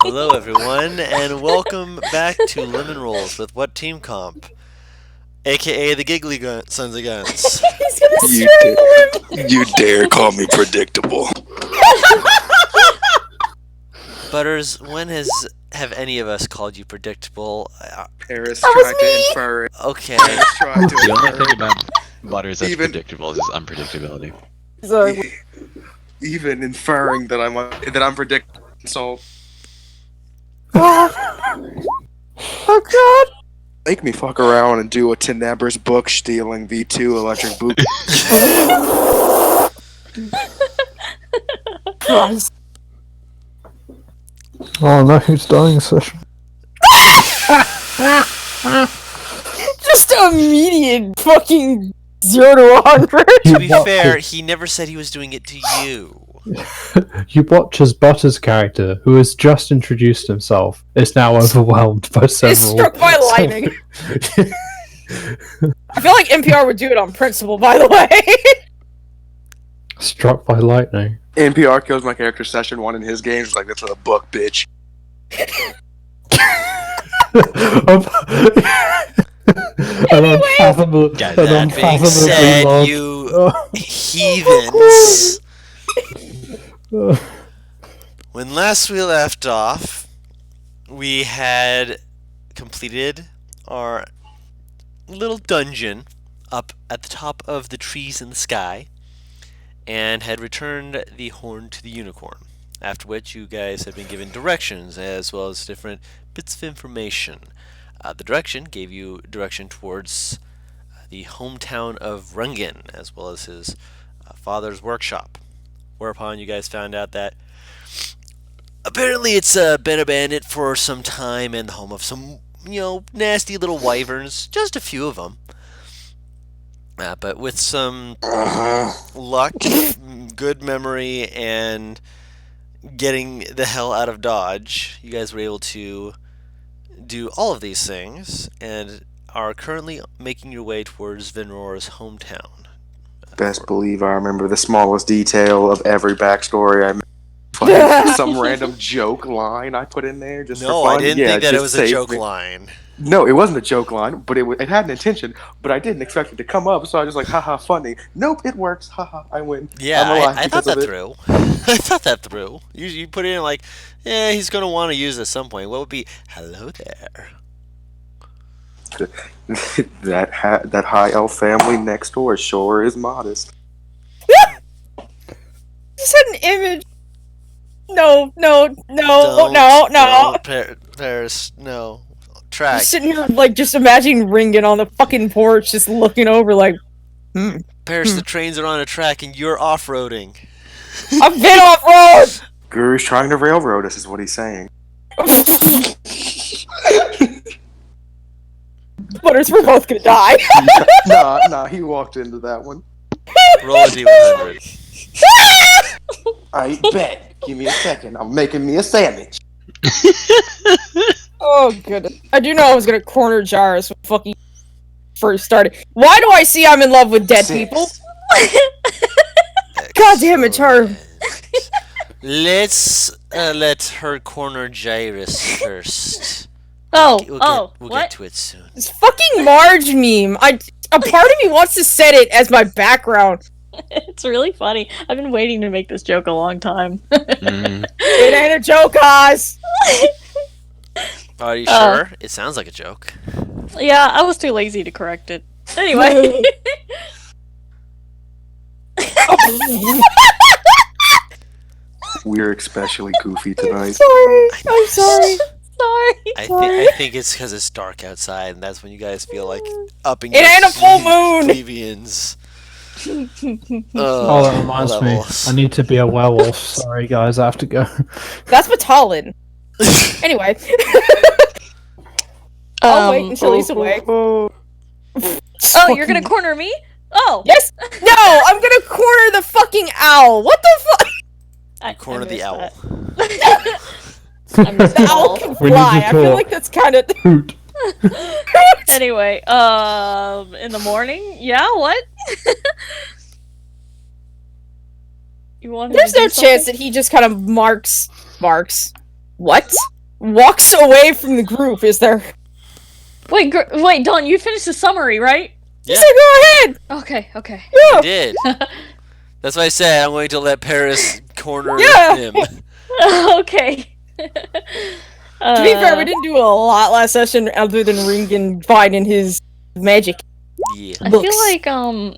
Hello everyone, and welcome back to Lemon Rolls with WhatTeamComp, aka the Giggly Sons of Guns. He's gonna strangle him! You dare call me predictable? Butters, when have any of us called you predictable? Paris That was tried to me! infer it. Okay. Paris tried to The only infer thing about Butters that's Even- predictable is his unpredictability. Sorry. even inferring that I'm predictable. So Oh god! make me fuck around and do a Tenebra's book stealing V2 electric boot. Christ. Oh no, who's dying session? Just immediate fucking 0 to 100. To be fair, he never said he was doing it to you. You watch as Butters' character, who has just introduced himself, is now overwhelmed by He's several... struck by lightning. I feel like NPR would do it on principle, by the way. Struck by lightning. NPR kills my character session 1 in his games. It's like, that's a book, bitch. An unfathomable... Guys, an That being unfathomably said, large- you Oh. heathens. When last we left off, we had completed our little dungeon up at the top of the trees in the sky and had returned the horn to the unicorn. After which you guys have been given directions as well as different bits of information. The direction gave you direction towards the hometown of Rungen as well as his father's workshop. Whereupon you guys found out that apparently it's been abandoned for some time and the home of some, nasty little wyverns. Just a few of them. But with some luck, good memory, and getting the hell out of Dodge, you guys were able to do all of these things and are currently making your way towards Vinroar's hometown. Best believe I remember the smallest detail of every backstory I made. Like some random joke line I put in there just No, for fun. I didn't Yeah, think that it just was a saved joke me. line. No, it wasn't a joke line, but it had an intention. But I didn't expect it to come up, so I was just like, haha, funny. Nope, it works. Haha, I win. Yeah, I'm alive I thought because of that it. through. I thought that through. You put it in like, yeah, he's going to want to use it at some point. What would be, hello there? that high elf family next door sure is modest. Just had an image. No. Paris, no. Track. Just sitting here, just imagining Ringen on the fucking porch, just looking over, like, Paris, the trains are on a track and you're off-roading. I've been off-road! Guru's trying to railroad us, is what he's saying. Butters, we're both gonna die. Nah, he walked into that one. Roll a D100. I bet. Give me a second. I'm making me a sandwich. Oh, goodness. I do know I was gonna corner Jairus when fucking first started. Why do I see I'm in love with dead people? God damn it, Char. Let's let her corner Jairus first. Oh, We'll what? get to it soon. This fucking Marge meme. A part of me wants to set it as my background. It's really funny. I've been waiting to make this joke a long time. It ain't a joke, guys. Are you sure? It sounds like a joke. Yeah, I was too lazy to correct it. Anyway. We're especially goofy tonight. Sorry. I'm sorry. Sorry. I think it's because it's dark outside, and that's when you guys feel like upping. It your ain't a full moon. plebeians. Oh, that reminds levels. me. I need to be a werewolf. Sorry, guys, I have to go. That's Batalin. Anyway. I'll wait until he's awake. Oh, you're gonna corner me? Oh. Yes. No, I'm gonna corner the fucking owl. What the fuck? Corner the owl. I missed The it owl all. can We need fly. to I feel talk. like that's kind of. Hoot. Anyway, in the morning? Yeah, what? You wanted There's to no do chance something? that he just kind of walks away from the group, is there? Wait, wait, Don, you finished the summary, right? He Yeah, said, go ahead! Okay, okay. I Yeah! did. That's why I said I'm going to let Paris corner Yeah. him. Okay. To be fair, we didn't do a lot last session other than Ringan finding his magic. Yeah. I feel Looks. like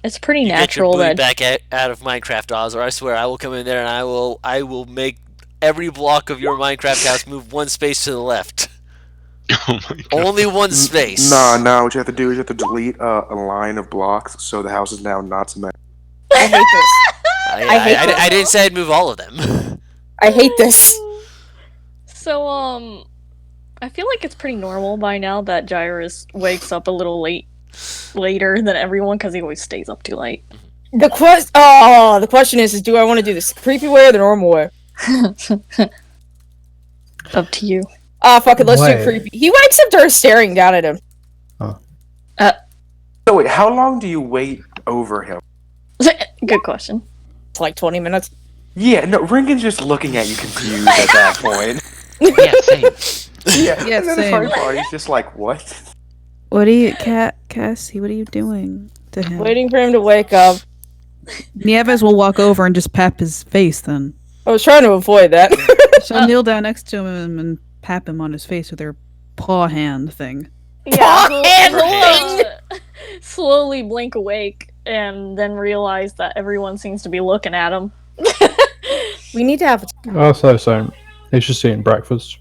it's pretty You get your natural booty that back out of Minecraft, Oz, or I swear I will come in there and I will make every block of your Minecraft house move one space to the left. Oh my god. Only one space. No. What you have to do is you have to delete a line of blocks so the house is now not cemented. I hate this. I hate I didn't say I'd move all of them. I hate this. So I feel like it's pretty normal by now that Gyrus wakes up a little later than everyone because he always stays up too late. The question is do I want to do this creepy way or the normal way? Up to you. Fuck it, let's do Way. creepy. He wakes up to her staring down at him. So wait, how long do you wait over him? Good question. It's like 20 minutes. Yeah, no, Ringan's just looking at you confused at that point. Yeah, same. Yeah, Yeah, and then the same. funny part, he's just like, what? What are you, Cassie? What are you doing to him? Waiting for him to wake up. Nieves will walk over and just pap his face. Then I was trying to avoid that. she'll kneel down next to him and pap him on his face with her paw hand thing. Yeah, hand he'll slowly blink awake and then realize that everyone seems to be looking at him. We need to have Also, same. He's just eating breakfast.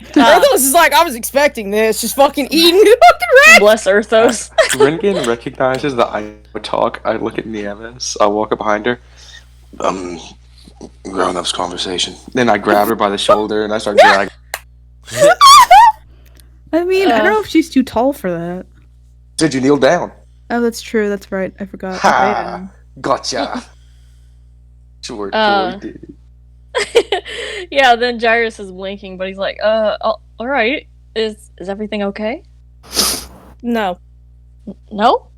Arthos is like, I was expecting this, just fucking eating fucking rat. Bless Earthos. Ringan recognizes that I would talk. I look at Nieves. I walk up behind her. Grown-ups conversation. Then I grab her by the shoulder and I start dragging. I mean, I don't know if she's too tall for that. Did you kneel down? Oh, that's true. That's right. I forgot. Ha! Gotcha. Sure, did. Yeah, then Gyrus is blinking, but he's like, alright. Is everything okay? No, No?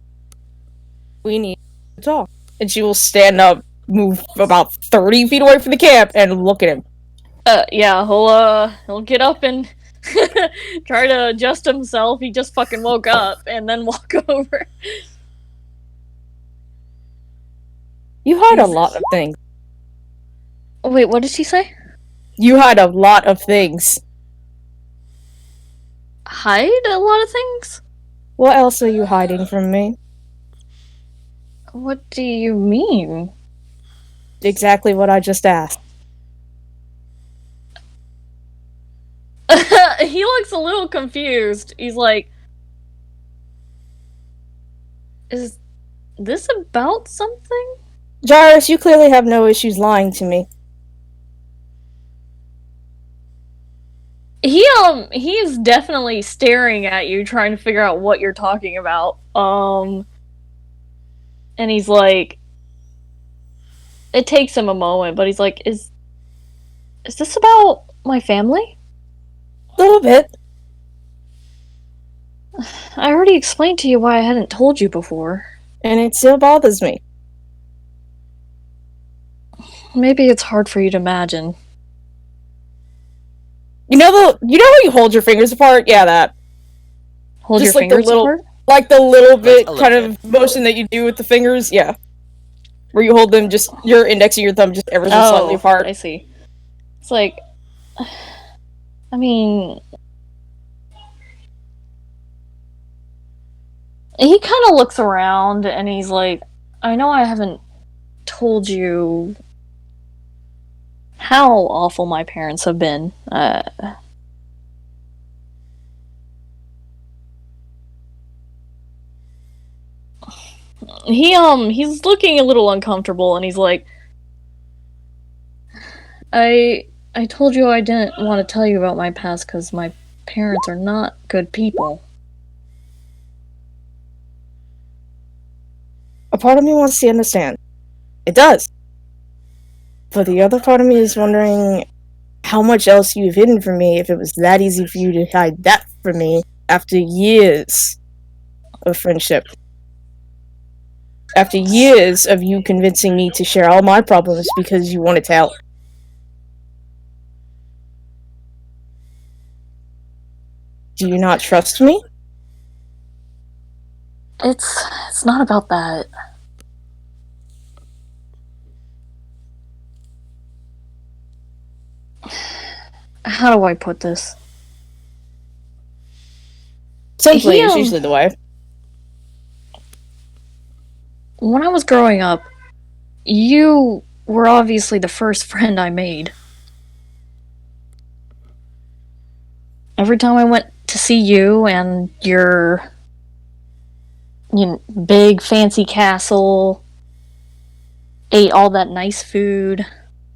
we need to talk. And she will stand up, move about 30 feet away from the camp, and look at him. Yeah, he'll get up and try to adjust himself. He just fucking woke up and then walk over. You hide a lot of things. Wait, what did she say? You hide a lot of things. Hide a lot of things? What else are you hiding from me? What do you mean? Exactly what I just asked. He looks a little confused. He's like, is this about something? Jairus, you clearly have no issues lying to me. He is definitely staring at you, trying to figure out what you're talking about. And he's like, it takes him a moment, but he's like, is this about my family? A little bit. I already explained to you why I hadn't told you before. And it still bothers me. Maybe it's hard for you to imagine. You know how you hold your fingers apart? Yeah, that. Hold Just your like the fingers little- apart? Like the little bit A little kind of motion that you do with the fingers, yeah. Where you hold them just your index and your thumb just ever so slightly apart. I see. It's like, I mean, he kind of looks around and he's like, I know I haven't told you how awful my parents have been. He's looking a little uncomfortable and he's like, I told you I didn't want to tell you about my past because my parents are not good people. A part of me wants to understand. It does. But the other part of me is wondering how much else you've hidden from me if it was that easy for you to hide that from me after years of friendship. After years of you convincing me to share all my problems because you wanted to help. Do you not trust me? It's not about that. How do I put this? Simply is Yeah. usually the way. When I was growing up, you were obviously the first friend I made. Every time I went to see you and your big fancy castle, ate all that nice food,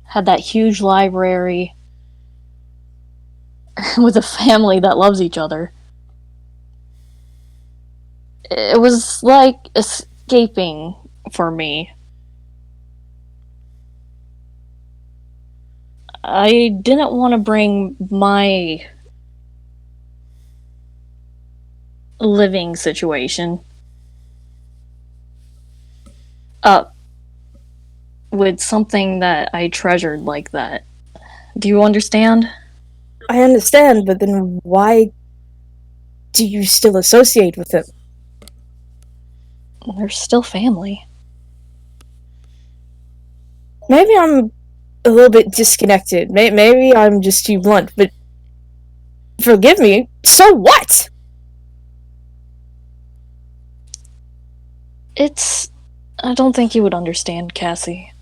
had that huge library, with a family that loves each other. It was like escaping for me. I didn't want to bring my living situation up with something that I treasured like that. Do you understand? I understand, but then why do you still associate with him? They're still family. Maybe I'm a little bit disconnected. Maybe I'm just too blunt, but forgive me, so what? I don't think you would understand, Cassie.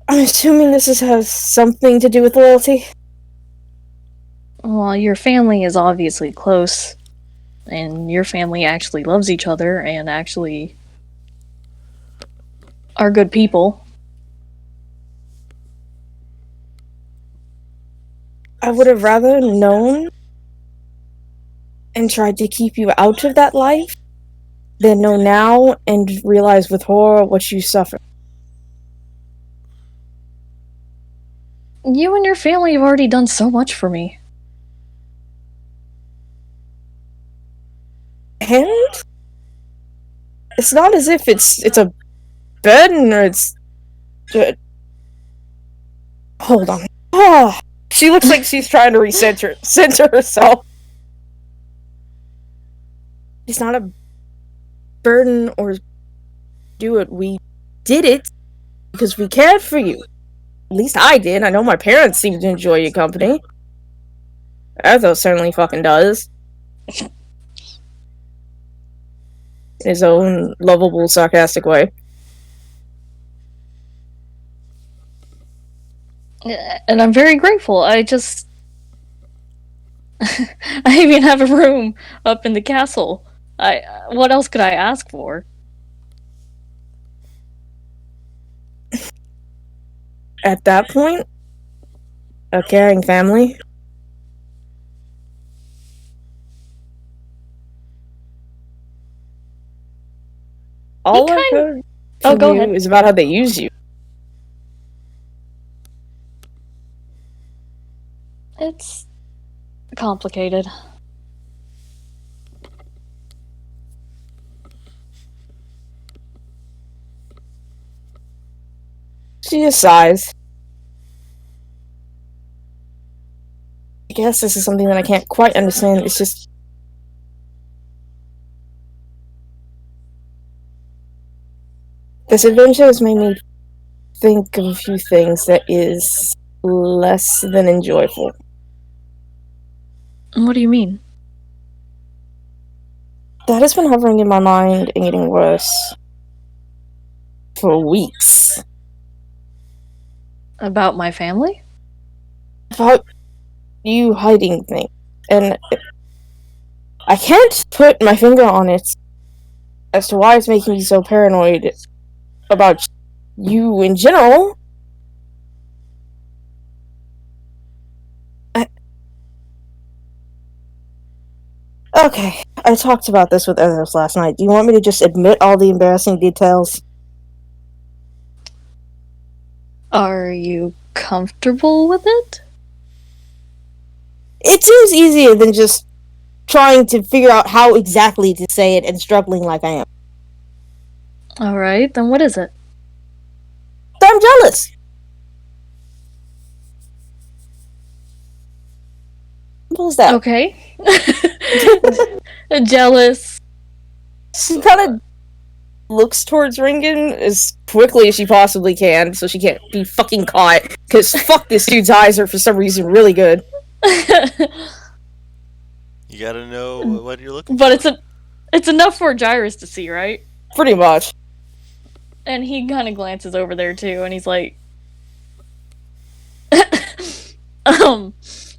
I'm assuming this has something to do with loyalty. Well, your family is obviously close, and your family actually loves each other and actually are good people. I would have rather known and tried to keep you out of that life than know now and realize with horror what you suffer. You and your family have already done so much for me. And it's not as if it's a burden or it's. Hold on. Oh, she looks like she's trying to center herself. It's not a burden or do it. We did it because we cared for you. At least I did. I know my parents seem to enjoy your company. Arthur certainly fucking does. In his own lovable, sarcastic way. And I'm very grateful. I even have a room up in the castle. What else could I ask for? At that point, a caring family. All I've heard from go you ahead. is about how they use you. It's complicated. She just sighs. I guess this is something that I can't quite understand. It's just. This adventure has made me think of a few things that is less than enjoyable. What do you mean? That has been hovering in my mind and getting worse for weeks. About my family? About you hiding things. And I can't put my finger on it as to why it's making me so paranoid about you in general. Okay, I talked about this with others last night. Do you want me to just admit all the embarrassing details? Are you comfortable with it? It seems easier than just trying to figure out how exactly to say it and struggling like I am. Alright, then what is it? I'm jealous. What was that? Okay. Jealous. She kind of looks towards Ringen as quickly as she possibly can, so she can't be fucking caught. Because fuck, this dude's eyes are for some reason really good. You gotta know what you're looking But for. it's enough for Gyrus to see, right? Pretty much. And he kind of glances over there too, and he's like, he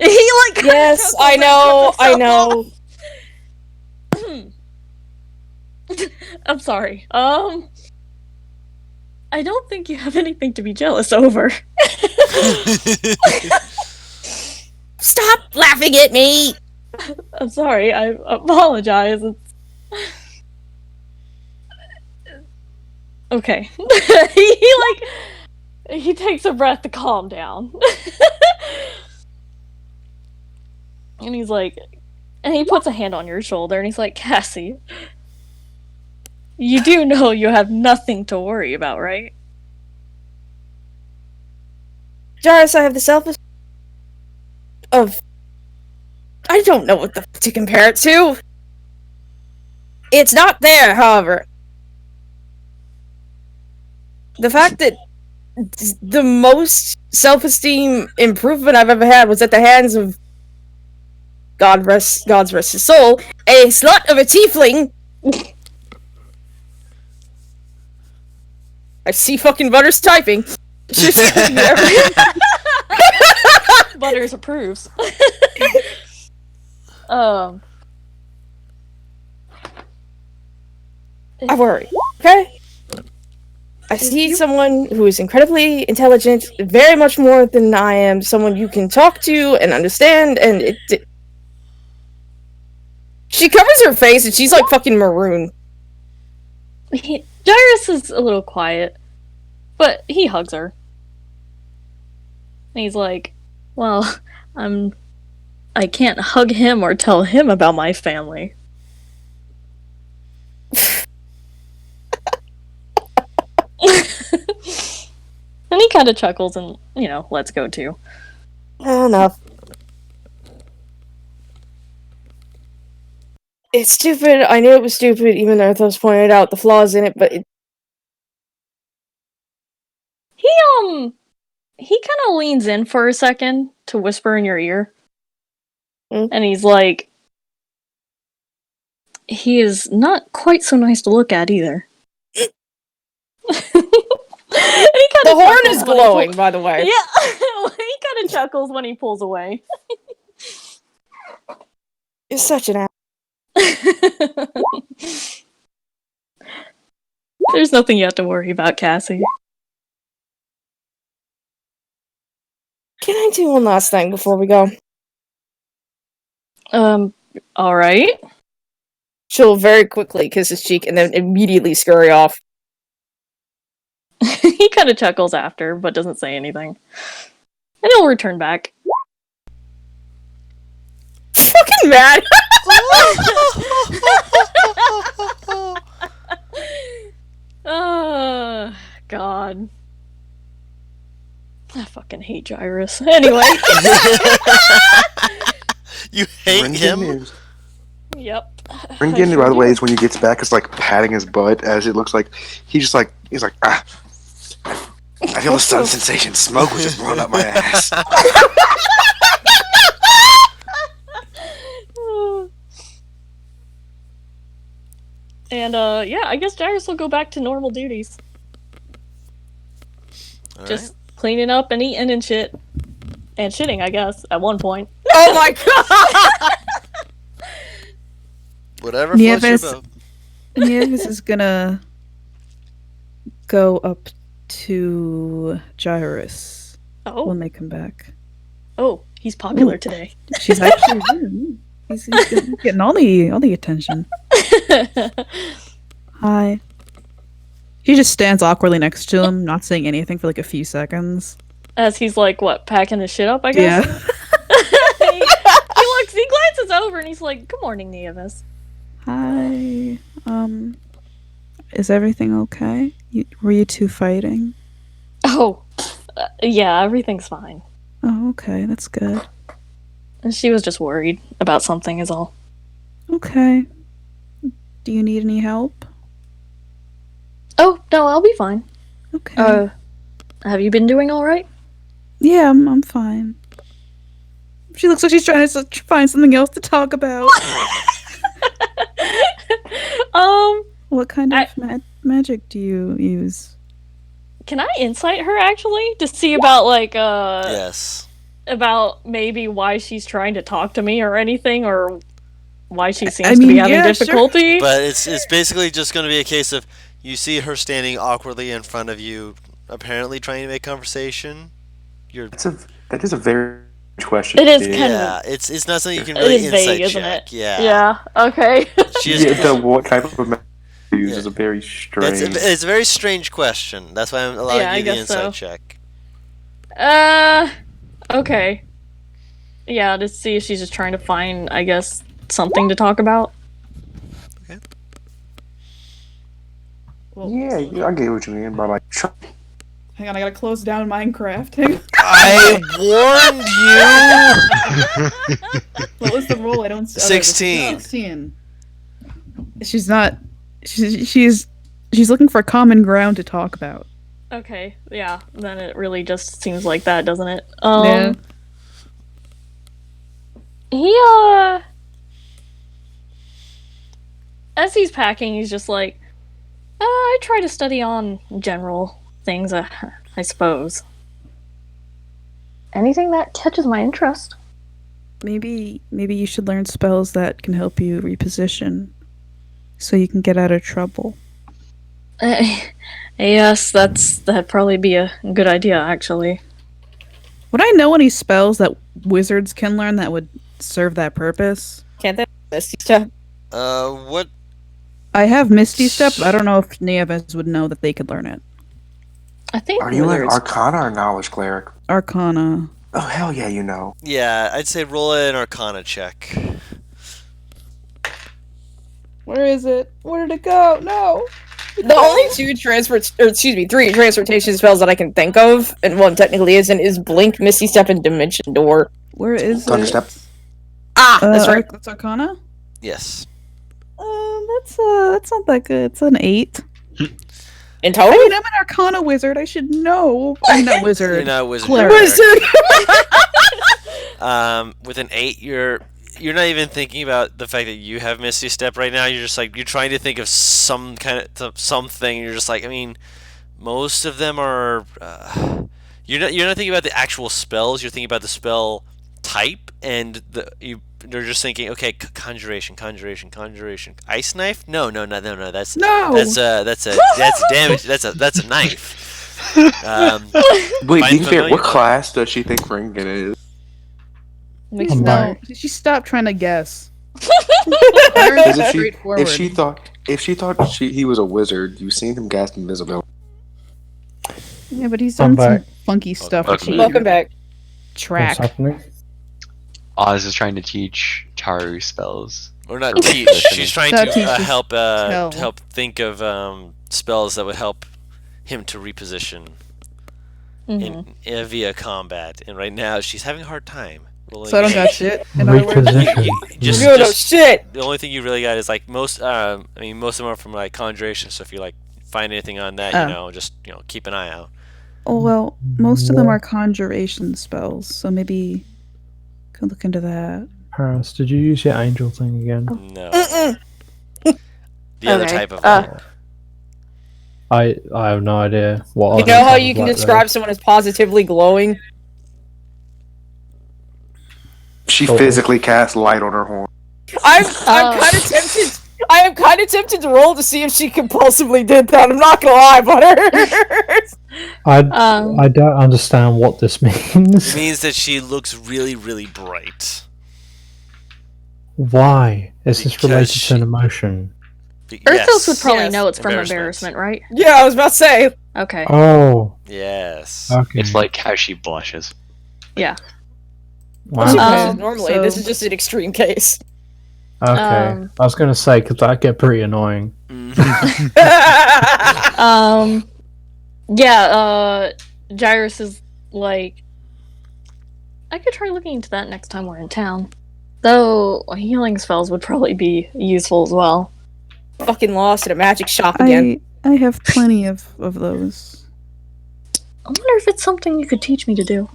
like. kinda Yes, chuckles I and know, cuts I himself know. off. I'm sorry. I don't think you have anything to be jealous over. Stop laughing at me! I'm sorry. I apologize. Okay. he takes a breath to calm down. And he's like, and he puts a hand on your shoulder and he's like, Cassie, you do know you have nothing to worry about, right? Jarvis, I have the selfish of... I don't know what to compare it to. It's not there, however. The fact that the most self-esteem improvement I've ever had was at the hands of God's rest his soul, a slut of a tiefling. I see fucking Butters typing. Butters approves. I worry, okay? I see someone who is incredibly intelligent, very much more than I am, someone you can talk to and understand, and she covers her face and she's like fucking maroon. Gyrus is a little quiet, but he hugs her. And he's like, well, I can't hug him or tell him about my family. And he kind of chuckles and, lets go too. Enough. It's stupid. I knew it was stupid, even though Arthos pointed out the flaws in it, but He kind of leans in for a second to whisper in your ear. Mm. And he's like, he is not quite so nice to look at either. The horn is glowing, by the way. Yeah, he kind of chuckles when he pulls away. You're such an ass. There's nothing you have to worry about, Cassie. Can I do one last thing before we go? Alright. She'll very quickly kiss his cheek and then immediately scurry off. He kind of chuckles after, but doesn't say anything. And he'll return back. Fucking mad! God. I fucking hate Gyrus. Anyway. You hate him? Yep. Ringen, by the way, is when he gets back, is like patting his butt as it looks like he's like, I feel the sun sensation. Smoke was just blowing up my ass. And, yeah, I guess Gyrus will go back to normal duties. Just cleaning up and eating and shit. And shitting, I guess, at one point. Oh my god! Whatever floats your boat. Nieves is gonna go up to Gyrus when they come back. Oh, he's popular today. She's actually he's getting all the attention. Hi. He just stands awkwardly next to him, not saying anything for like a few seconds. As he's like, what, packing his shit up, I guess? Yeah. He glances over over and he's like, "Good morning, Nieves." Hi. Is everything okay? Were you two fighting? Oh, yeah, everything's fine. Oh, okay, that's good. And she was just worried about something, is all. Okay. Do you need any help? Oh no, I'll be fine. Okay. Have you been doing all right? Yeah, I'm fine. She looks like she's trying to find something else to talk about. What kind of magic do you use? Can I insight her actually to see about Yes. about maybe why she's trying to talk to me or anything, or why she seems to be having difficulty? Sure. But it's basically just going to be a case of you see her standing awkwardly in front of you, apparently trying to make conversation. That is a very good question. It is kind Yeah, of. it's not something you can It really is insight vague, isn't check. it? Yeah. Yeah. Okay. She is, What type of magic you use Yeah. is a very strange. it's a very strange question. That's why I'm allowing Yeah, I you the guess so. insight check. Okay. Yeah, to see if she's just trying to find, I guess, something to talk about. Yeah, I get what you mean, but like, Hang on, I gotta close down Minecraft. I warned you. What was the roll? I don't see. 16. 16. She's not. She's looking for common ground to talk about. Okay, yeah, then it really just seems like that, doesn't it? Yeah. He, as he's packing, he's just like, I try to study on general things, I suppose. Anything that catches my interest. Maybe you should learn spells that can help you reposition, so you can get out of trouble. Yes, that'd probably be a good idea, actually. Would I know any spells that wizards can learn that would serve that purpose? Can't that Misty Step? What? I have Misty Step. But I don't know if Nieves would know that they could learn it. I think are you an wizards. Arcana or Knowledge Cleric? Arcana. Oh hell yeah, you know. Yeah, I'd say roll an Arcana check. Where is it? Where did it go? No. The only three transportation spells that I can think of, and one technically isn't, is Blink, Misty Step, and Dimension Door. Where is Thunderstep. it? That's right. That's Arcana. Yes. That's not that good. It's an 8. In I total? mean, I'm an Arcana wizard. I should know. I'm not wizard. You're not a wizard. Cleric. You're a cleric. With an 8, you're not even thinking about the fact that you have Misty Step right now. You're just like you're trying to think of some kind of something. You're just like, I mean, most of them are. You're not thinking about the actual spells. You're thinking about the spell type, and they're just thinking, okay, conjuration. Ice knife? No. That's damage. That's a knife. Wait, Find being fair, familiar. what class does she think Ringen is? Please I'm no. back. She stopped trying to guess. Because Straightforward. if she thought he was a wizard, you've seen him cast invisibility. Yeah, but he's I'm done some back. funky stuff. Welcome. to Welcome back. Track. What's happening? Oz is trying to teach Taru spells. Or not teach. She's trying Not to teach, just help tell. help think of spells that would help him to reposition via combat. And right now, she's having a hard time. Rolling So I don't got shit. In other words, Reposition. Just, You don't know just- shit! the only thing you really got is like most. I mean, most of them are from like conjuration. So if you like find anything on that, just keep an eye out. oh well, most of them are conjuration spells, so maybe could look into that. Paris, did you use your angel thing again? No. Mm-mm. The other Okay, type of. I have no idea what. You other know how type you of can light describe someone as positively glowing? She Oh. physically cast light on her horn. I'm kind of tempted. I am kind of tempted to roll to see if she compulsively did that. I'm not gonna lie, but I don't understand what this means. It means that she looks really, really bright. Why is this Because related to she- an emotion? Earthos would probably Yes. know it's from Embarrassment. embarrassment, right? yeah, I was about to say. Okay. Oh, Yes. okay. It's like how she blushes. Yeah. Wow. She Okay, blushes normally. so- This is just an extreme case. Okay. Um, I was gonna say, could that get pretty annoying? Yeah, Gyrus is like, I could try looking into that next time we're in town. Though healing spells would probably be useful as well. Fucking lost at a magic shop again. I have plenty of those. I wonder if it's something you could teach me to do.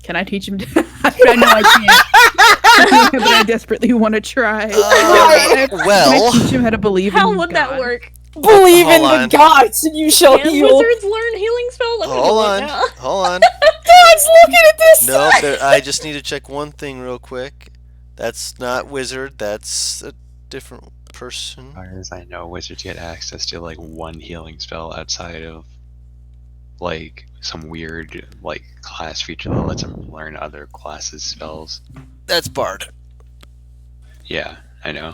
Can I teach him? I know I can't, but I desperately want to try. Can I well, teach him how to believe? How in would that God? work? Believe in Hold the on. gods and you shall Can heal. wizards learn healing spells? I'm gonna hold look on, now. hold on. God's looking at this. Nope, I just need to check one thing real quick. That's not wizard. That's a different person. As far as I know, wizards get access to like one healing spell outside of like some weird like class feature that lets them learn other classes' spells. That's bard. Yeah, I know.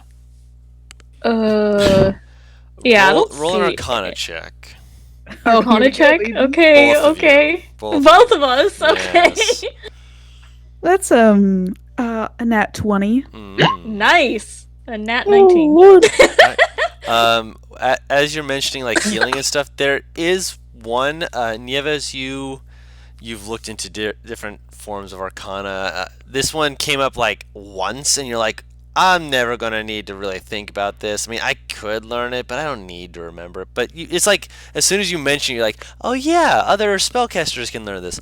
Yeah, I roll, don't roll an see- Arcana check. Oh, Arcana here we go, check? baby. Okay, Both of you. okay. Both. Both of us, okay. Yes. That's a nat 20. Nice. A nat Oh, 19. Lord. As you're mentioning like healing and stuff, there is one. Nieves, you've looked into different forms of Arcana. This one came up like once, and you're like, I'm never gonna need to really think about this. I mean, I could learn it, but I don't need to remember it. But it's like as soon as you mention, it, you're like, oh yeah, other spellcasters can learn this.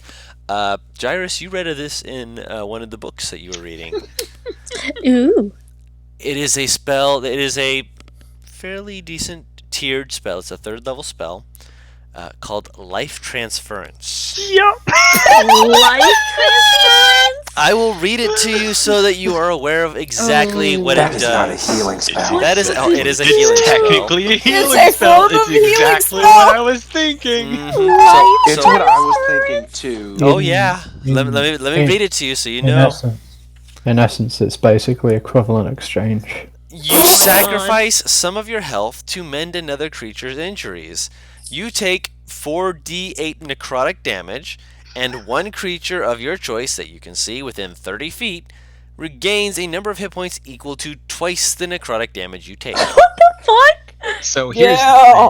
Gyrus, you read of this in one of the books that you were reading. Ooh. It is a spell. It is a fairly decent tiered spell. It's a 3rd level spell called Life Transference. Life transference? I will read it to you so that you are aware of exactly what That it is not a does. healing spell. That is. Oh, it is a healing It's spell. technically a healing a spell. form of It's healing exactly spell. what I was thinking. It's what I was thinking too. Oh yeah. Let me in- read it to you so you In know. essence, it's basically equivalent exchange. You sacrifice some of your health to mend another creature's injuries. You take 4d8 necrotic damage, and one creature of your choice that you can see within 30 feet regains a number of hit points equal to twice the necrotic damage you take. Fuck? So here's Yeah.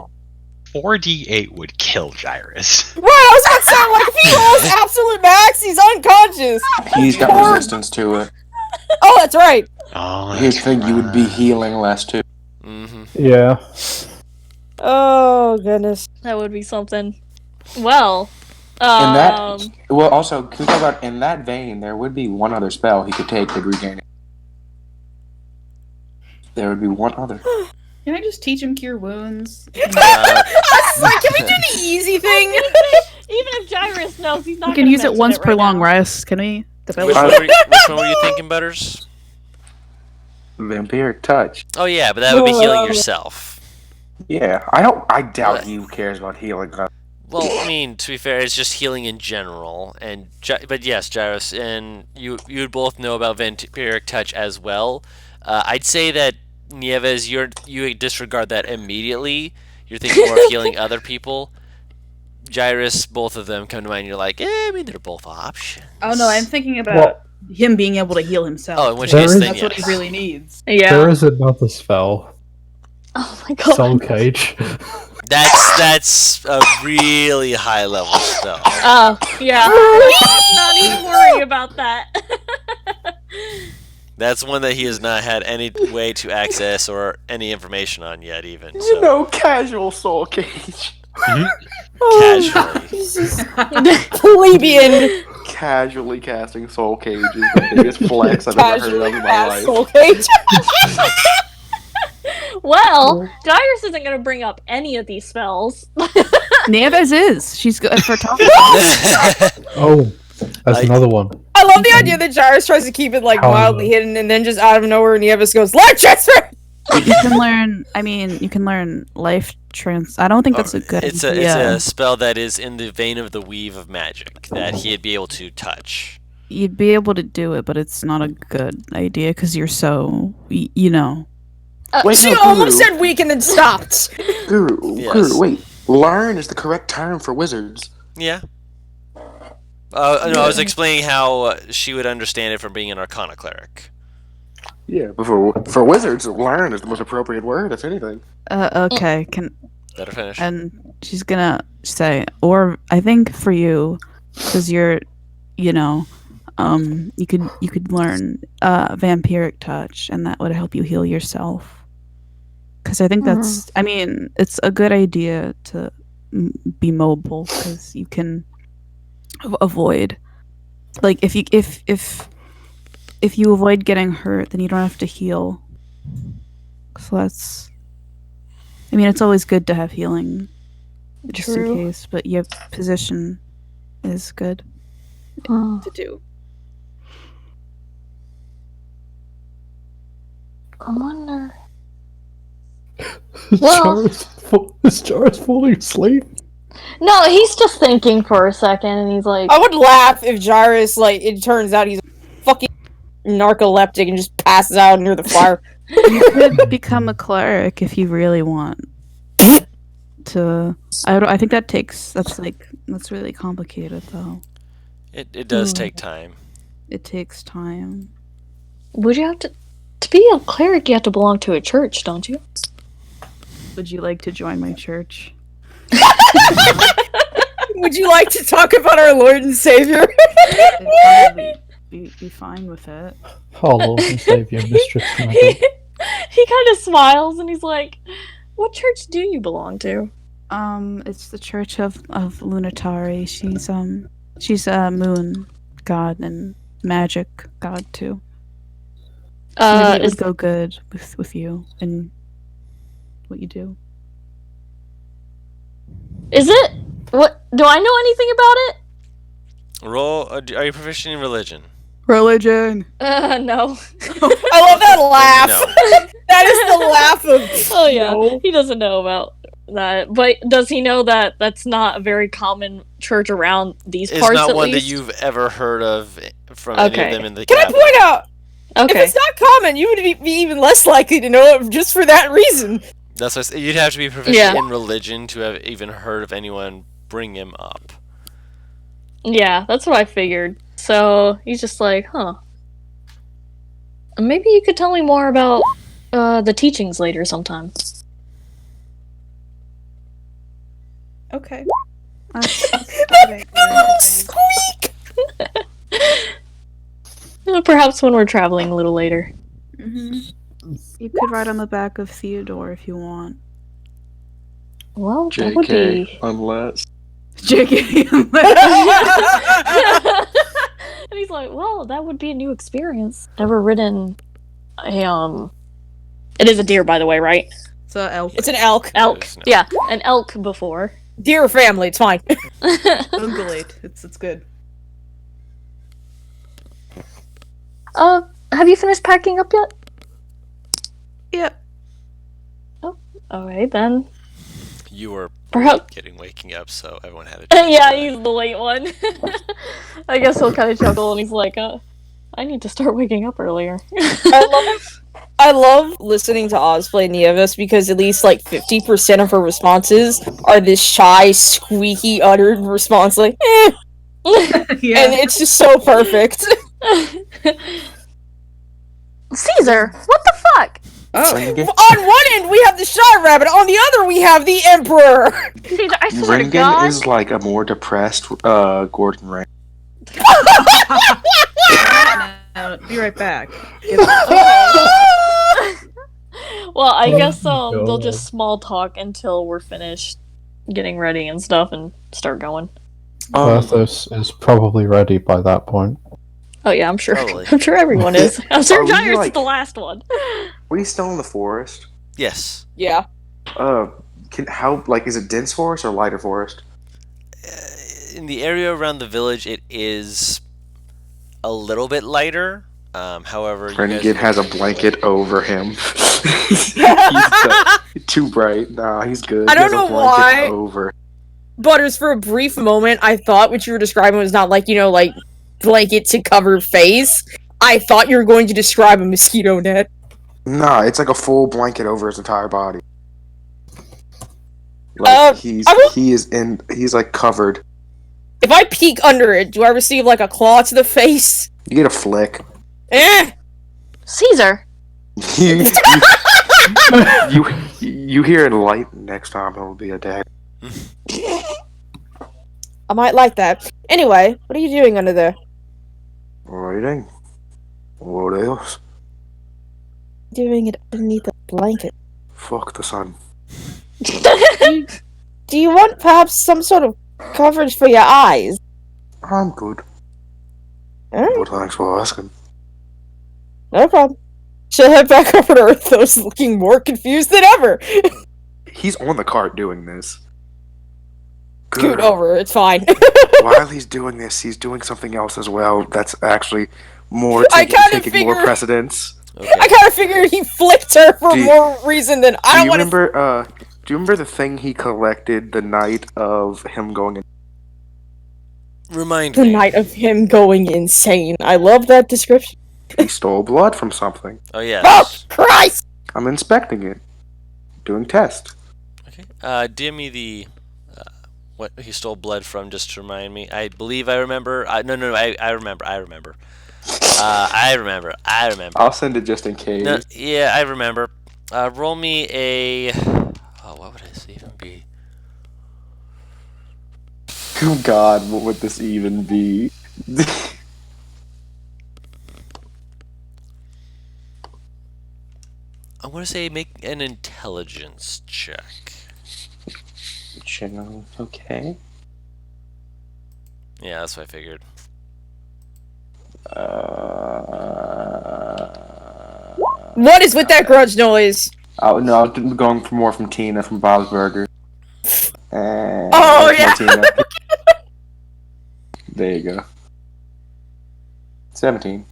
4d8 would kill Gyrus. Wow, I was about to say, like, if he rolls absolute max, he's unconscious. He's got Or- resistance to it. Oh, that's right. Oh, You'd that's think you would be right. healing less too. Mm-hmm. Yeah. Oh, goodness. That would be something. Well, In that, well, also, can we talk about in that vein? There would be one other spell he could take to regain it. There would be one other. Can I just teach him cure wounds? I was like, can we do the easy thing? even if Gyrus knows, he's not You can gonna use it mention once per right long now. rest. Can we? Which Develop one, Uh, which one were you thinking, Butters? Vampiric touch. Oh yeah, but that would be healing yourself. Yeah, I doubt he cares about healing. Well, I mean, to be fair, it's just healing in general, and but yes, Gyrus, and you would both know about vampiric touch as well. I'd say that Nieves, you disregard that immediately. You're thinking more of healing other people. Gyrus, both of them come to mind. You're like, I mean, they're both options. Oh no, I'm thinking about Well- him being able to heal himself. Oh, in which too. case, There then That's what he yes. really needs. Yeah. There is another spell, Oh my god. Soul Cage. That's a really high level spell. Oh, yeah. Not even worrying about that. That's one that he has not had any way to access or any information on yet, even. You So know, casual soul cage. casually. Jesus. Plebeian. Casually casting soul cage is the biggest flex I've ever heard of in my life. Asshole cage. Well, Gyrus isn't going to bring up any of these spells. Nieves is. She's good for talking. Oh, there's another one. I love the idea that Gyrus tries to keep it like However- mildly hidden, and then just out of nowhere, Nieves goes, "Life transfer." You can learn. I mean, you can learn life trans. I don't think that's a good It's idea. a spell that is in the vein of the weave of magic that he'd be able to touch. You'd be able to do it, but it's not a good idea because you're so, you know. Wait, She no, almost Guru. said weak and then stopped. Guru, Yes. Guru, wait. Learn is the correct term for wizards. Yeah. No, I was explaining how she would understand it from being an Arcana cleric. Yeah, but for wizards, learn is the most appropriate word, if anything. Okay, Let her finish. and she's gonna say, or I think for you, because you're, you know, you could learn vampiric touch, and that would help you heal yourself. Because I think that's, I mean, it's a good idea to be mobile because you can avoid, like, if you avoid getting hurt, then you don't have to heal. So that's, I mean, it's always good to have healing, just in True. case. But your position is good to do. I wonder. Is Jarvis falling asleep? No, he's just thinking for a second, and he's like, I would laugh if Jairus, like, it turns out he's fucking narcoleptic and just passes out near the fire. You could become a cleric if you really want to. I think that's really complicated though. It does take time. It takes time. "Would you have to be a cleric? You have to belong to a church, don't you?" Would you like to join my church? Would you like to talk about our Lord and Savior? I'd probably be fine with it. Oh, Lord and Savior, Mistress he Magic. he kind of smiles and he's like, "What church do you belong to?" It's the Church of Lunatari. She's a moon god and magic god too. So maybe it would go good with you and what you do. Is it? What? Do I know anything about it? Roll. Are you proficient in religion? Religion. No. I love that laugh. No. That is the laugh of. Oh yeah, No. he doesn't know about that. But does he know that that's not a very common church around these It's parts? not at one least? that you've ever heard of from any Okay. of them in the Can I cabinet. point out? If Okay. it's not common, you would be even less likely to know it just for that reason. That's what I said. You'd have to be proficient Yeah. in religion to have even heard of anyone bring him up. Yeah, that's what I figured. So he's just like, huh. Maybe you could tell me more about the teachings later sometime. Okay. Squeak! Perhaps when we're traveling a little later. You could ride on the back of Theodore if you want. Well, that would be. Unless. JK. And he's like, well, that would be a new experience. Never ridden a It is a deer, by the way, right? So elk. It's an elk. Elk. No. Yeah, an elk before. Deer family, it's fine. Ungulate. It's good. Have you finished packing up yet? Yep. Alright, then. You were Perhaps. waking up, so everyone had a chance Yeah, to- he's the late one. I guess he'll kind of chuckle and he's like, I need to start waking up earlier. I love listening to Oz play Nieves because at least like 50% of her responses are this shy, squeaky, uttered response like, eh. Yeah. And it's just so perfect. Caesar, what the fuck? Oh. On one end we have the shy rabbit, on the other we have the emperor. Caesar, I swear to Ringen God. is like a more depressed Gordon Ramsay. Be right back. Well, I guess Oh, they'll God. just small talk until we're finished getting ready and stuff and start going. Porthos is probably ready by that point. Oh yeah, I'm sure. Probably. I'm sure everyone is. I'm sure Are we, Jairus is like- the last one. Are we still in the forest? Yes. Yeah. Is it dense forest or lighter forest? In the area around the village, it is a little bit lighter. However, you Renegade guys has a blanket over him. He's too bright. Nah, he's good. I He don't has a know blanket why. Over. Butters, for a brief moment, I thought what you were describing was not like, like blanket to cover face. I thought you were going to describe a mosquito net. Nah, it's like a full blanket over his entire body. Like he's like covered. If I peek under it, do I receive like a claw to the face? You get a flick. Eh! Caesar, you, you hear light next time it'll be a dagger. I might like that. Anyway, what are you doing under there? Writing. What else? Doing it underneath a blanket. Fuck the sun. Do you want perhaps some sort of coverage for your eyes? I'm good. Alright, But thanks for asking. no problem. She'll head back over to Earthos looking more confused than ever. He's on the cart doing this. Scoot Good. over, it's fine. While he's doing this, he's doing something else as well. That's actually more I kinda taking more figure- precedence. Okay. I kind of figured he flipped her for Do you- more reason than I Do don't you want to. remember? Do you remember the thing he collected the night of him going in? Remind The me. night of him going insane. I love that description. He stole blood from something. Oh yes. Oh Christ! I'm inspecting it, doing tests. Okay. Give me the what he stole blood from, just to remind me. I believe I remember. No. I remember. I remember. I remember. I'll send it just in case. No, yeah, I remember. Roll me a. Oh, what would this even be? Oh God, what would this even be? I want to say make an intelligence check. Okay. Yeah, that's what I figured. What is with that grudge noise? Oh no, I'm going for more from Tina from Bob's Burgers. And Oh, that's yeah. my Tina. There you go. 17.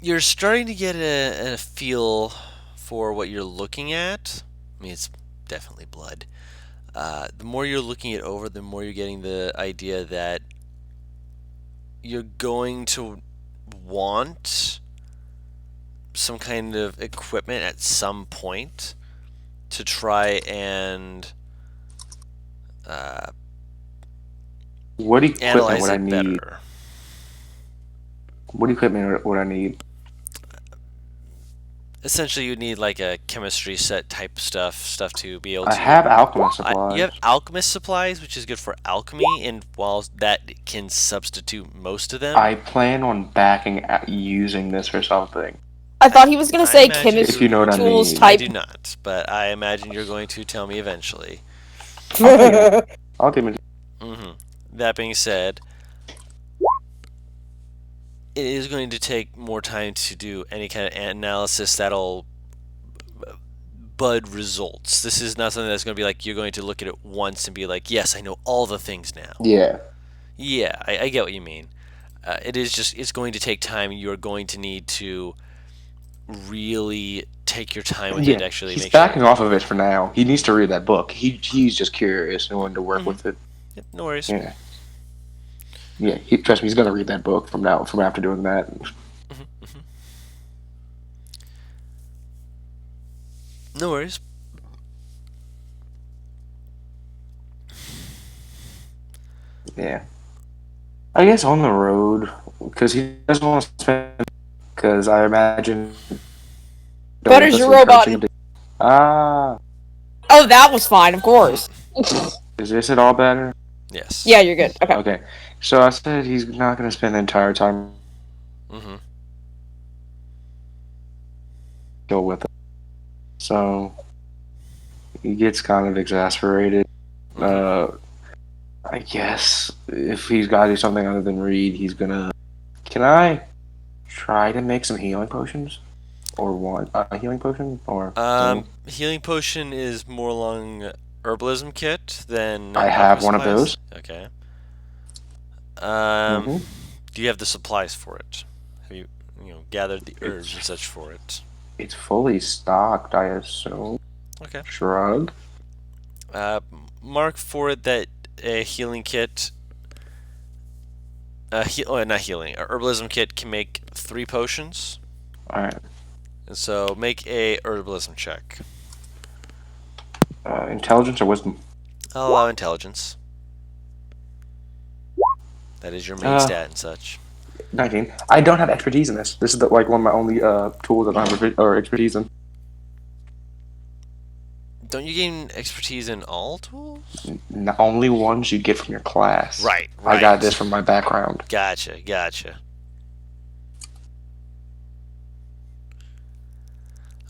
You're starting to get a feel for what you're looking at. I mean, it's definitely blood. The more you're looking it over, the more you're getting the idea that you're going to want some kind of equipment at some point to try and What equipment analyze would I it need? better. What equipment would I need? Essentially, you need like a chemistry set type stuff to be able to. I have alchemist supplies. You have alchemist supplies, which is good for alchemy, and while that can substitute most of them, I plan on backing at using this for something. I thought he was gonna I say imagine chemistry If you know what I tools mean. I type. do not, but I imagine you're going to tell me eventually. I'll give it. That being said, it is going to take more time to do any kind of analysis that'll bud results. This is not something that's going to be like you're going to look at it once and be like, yes, I know all the things now. Yeah. Yeah, I get what you mean. It's going to take time. You're going to need to really take your time with it to actually he's make backing sure. off of it for now. He needs to read that book. He's just curious and wanting to work with it. Yep, no worries. Yeah. Yeah, trust me, he's gonna read that book from after doing that. No worries. Yeah. I guess on the road, because he doesn't want to spend. Because I imagine. Butter's your robot. Ah, Oh, that was fine, of course. is this at all better? Yes. Yeah, you're good. Okay. Okay, so I said he's not gonna spend the entire time Mm-hmm. go with it. So he gets kind of exasperated. I guess if he's got to do something other than read, he's gonna. Can I try to make some healing potions, or one a healing potion, or? Healing potion is more along herbalism kit than. I have one of supplies. those. Okay. Mhm. Do you have the supplies for it? Have you gathered the herbs and such for it? It's fully stocked, I assume. Okay. Shrug. Mark for it that a healing kit. Not healing. A herbalism kit can make 3 potions, All right. and so make a herbalism check. Intelligence or wisdom? I'll allow intelligence. That is your main stat and such. 19. I don't have expertise in this. This is one of my only tools that I have expertise in. Don't you gain expertise in all tools? Only ones you get from your class. Right. I got this from my background. Gotcha.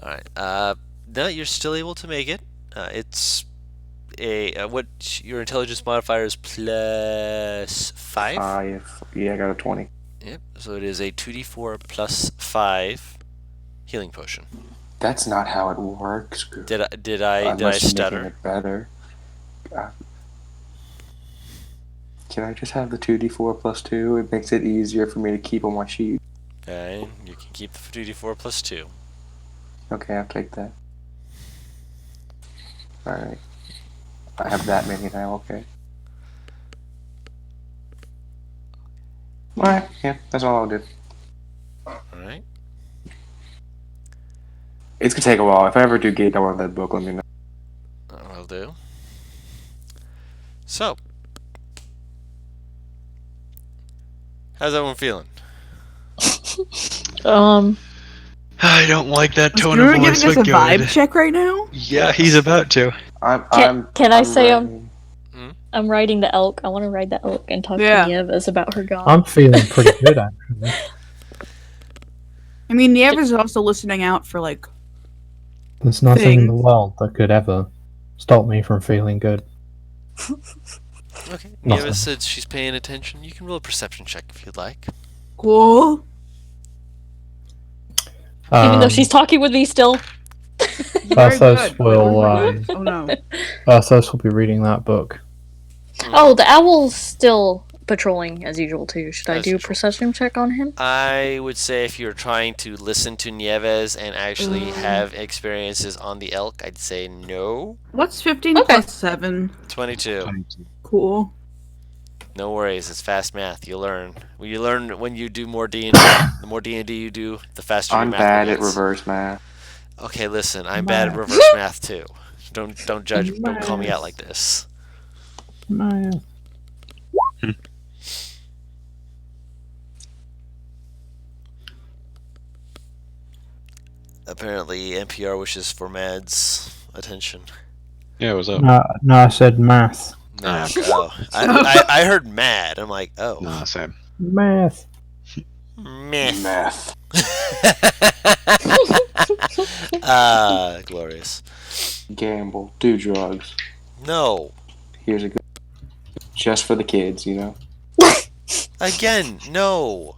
All right. No, you're still able to make it. It's what your intelligence modifier is +5. 5. Yeah, I got a 20. Yep. So it is a 2d4 +5 healing potion. That's not how it works. Did I Unless you're stutter? making it better. Can I just have the 2d4 +2? It makes it easier for me to keep on my sheet. Okay, you can keep the 2d4 +2. Okay, I'll take that. Alright. I have that many now, okay. Alright, yeah, that's all I'll do. Alright. It's gonna take a while. If I ever do get done with that book, let me know. Will do. So, how's everyone feeling? I don't like that tone You're of giving voice. us a But vibe good. check right now? Yeah, he's about to. Can I say ready. I'm riding the elk. I want to ride the elk and talk Yeah. to Nieves about her god. I'm feeling pretty good actually. I mean, Nieves is also listening out for, like, There's nothing in the Things. world that could ever stop me from feeling good. Okay. Nothing. Nieva said she's paying attention. You can roll a perception check if you'd like. cool. Even though she's talking with me still. Very Arthos good. will Oh no. Arthos will be reading that book. Oh, the owl's still patrolling as usual too. Should I As do a usual. perception check on him? I would say if you're trying to listen to Nieves and actually have experiences on the elk, I'd say no. What's 15 Okay. plus 7? 22. Cool. No worries, it's fast math. You learn. You learn when you do more D&D. The more D&D you do, the faster your I'm math bad at gets. reverse math. Okay, listen, I'm bad at reverse math too. Don't judge. Don't call me out like this. No. Apparently, NPR wishes for Mad's attention. Yeah, what's up? No, I said math. No, oh, I heard mad. I'm like, oh, Nah, same. Math. meh. Math. Glorious. Gamble. Do drugs. No, Here's a good. Just for the kids, you know? again, no.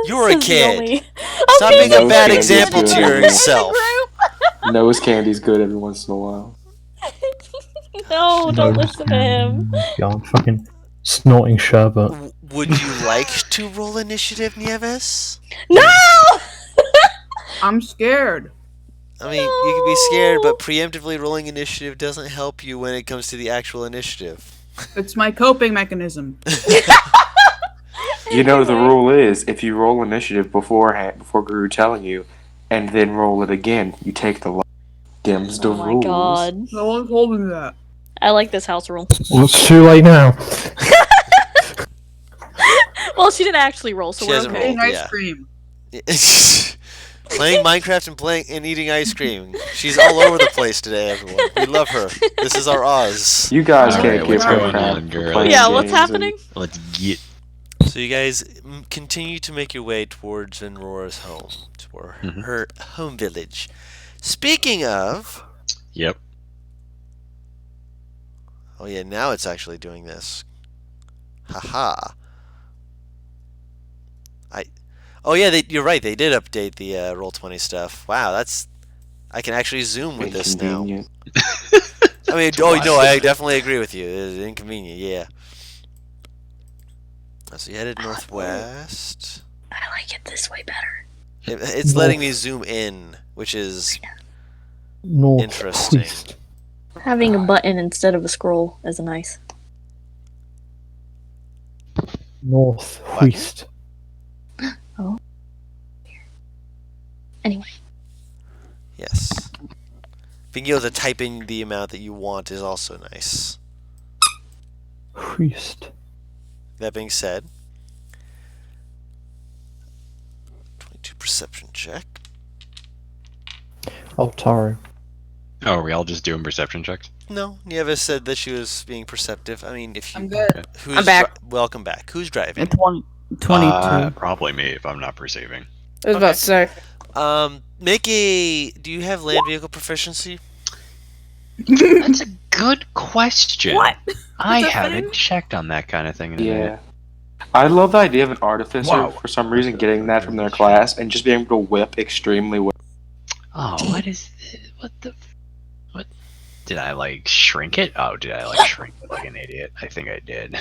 You're a This is the kid. only- Stop being a No bad candy example good. to yourself. Nose candy's good every once in a while. No, don't listen to him. God, fucking snorting sherbet. Would you like to roll initiative, Nieves? No! I'm scared. I mean, you can be scared, but preemptively rolling initiative doesn't help you when it comes to the actual initiative. It's my coping mechanism. You know, the rule is if you roll initiative beforehand, before Guru telling you, and then roll it again, you take the dims the Oh my rules. god. No one told me that. I like this house rule. Well, it's too late now. Well, she didn't actually roll, so She we're hasn't okay. Eating ice yeah. cream. Playing Minecraft and eating ice cream. She's all over the place today, everyone. We love her. This is our Oz. You guys All can't right, give what's her going crap on, for girl? playing Yeah, what's games and- happening? Let's get. So you guys continue to make your way towards Venrora's home, to her home village. Speaking of, Yep. oh yeah, now it's actually doing this. Haha. Oh yeah, you're right. They did update the Roll20 stuff. Wow, I can actually zoom with this now. Inconvenient. I mean, oh no, I definitely agree with you. It's inconvenient, yeah. So you headed northwest. I like it this way better. It's letting me zoom in, which is North interesting. East. Having a button instead of a scroll is nice. North What? East. Anyway. Yes. Being able to type in the amount that you want is also nice. Priest. That being said, 22 perception check. Oh, Taru. Oh, are we all just doing perception checks? No, Nieva said that she was being perceptive. I mean, if you. I'm good. Who's I'm back. Welcome back. Who's driving? It's 22. Probably me if I'm not perceiving. I was about to say. Make a. Do you have land vehicle proficiency? That's a good question. What? I That's a haven't thing? checked on that kind of thing in a Yeah. minute. I love the idea of an artificer Wow. for some reason getting that from their class and just being able to whip extremely well. Oh, what is this? What the? What? Did I like shrink it? Oh, did I like shrink it like an idiot? I think I did.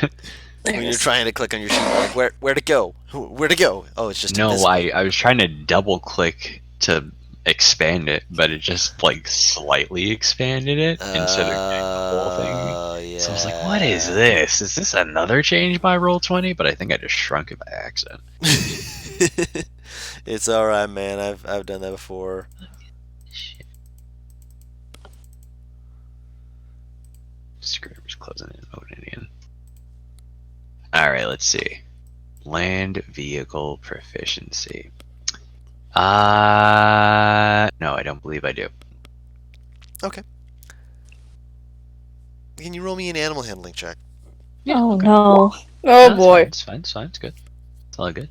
When you're trying to click on your sheet, like where to go? Where to go? Oh, it's just No, invisible. I was trying to double click to expand it, but it just like slightly expanded it instead of doing the whole thing. Yeah. So I was like, what is this? Is this another change by Roll20? But I think I just shrunk it by accident. It's all right, man. I've done that before. Shit. Screw it, I'm just closing it and opening it again. Alright, let's see. Land vehicle proficiency. No, I don't believe I do. Can you roll me an animal handling check? Oh okay. no. Oh No, boy. It's fine, it's fine, it's good. It's all good.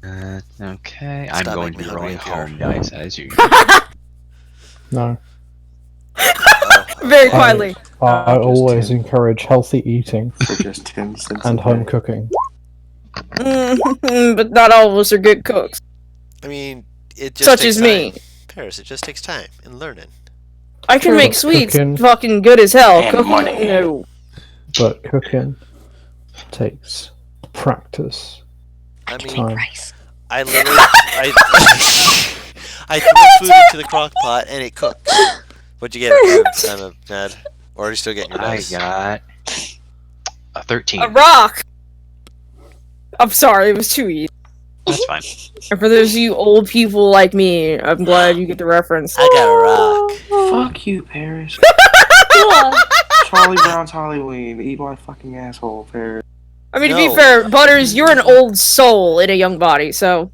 Okay, I'm Stop going to making be me rolling hungry, home dice as usual. No. Very quietly. I Just always him. encourage healthy eating For just 10 cents. and a home day. cooking. But not all of us are good cooks. I mean, it just Such takes as me. time. Paris, it just takes time and learning. I can True. make sweets Cooking. fucking good as hell. And Cooking, money. no. But cooking takes practice. I mean, Time. I literally I threw food into the crock pot and it cooks. What'd you get, Ned? Or are you still getting your I dice? got a 13. A rock! I'm sorry, it was too easy. That's fine. And for those of you old people like me, I'm glad you get the reference. I got a rock. Fuck you, Paris. Yeah. Charlie Brown's Halloween. Eat my fucking asshole, Paris. I mean, to No. be fair, Butters, you're an old soul in a young body, so.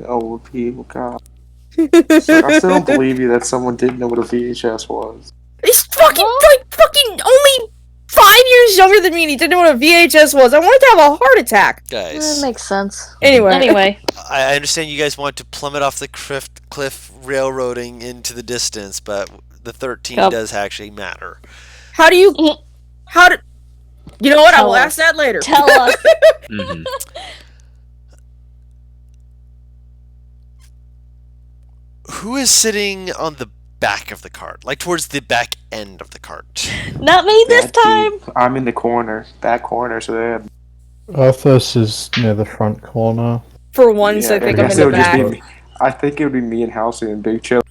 Old people, God. I still don't believe you that someone didn't know what a VHS was. He's fucking, only 5 years younger than me and he didn't know what a VHS was. I wanted to have a heart attack. That Guys, makes sense. Anyway. I understand you guys want to plummet off the cliff railroading into the distance, but the 13 Yep. does actually matter. How do you. You know what? I Tell will us. ask that later. Tell us. hmm Who is sitting on the back of the cart? Like towards the back end of the cart? Not me this That time. deep. I'm in the corner, back corner, so they have. Arthas is near the front corner. For once, I think I I'm guess in it the would just back. be me. I think it would be me and Halsey and Big Chill.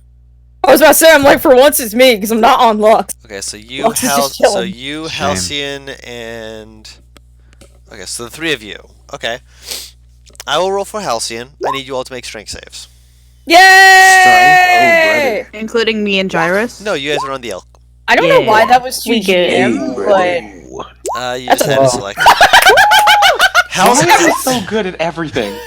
I was about to say, I'm like, for once it's me, because I'm not on Lux. Okay, so you, Lux is just chilling. Shame. Halcyon, and okay, so the three of you. Okay, I will roll for Halcyon. I need you all to make strength saves. Yay! Oh, Including me and Gyrus. No, you guys are on the elk. I don't know Yeah. why that was We 2 get it. GM, but You That's just a had to lot. select. Why Halcyon. is he so good at everything?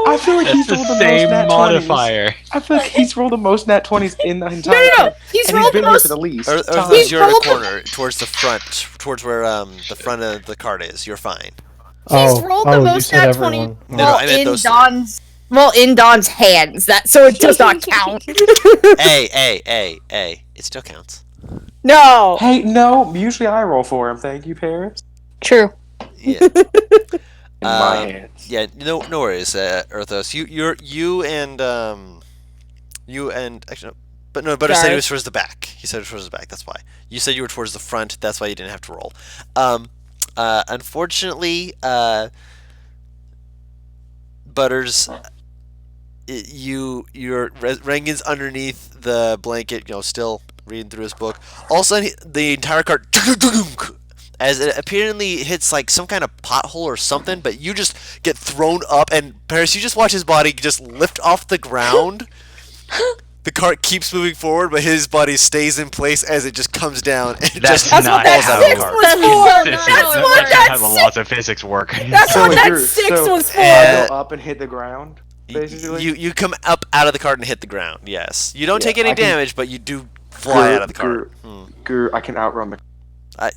I feel like he's That's rolled the the most same nat 20s. modifier. I feel like he's rolled the most nat 20s in the entire No. time. He's And he's rolled the been here most. for the least. Or time. those you're in the rolled the- corner, towards the front, towards where the front of the cart is. You're fine. He's rolled the you most said nat 20 everyone. No, well, I meant in those three. Don's. Well, in Don's hands, so it does not count. Hey, it still counts. No. Hey, no, usually I roll for him. Thank you, Paris. True. Yeah. In my hands. Yeah, no worries, Earthos. You and actually, no, but no, Butter said he Sorry. was towards the back. He said he was towards the back. That's why. You said you were towards the front. That's why you didn't have to roll. Unfortunately, Butters, Rengen's underneath the blanket. Still reading through his book. All of a sudden, the entire cart. As it apparently hits like some kind of pothole or something, but you just get thrown up, and Paris, you just watch his body just lift off the ground, the cart keeps moving forward, but his body stays in place as it just comes down and That's just not what falls that out of the six cart. was That's for! not That's how it what works. that how the six- laws of physics work. That's So what that you're- 6 so was for! I go up and hit the ground, Y- basically? You come up out of the cart and hit the ground. Yes, you don't Yeah, take any I can- damage, but you do fly out of the cart. I can outrun the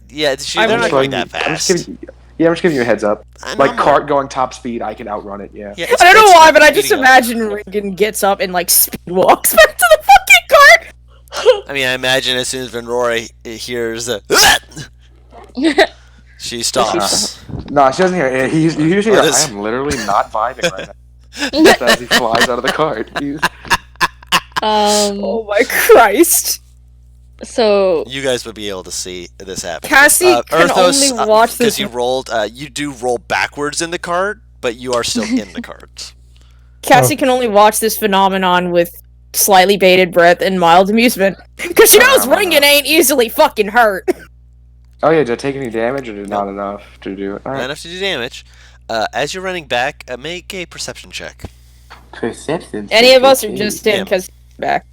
Yeah, they're I'm not just going letting that you- I'm just fast. giving I'm just giving you a heads up. I'm Like more- cart going top speed, I can outrun it, yeah. Yeah, I don't know it's why, but I just speeding up. imagine Regan gets up and like speed walks back to the fucking cart. I mean, I imagine as soon as Venrora hears she stops. No, she doesn't hear it. You usually Oh, I this- am literally not vibing right now. Just as he flies out of the cart. Oh my Christ! So You guys would be able to see this happen. Cassie can only watch because this. you rolled. You do roll backwards in the cart, but you are still in the cart. Cassie can only watch this phenomenon with slightly bated breath and mild amusement, because she knows Regan ain't easily fucking hurt. Oh yeah, did I take any damage or did not enough to do it? Not Alright. enough to do damage. As you're running back, make a perception check. Perception. Any of us are just Yeah. in because he's back.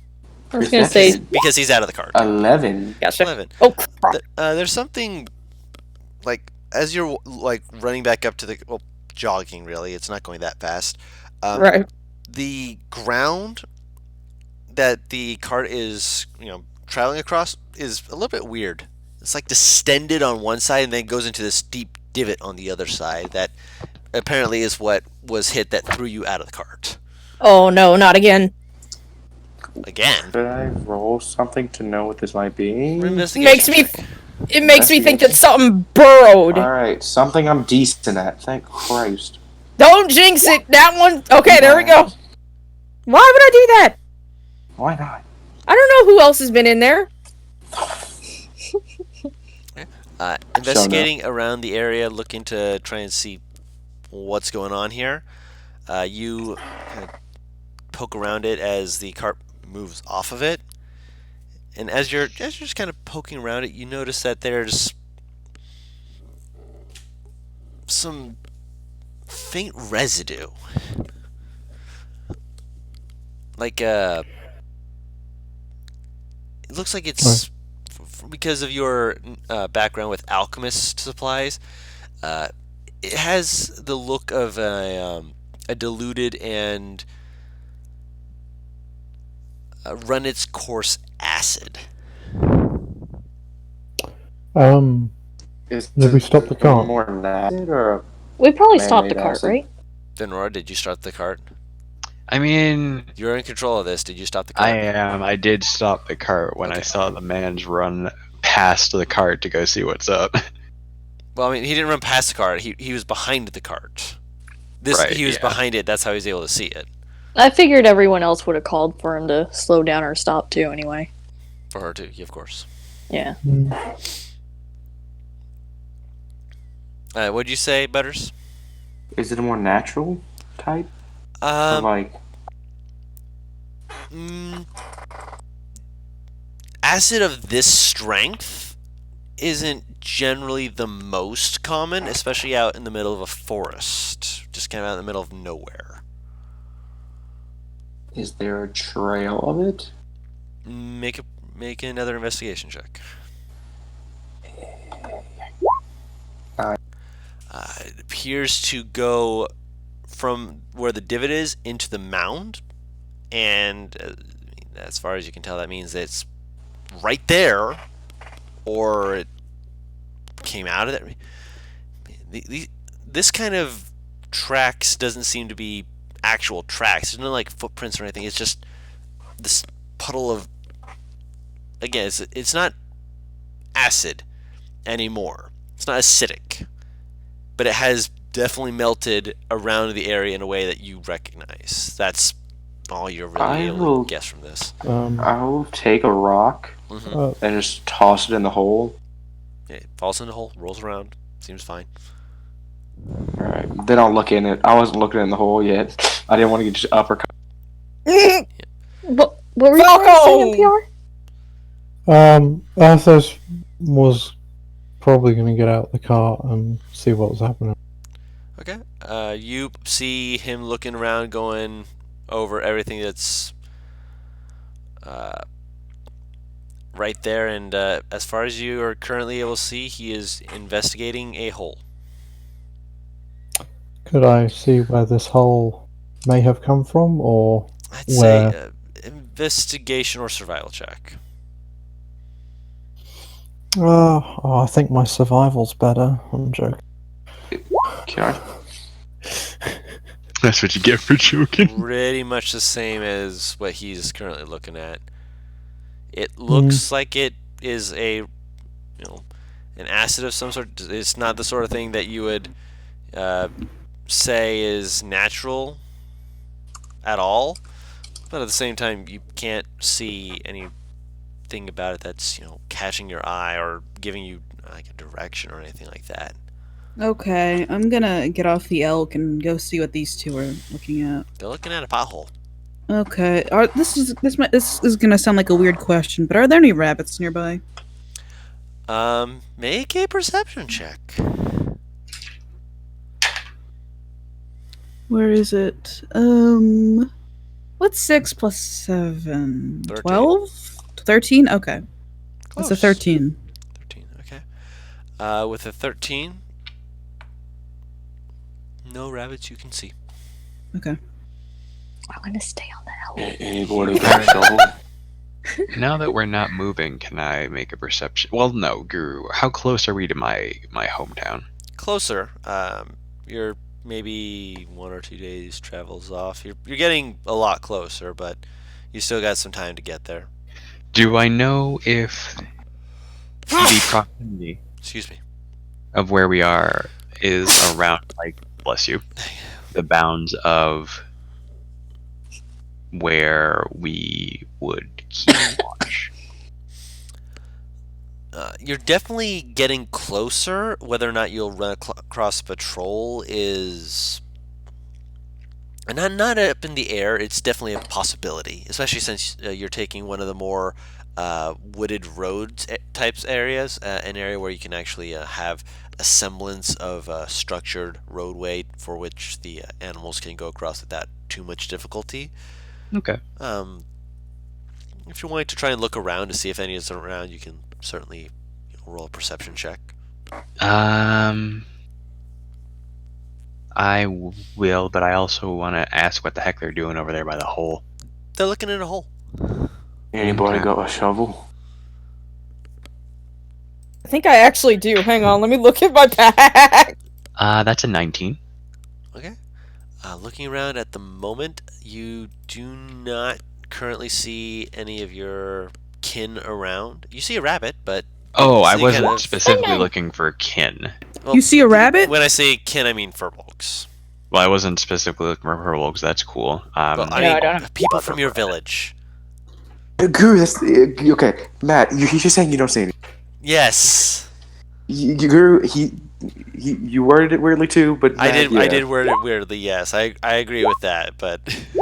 I was gonna say Because he's out of the cart. 11. Gotcha. 11. Oh crap! There's something like as you're like running back up to the jogging. Really, it's not going that fast. Right. The ground that the cart is, traveling across is a little bit weird. It's like distended on one side and then goes into this deep divot on the other side. That apparently is what was hit that threw you out of the cart. Oh no, not again. Again. Could I roll something to know what this might be? Makes me. It makes me think that something burrowed. Alright, something I'm decent at. Thank Christ. Don't jinx it. That one. Okay, there we go. Why would I do that? Why not? I don't know who else has been in there. Investigating around the area, looking to try and see what's going on here. You kind of poke around it as the cart moves off of it, and as you're just kind of poking around it, you notice that there's some faint residue, like it looks like it's because of your background with alchemist supplies. It has the look of a diluted and run its course acid. Did we stop the car? More than that, or we probably Man-made stopped the cart, acid. right? Denora, did you start the cart? I mean, You're in control of this. Did you stop the cart? I am. I did stop the cart when I saw the man's run past the cart to go see what's up. Well, I mean, he didn't run past the cart. He was behind the cart. Right, He was yeah. behind it. That's how he was able to see it. I figured everyone else would have called for him to slow down or stop too. Anyway, For her too, of course. yeah. What'd you say, Butters? is it a more natural type? Or like Acid of this strength isn't generally the most common, especially out in the middle of a forest, just kind of out in the middle of nowhere. is there a trail of it? Make another investigation check. It appears to go from where the divot is into the mound, and as far as you can tell, that means that it's right there, or it came out of there. This kind of tracks doesn't seem to be actual tracks. There's no like footprints or anything. It's just this puddle of. Again, it's not acid anymore. It's not acidic, but it has definitely melted around the area in a way that you recognize. That's all you're really able to guess from this. I'll take a rock Mhm. and just toss it in the hole. Yeah, it falls in the hole, rolls around, seems fine. Alright. Then I'll look in it. I wasn't looking in the hole yet. I didn't want to get just uppercut. What were you going to say, NPR? Arthas was probably going to get out the car and see what was happening. Okay. You see him looking around, going over everything that's right there, and as far as you are currently able to see, he is investigating a hole. Could I see where this hole may have come from, or I'd where? say investigation or survival check. I think my survival's better. I'm joking. Okay. That's what you get for joking. Pretty much the same as what he's currently looking at. It looks like it is an acid of some sort. It's not the sort of thing that you would say is natural at all, but at the same time, you can't see anything about it that's catching your eye or giving you like a direction or anything like that. Okay, I'm gonna get off the elk and go see what these two are looking at. They're looking at a pothole. Okay, this is gonna sound like a weird question, but are there any rabbits nearby? Make a perception check. Where is it? What's 6 plus 7? 13. 12? 13? Okay. That's a Close. 13. 13. Okay. With a 13, no rabbits you can see. Okay. I want to stay on the hill. Anybody got a shovel? Now that we're not moving, can I make a perception? Well, no, Guru. How close are we to my hometown? Closer. You're maybe 1 or 2 days travels off. You're getting a lot closer, but you still got some time to get there. Do I know if the proximity Excuse me. of where we are is around, like, bless you, the bounds of where we would keep watch? You're definitely getting closer. Whether or not you'll run across patrol is not up in the air. It's definitely a possibility, especially since you're taking one of the more wooded roads types areas, an area where you can actually have a semblance of a structured roadway for which the animals can go across without too much difficulty. Okay. If you're wanting to try and look around to see if any is around, you can certainly roll a perception check. I will, but I also want to ask what the heck they're doing over there by the hole. They're looking in a hole. Anybody Okay. got a shovel? I think I actually do. Hang on, let me look at my bag. That's a 19. Okay. Looking around at the moment, you do not currently see any of your kin around. You see a rabbit, but Oh, I So you wasn't kind of- specifically looking for kin. well, You see a rabbit? when I say kin, I mean furbolgs. Well, I wasn't specifically looking for purples. That's cool. Well, I No, mean I don't have people from your village. Guru, that's okay. Matt, he's just saying you don't see any. Yes, Guru, you worded it weirdly too, but I Matt, did. yeah. I did word it weirdly. Yes, I agree with that. But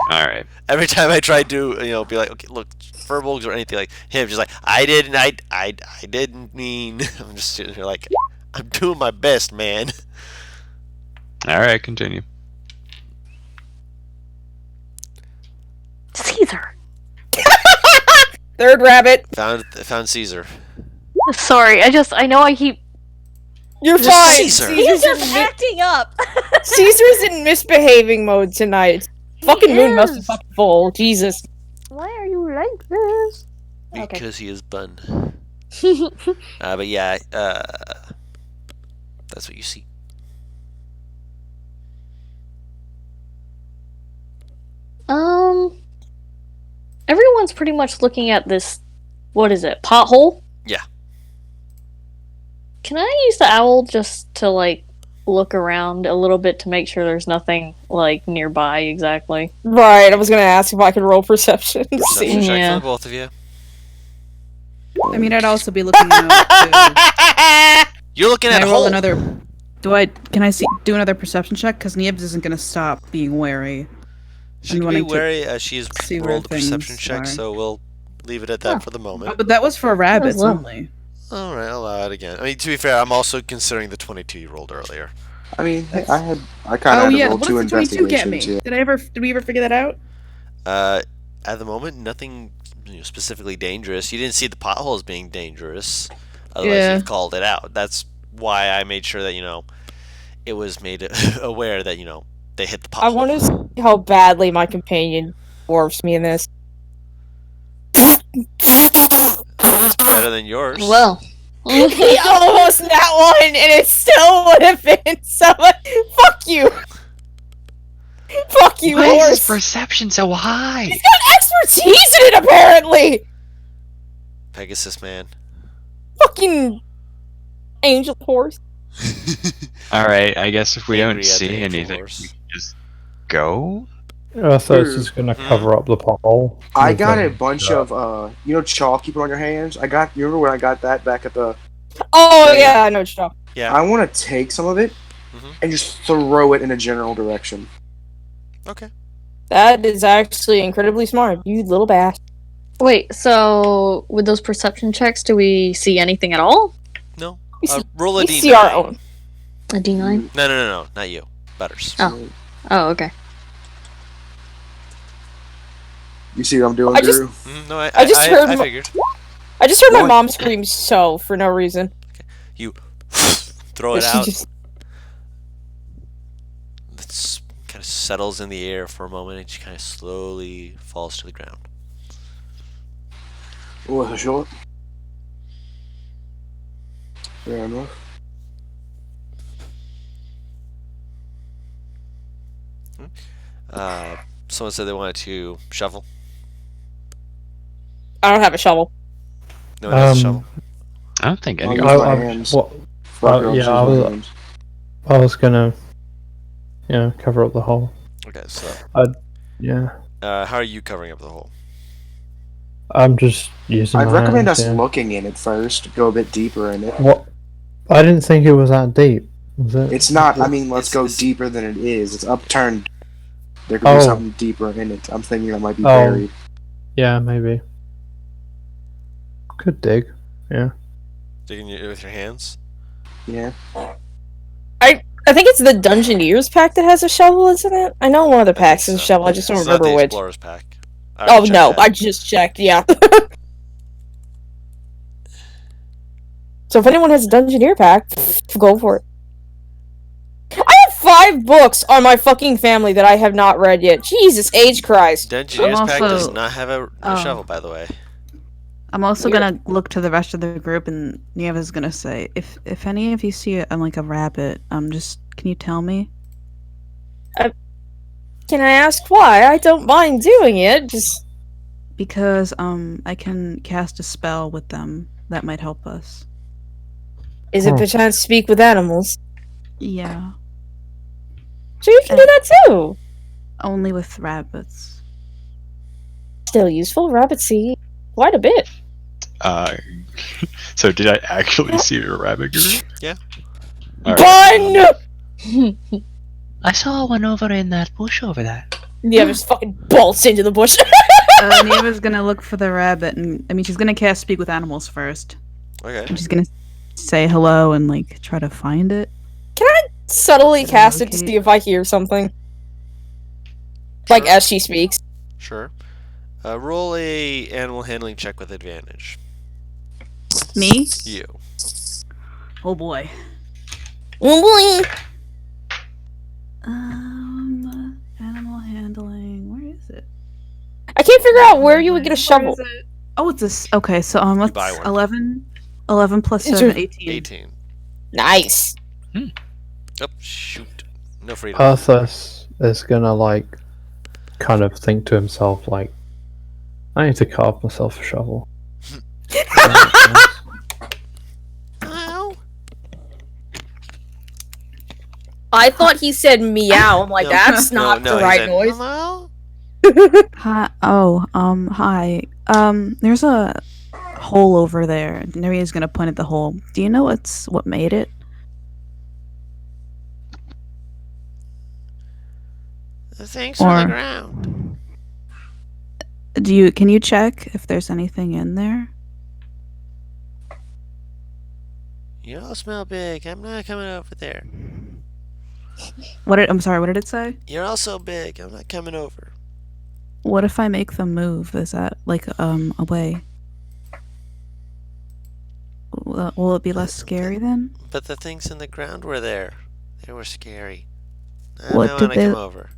All right. every time I try to be like, okay, look, furbolgs or anything like him, just like I didn't mean. I'm just sitting here like I'm doing my best, man. All right, continue. Caesar. Third rabbit. Found Caesar. Sorry, I know I keep. You're Just fine. Caesar. He's Caesar's in, just acting up. Caesar's in misbehaving mode tonight. Fucking moon must be is. fucking full. Jesus. Why are you like this? Okay. Because he is bun. But yeah, that's what you see. Everyone's pretty much looking at this. What is it? Pothole? Yeah. Can I use the owl just to like look around a little bit to make sure there's nothing like nearby exactly? Right, I was gonna ask if I could roll perception. to see. Perception check Yeah. for the both of you. I mean, I'd also be looking out too. You're looking Can at I a roll hole. another? Can I do another perception check? Because Niebs isn't gonna stop being wary. She and can be wanting to wary. She has see where rolled a perception things check, are. so we'll leave it at that Oh. for the Oh, moment. but that was for rabbits low. only. All right, I'll allow it again. I mean, to be fair, I'm also considering the 22 you rolled earlier. I mean, I kind Oh of had yeah, to roll what 2 does the 22 get me? investigations. Yeah. Did we ever figure that out? At the moment, nothing specifically dangerous. You didn't see the potholes being dangerous. Otherwise, Yeah. you'd called it out. That's why I made sure that it was made aware that they hit the I pothole. want to see how badly my companion dwarfs me in this. It's better than yours. Well. He almost that one, and it still would have been so. Fuck you. Fuck you, Why is his horse. perception so high? He's got expertise in it, apparently. Pegasus man. Fucking angel horse. Alright, I guess if we don't Angry at the see angel anything, horse. we can just go? So it's just gonna cover up the pothole. I with got a them. bunch of chalk you put on your hands. You remember when I got that back at the? Oh yeah, I know what you're talking. Yeah. I want to take some of it Mhm. and just throw it in a general direction. Okay. That is actually incredibly smart, you little bastard. Wait, so with those perception checks, do we see anything at all? No. We see, Roll a we d9. see our own. A D9? No, not you. Butters. Oh. Oh, okay. You see what I'm doing, I just- Drew? No, I just heard I mo- figured. I just heard my What? mom scream so for no reason. You throw it She out. just- It kind of settles in the air for a moment, and she kind of slowly falls to the ground. Was it short? Fair enough. Someone said they wanted to shovel. I don't have a shovel. No one has a shovel. I don't think I'll any use I- my I- hands. what- Fuck it, I'll yeah, just I use my was- hands. I was gonna, cover up the hole. Okay, so Yeah, how are you covering up the hole? I'm just using. I'd my recommend hands, us yeah. looking in it first. Go a bit deeper in it. What? I didn't think it was that deep. Was it? It's not. I mean, let's go It's- deeper than it is. It's upturned. There could be Oh. something deeper in it. I'm thinking that might be Oh. buried. Yeah, maybe. Could dig. Digging it with your hands? Yeah. I think it's the Dungeoneers pack that has a shovel, isn't it? I know one of the packs has a So. shovel. I just don't It's not remember the which. Explorer's pack. I Oh already checked no, that. I just checked. Yeah. So if anyone has a Dungeoneer pack, go for it. I have 5 books on my fucking family that I have not read yet. Jesus H Christ. Dungeoneer's I'm pack does also- not have a Oh. shovel, by the way. I'm also Weird. gonna look to the rest of the group, and Nieva's gonna say, if any of you see like a rabbit, just can you tell me? Can I ask why? I don't mind doing it. Just Because I can cast a spell with them that might help us. is it Huh. perchance speak with animals? Yeah, So you can do that too. only with rabbits. Still useful. Rabbits see quite a bit. So did I actually see a rabbit group? Yeah. Alright. Bun! I saw one over in that bush over there. Yeah, just fucking bolts into the bush. Nieva's gonna look for the rabbit, and she's gonna cast speak with animals first, Okay. and she's gonna say hello and like try to find it. Subtly cast it to Okay. see if I hear something. Like Sure. as she speaks. Sure. Roll a animal handling check with advantage. Me? You. Oh boy. Boing. Animal handling. Where is it? I can't figure out where you would get a shovel. Oh, it's this. Okay, so let's buy one. 11 plus It's 7, your- 18. 18. Nice. Oh, shoot. No freedom. Arthas is gonna kind of think to himself I need to carve myself a shovel. Ow. I thought he said meow. I'm like, No. that's not No, the he right said, noise. "Hello?" Hi. Oh, hi. There's a hole over there. Neria's gonna point at the hole. Do you know what made it? Thanks for the Or- ground. Can you check if there's anything in there? You all smell big. I'm not coming over there. I'm sorry, what did it say? You're all so big. I'm not coming over. What if I make them move? Is that like a way? Will it be less scary then? But the things in the ground were there. They were scary. I What might did want to they come over.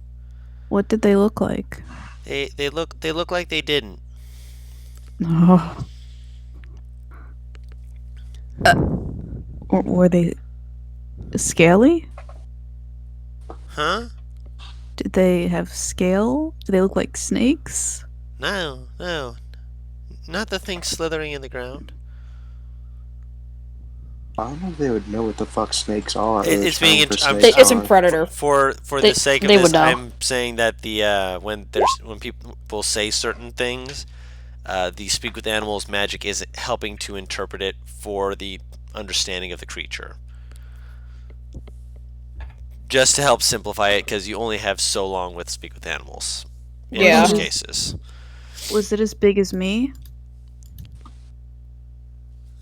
What did they look like? They look like they didn't. Oh. Were they scaly? Huh? Did they have scale? Do they look like snakes? No, no. Not the things slithering in the ground. I don't know if they would know what the fuck snakes are. or It's the being term for I'm- snakes It's a are. predator. For They- the sake of they this, would know. I'm saying that the when people say certain things, the speak with animals magic is helping to interpret it for the understanding of the creature. Just to help simplify it, because you only have so long with speak with animals. In Yeah. most cases. Was it as big as me?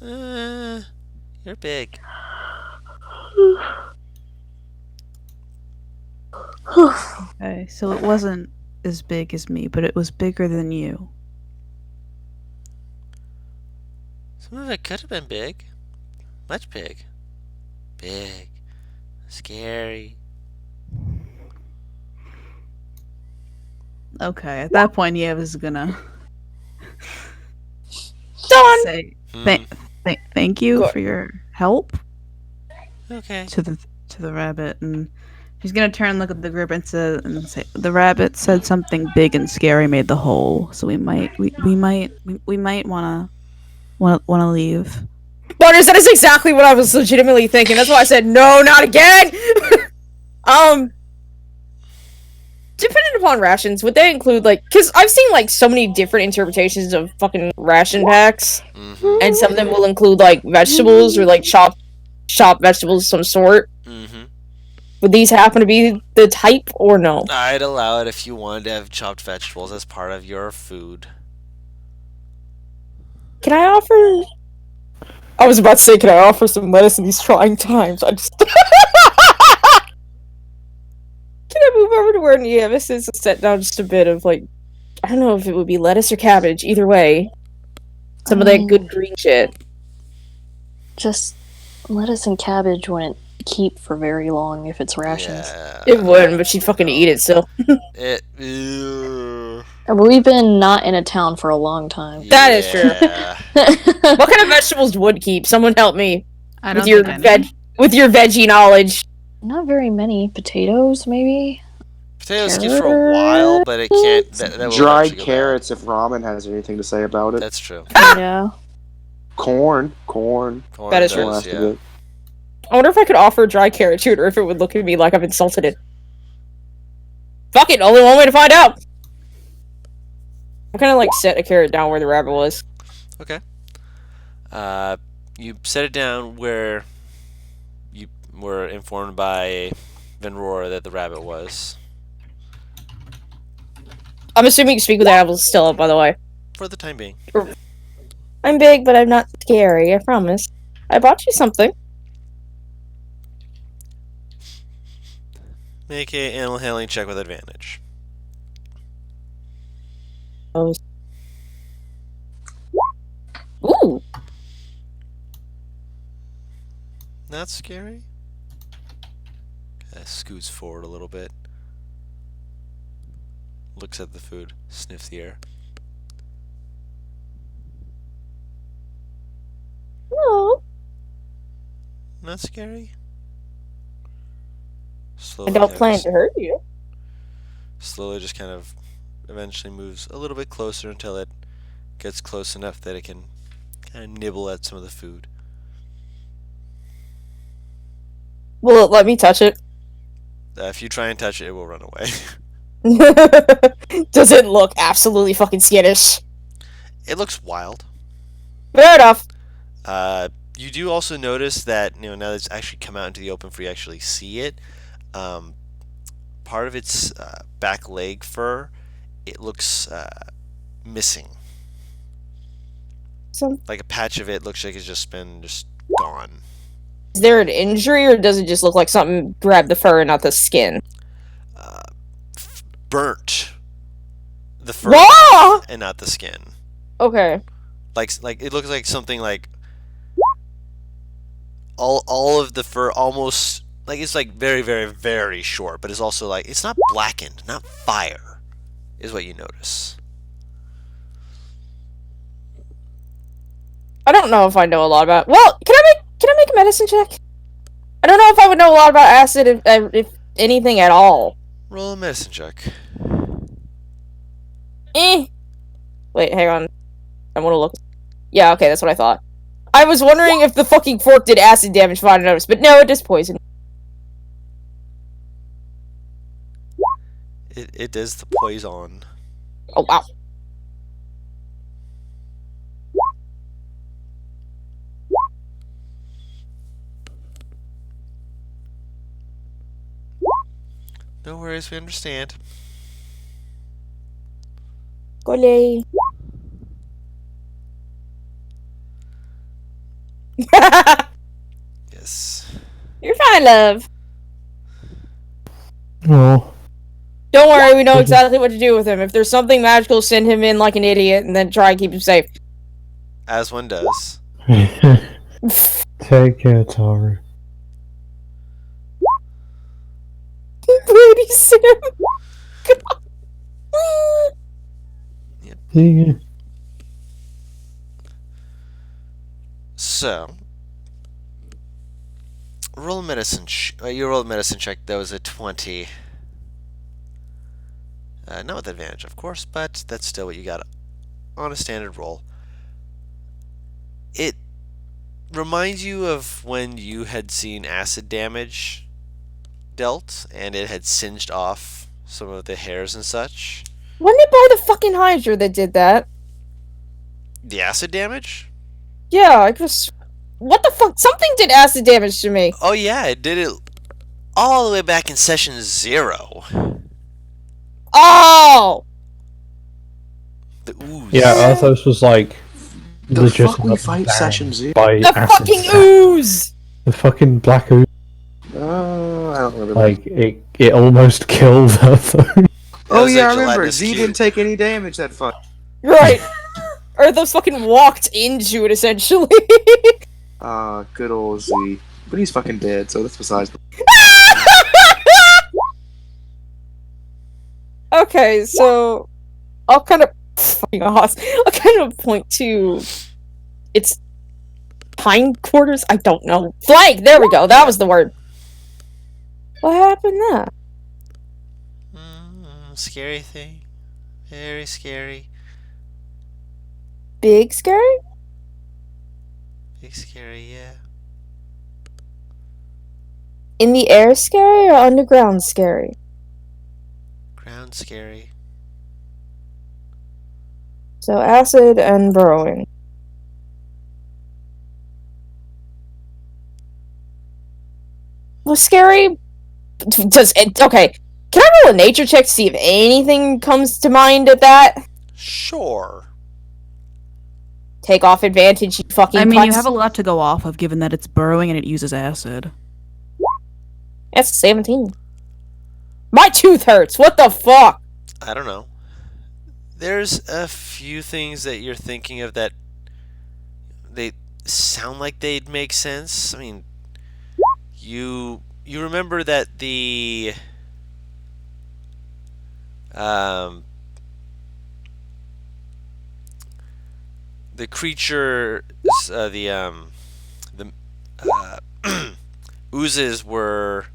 You're big. Okay, so it wasn't as big as me, but it was bigger than you. Some of it could have been big. Much big. Big. Scary. Okay, at that point, Yev is gonna Done. say Hmm. thank you Go- for your help Okay. to the rabbit, and he's gonna turn and look at the group and say the rabbit said something big and scary made the hole, so we might wanna leave. Butters, that is exactly what I was legitimately thinking. That's why I said no, not again. Depending upon rations, would they include like? Because I've seen like so many different interpretations of fucking ration packs, Mm-hmm. and some of them will include like vegetables or like chopped vegetables of some sort. Mm-hmm. Would these happen to be the type or no? I'd allow it if you wanted to have chopped vegetables as part of your food. Can I offer? I was about to say, can I offer some lettuce in these trying times? I just. Can I move over to where Nieves is and set down just a bit of like, I don't know if it would be lettuce or cabbage. Either way, some of that good green shit. Just lettuce and cabbage wouldn't keep for very long if it's rations. Yeah. It wouldn't, but she'd fucking eat it still. It. Ew. But we've been not in a town for a long time. That is true. Yeah. What kind of vegetables would keep? Someone help me I with don't your think I know. with your veggie knowledge. Not very many. Potatoes, maybe? Potatoes keep for a while, but it can't. That will Dried eventually go bad. carrots, if ramen has anything to say about it. That's true. Yeah. Corn. Corn That is the true. does, last of yeah. it. I wonder if I could offer dry carrot to it, or if it would look at me like I've insulted it. Fuck it, only one way to find out. I'm gonna like set a carrot down where the rabbit was. Okay. You set it down where you were informed by Venrora that the rabbit was. I'm assuming you speak with animals still up, by the way. For the time being. I'm big, but I'm not scary, I promise. I bought you something. Make a animal handling check with advantage. Oh. Ooh! Not scary? Scoots forward a little bit. Looks at the food. Sniffs the air. No. Not scary? I Slowly don't kind plan of- to hurt you. Slowly just kind of eventually moves a little bit closer until it gets close enough that it can kind of nibble at some of the food. Will it let me touch it? If you try and touch it, it will run away. Does it look absolutely fucking skittish? It looks wild. Fair enough. You do also notice that now that it's actually come out into the open for you to actually see it, part of its back leg fur, it looks missing. Like a patch of it looks like it's just been gone. Is there an injury, or does it just look like something grabbed the fur and not the skin? Burnt. the fur Whoa! and not the skin. Okay. Like it looks like something like all of the fur almost like it's like very very very short, but it's also like it's not blackened, not fire, is what you notice. I don't know if I know a lot about. Well, can I make a medicine check? I don't know if I would know a lot about acid, if anything at all. Roll a medicine check. Wait, hang on. I want to look. Yeah, okay, that's what I thought. I was wondering if the fucking fork did acid damage, fine, I noticed, but no, it does poison. It does the poison. Oh wow. No worries, we understand. Golly. Yes. You're fine, love. Oh, Don't worry, we know exactly what to do with him. If there's something magical, send him in like an idiot and then try and keep him safe. As one does. take care, Taru. Brady Sim. Yeah. So, roll a medicine. You roll a medicine check. That was a 20. Not with advantage, of course, but that's still what you got on a standard roll. It reminds you of when you had seen acid damage dealt, and it had singed off some of the hairs and such. Wasn't it by the fucking Hydra that did that? The acid damage? Yeah, I just... What the fuck? Something did acid damage to me. Oh yeah, it did it all the way back in session 0. Oh! The ooze. Yeah, Arthos was like The fuck we legitimate fight banned session 0? by The acid fucking attack. ooze! The fucking black ooze. I don't remember. Like it almost killed Arthos. Oh was yeah, a I remember. gelatinous Z cube. didn't take any damage that fight. Right. Or those fucking walked into it, essentially. Good old Z. But he's fucking dead, so that's besides the... Okay, so... I'll kind of... Fucking Oz. I'll kind of point to... It's... hindquarters? I don't know. Flank! There we go, that was the word. What happened there? Scary thing. Very scary. Big scary? Big scary, yeah. In the air scary or underground scary? Ground scary. So acid and burrowing. Was scary? Does it... Okay. Can I roll a nature check to see if anything comes to mind at that? Sure. Take off advantage, you fucking I mean, you putz. have a lot to go off of, given that it's burrowing and it uses acid. That's 17. My tooth hurts. What the fuck? I don't know. There's a few things that you're thinking of that they sound like they'd make sense. I mean, you remember that the creature, the oozes were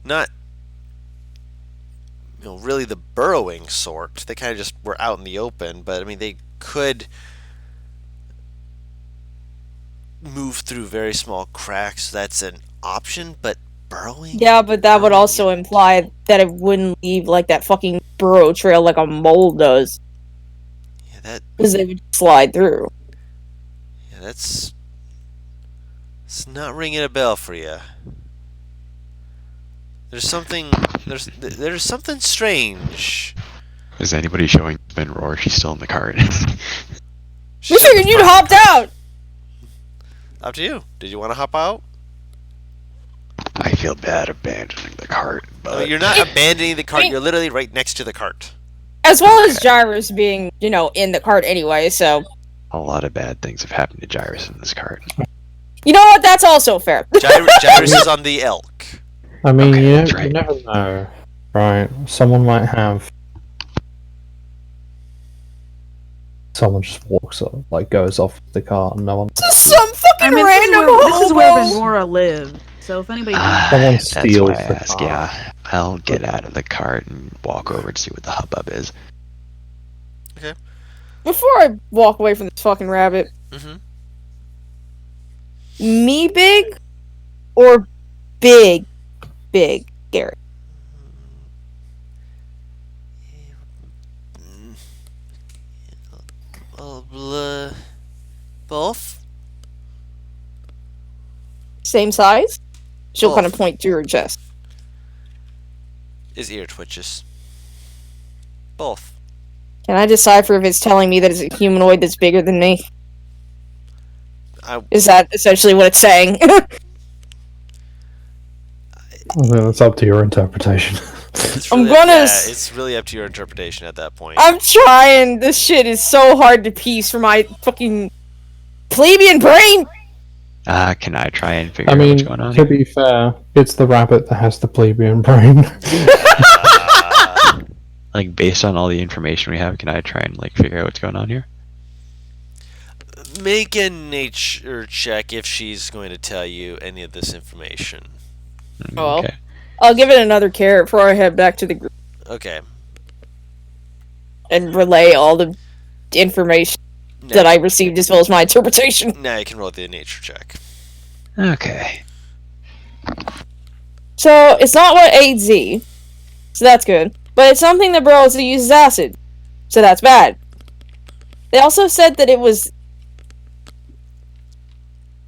not, really the burrowing sort. They kind of just were out in the open, but I mean, they could move through very small cracks. That's an option, but burrowing? Yeah, but that would also imply that it wouldn't leave like that fucking burrow trail like a mole does. Yeah, Because they would slide through. it's not ringing a bell for you. There's something strange. Is anybody showing Ben Roar? She's still in the cart. We figured you'd hopped out! Up to you. Did you want to hop out? I feel bad abandoning the cart, No, but you're not abandoning the cart. You're literally right next to the cart. As well as Gyrus being, in the cart anyway, so... A lot of bad things have happened to Gyrus in this cart. You know what? That's also fair. Gyrus is on the elk. I mean, Okay, you that's right. never know, right? Someone might have. Someone just walks up, goes off the car, and no one. Some fucking random this is where hobo! Venora lives. So if anybody Someone That's steals why I the ask, car. yeah. I'll get out of the cart and walk over and see what the hubbub is. Before I walk away from this fucking rabbit, Mm-hmm. me big or big Gary? Both? Same size? She'll Both. kind of point to her chest. His ear twitches. Both. Can I decipher if it's telling me that it's a humanoid that's bigger than me? Is that essentially what it's saying? Well, it's up to your interpretation. It's I'm really gonna it's really up to your interpretation at that point. I'm trying. This shit is so hard to piece for my fucking plebeian brain. Can I try and figure I out mean, what's going on to here? be fair, it's the rabbit that has the plebeian brain. Based on all the information we have, can I try and figure out what's going on here? Make a nature check if she's going to tell you any of this information. Oh. Okay. I'll give it another carrot before I head back to the group Okay. and relay all the information that I received as well as my interpretation. Now you can roll the nature check. Okay. So, it's not what aids Z, so that's good. But it's something that burrows that uses acid, so that's bad. They also said that it was...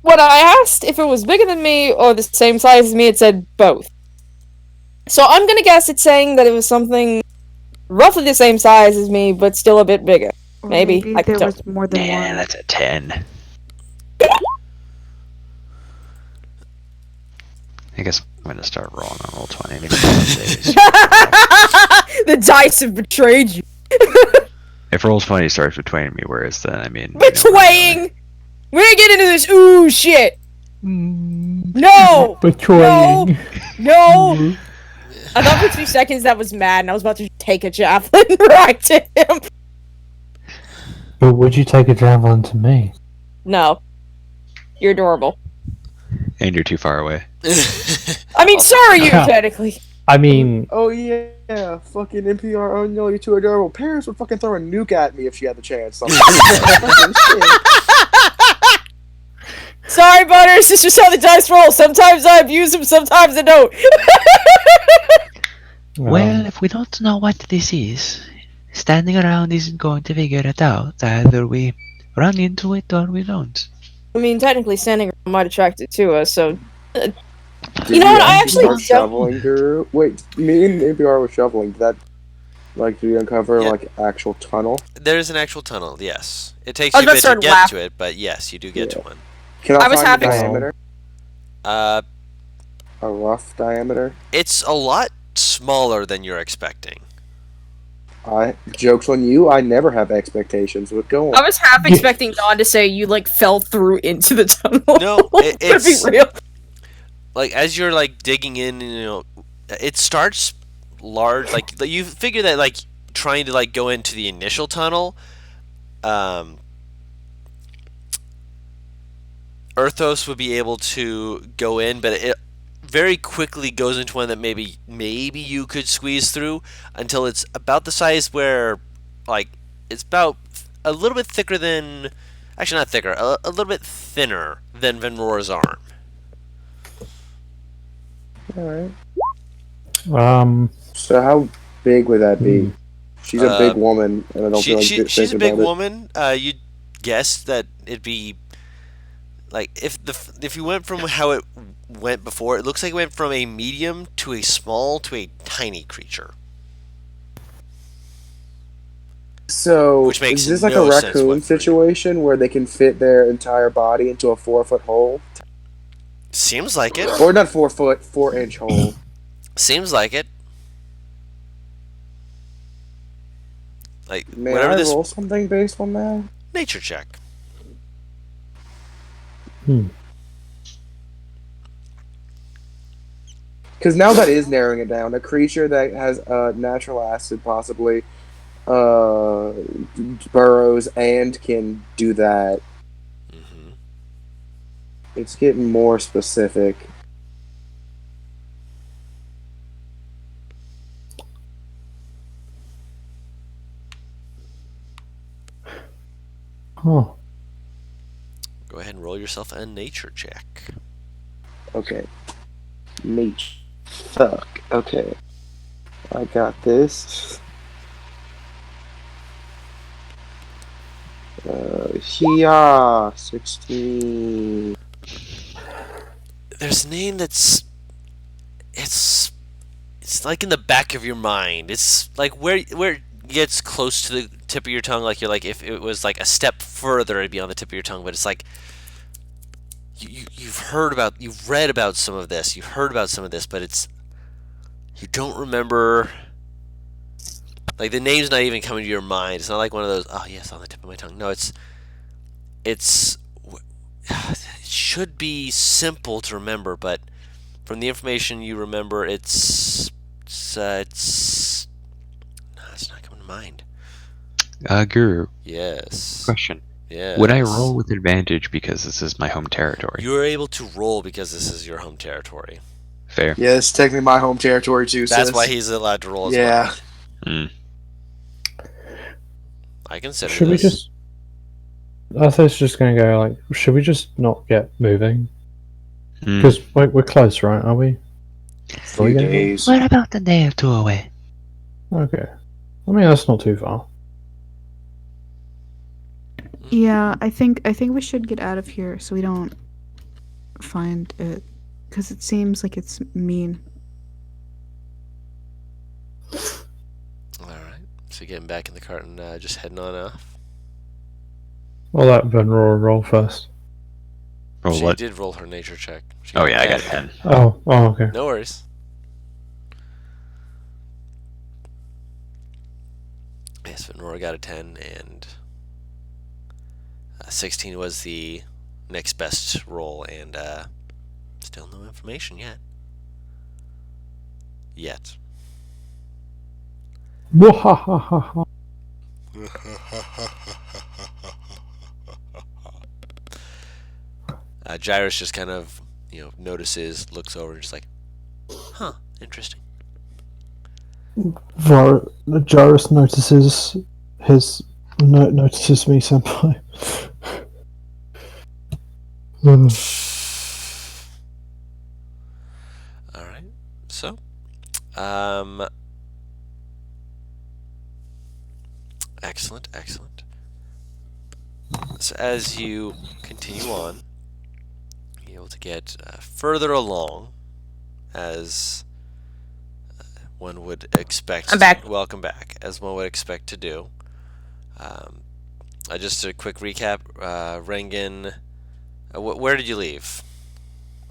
When I asked if it was bigger than me or the same size as me, it said both. So I'm gonna guess it's saying that it was something roughly the same size as me, but still a bit bigger. Or Maybe. I there don't. was more than Yeah, one. that's a 10. I guess I'm going to start rolling on Roll20 anyway. The dice have betrayed you. If Roll20 starts betraying me, whereas then, Betraying! We're gonna get into this ooh shit! No! Betraying. No! I thought for 2 seconds that was mad and I was about to take a javelin right to him. But would you take a javelin to me? No. You're adorable. And you're too far away. I mean, so are you, technically. I mean, Oh yeah, fucking NPR. Oh no, you're too adorable. Parents would fucking throw a nuke at me if she had the chance. Fucking shit. Sorry, Butters, it's just how the dice roll. Sometimes I abuse them, sometimes I don't. Well, if we don't know what this is, standing around isn't going to figure it out. Either we run into it or we don't. I mean, technically, standing around might attract it to us, so... you know what, I actually start don't... shoveling her. Wait, me and NPR were shoveling. Did that, do you uncover, actual tunnel? There's an actual tunnel, yes. It takes I you was a bit about to to get laugh. to it, but yes, you do get to one. Can I was find the having- diameter? A rough diameter? It's a lot smaller than you're expecting. Joke's on you, I never have expectations. But go on. I was half expecting Don to say you, fell through into the tunnel. No, it's... To be real. As you're, digging in, it starts large. You figure that, trying to, go into the initial tunnel, Earthos would be able to go in, but it very quickly goes into one that maybe you could squeeze through until it's about the size where, it's about a little bit thicker than... Actually, not thicker. A little bit thinner than Venrora's arm. Alright. So how big would that be? She's a big woman, and I don't feel like she's a big about it. woman. You'd guess that it'd be if you went from how it went before, it looks like it went from a medium to a small to a tiny creature. So, Which makes is this like no a sense raccoon whatsoever. situation where they can fit their entire body into a 4-foot hole? Seems like it. Or not 4 foot, 4-inch hole. Seems like it. Like May whatever I this roll something based on that? nature check. Because now that is narrowing it down. A creature that has natural acid, possibly uh, burrows and can do that. Mm-hmm. It's getting more specific. Oh, Go ahead and roll yourself a nature check. Okay. Meat. Fuck. Okay. I got this. Here. 16. There's a name that's it's like in the back of your mind. It's like where it gets close to the tip of your tongue. Like you're like if it was like a step further, it'd be on the tip of your tongue. But it's like you've read about some of this, you've heard about some of this, but you don't remember. Like the name's not even coming to your mind. It's not like one of those. Oh yes, on the tip of my tongue. No, it should be simple to remember, but from the information you remember, it's not coming to mind. Guru, Yes. question. Yes. Would I roll with advantage because this is my home territory? You're able to roll because this is your home territory. Fair. Yeah, it's technically my home territory too. That's sis. why he's allowed to roll as Yeah. well. Mm. I consider should we this. just? I thought it's just going to go like. Should we just not get moving? Mm. Because we're close, right? Are we? Few days. What about the day or two away? Okay. I mean, that's not too far. Yeah, I think we should get out of here so we don't find it, because it seems like it's mean. All right. So getting back in the cart and just heading on off. Well, that then roll first. Roll She what? did roll her nature check. She Oh yeah, I got 10. 10. Oh, okay. No worries. Yes, but Nora got a 10, and 16 was the next best roll, and still no information yet. Wahahaha. Gyrus just kind of, notices, looks over, and just like, huh, interesting. Jarus notices notices me, senpai. All right, so, excellent. So as you continue on, you're able to get further along, as one would expect. I'm back. Welcome back, as one would expect to do. Just a quick recap. Rengen, where did you leave?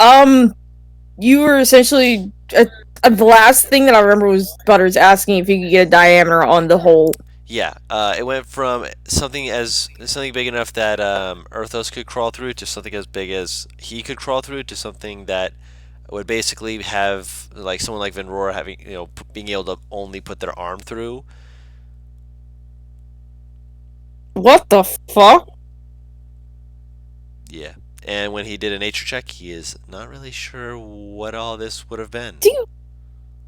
You were essentially the last thing that I remember was Butters asking if he could get a diameter on the hole. Yeah, it went from something big enough that Erthos could crawl through to something as big as he could crawl through to something that would basically have like someone like Venrora having being able to only put their arm through. What the fuck? Yeah, and when he did a nature check, he is not really sure what all this would have been. Do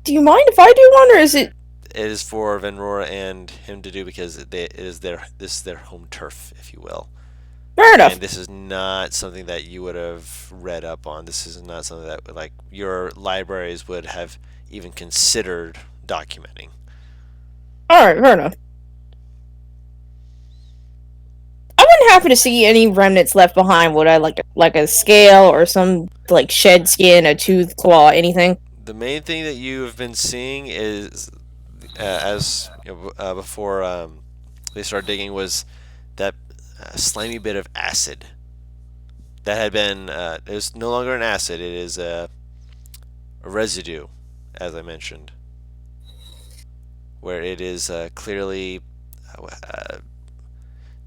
you mind if I do one, or is it? It is for Venrora and him to do because this is their home turf, if you will. Fair enough. And this is not something that you would have read up on. This is not something that like your libraries would have even considered documenting. Alright, fair enough. I wouldn't happen to see any remnants left behind, would I? Like a scale or some like shed skin, a tooth, claw, anything? The main thing that you have been seeing is, before they started digging, was that slimy bit of acid that had been. It was no longer an acid. It is a residue, as I mentioned, where it is clearly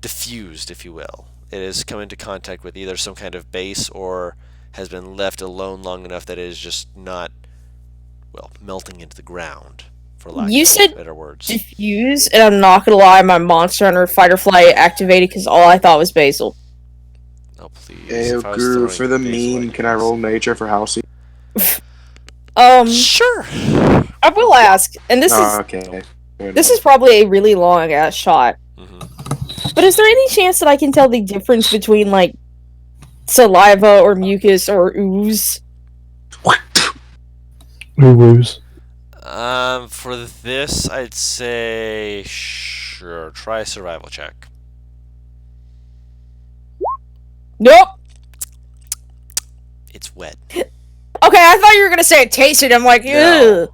diffused, if you will. It has come into contact with either some kind of base or has been left alone long enough that it is just not, well, melting into the ground, for lack You of said better words. diffuse, and I'm not gonna lie, my Monster Hunter fight or flight activated because all I thought was basil. Oh, please. Hey, If I was Guru, throwing for the basil meme, at can I you, roll nature for Halsey? Sure. I will ask, and Oh, okay. Fair this enough. is probably a really long ass shot. hmm But is there any chance that I can tell the difference between like saliva or mucus or ooze? Woo-woos. For this, I'd say sure. Try a survival check. Nope. It's wet. Okay, I thought you were gonna say it tasted. I'm like, No. ugh.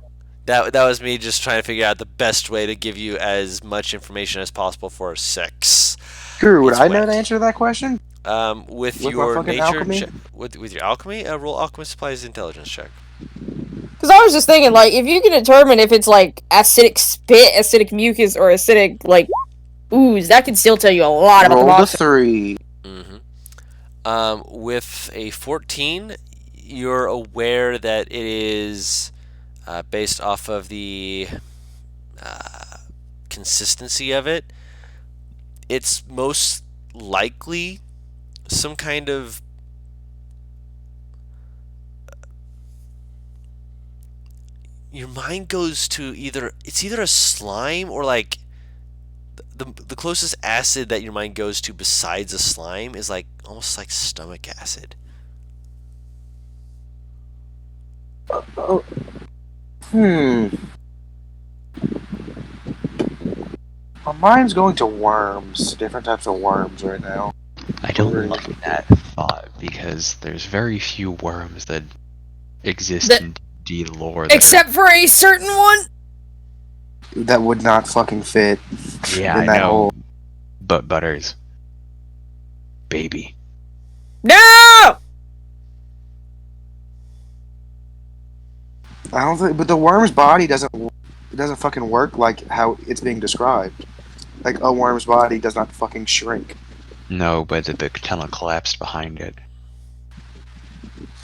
That was me just trying to figure out the best way to give you as much information as possible for a 6. Guru, would It's I know wet. the answer to that question? With With my your fucking nature alchemy? with your alchemy, roll alchemy supplies intelligence check. Because I was just thinking, like, if you can determine if it's like acidic spit, acidic mucus, or acidic like ooze, that can still tell you a lot about the Roll the monster. 3. With a 14, you're aware that it is based off of the consistency of it. It's most likely some kind of your mind goes to either a slime or like the closest acid that your mind goes to besides a slime is like almost like stomach acid. Hmm. My mind's going to worms. Different types of worms right now. I don't like that thought because there's very few worms that exist That- in D lore. That Except for a certain one. That would not fucking fit yeah, in I that know. hole. But Butters, baby. No. I don't think, but the worm's body doesn't fucking work like how it's being described. Like a worm's body does not fucking shrink. No, but the tunnel collapsed behind it.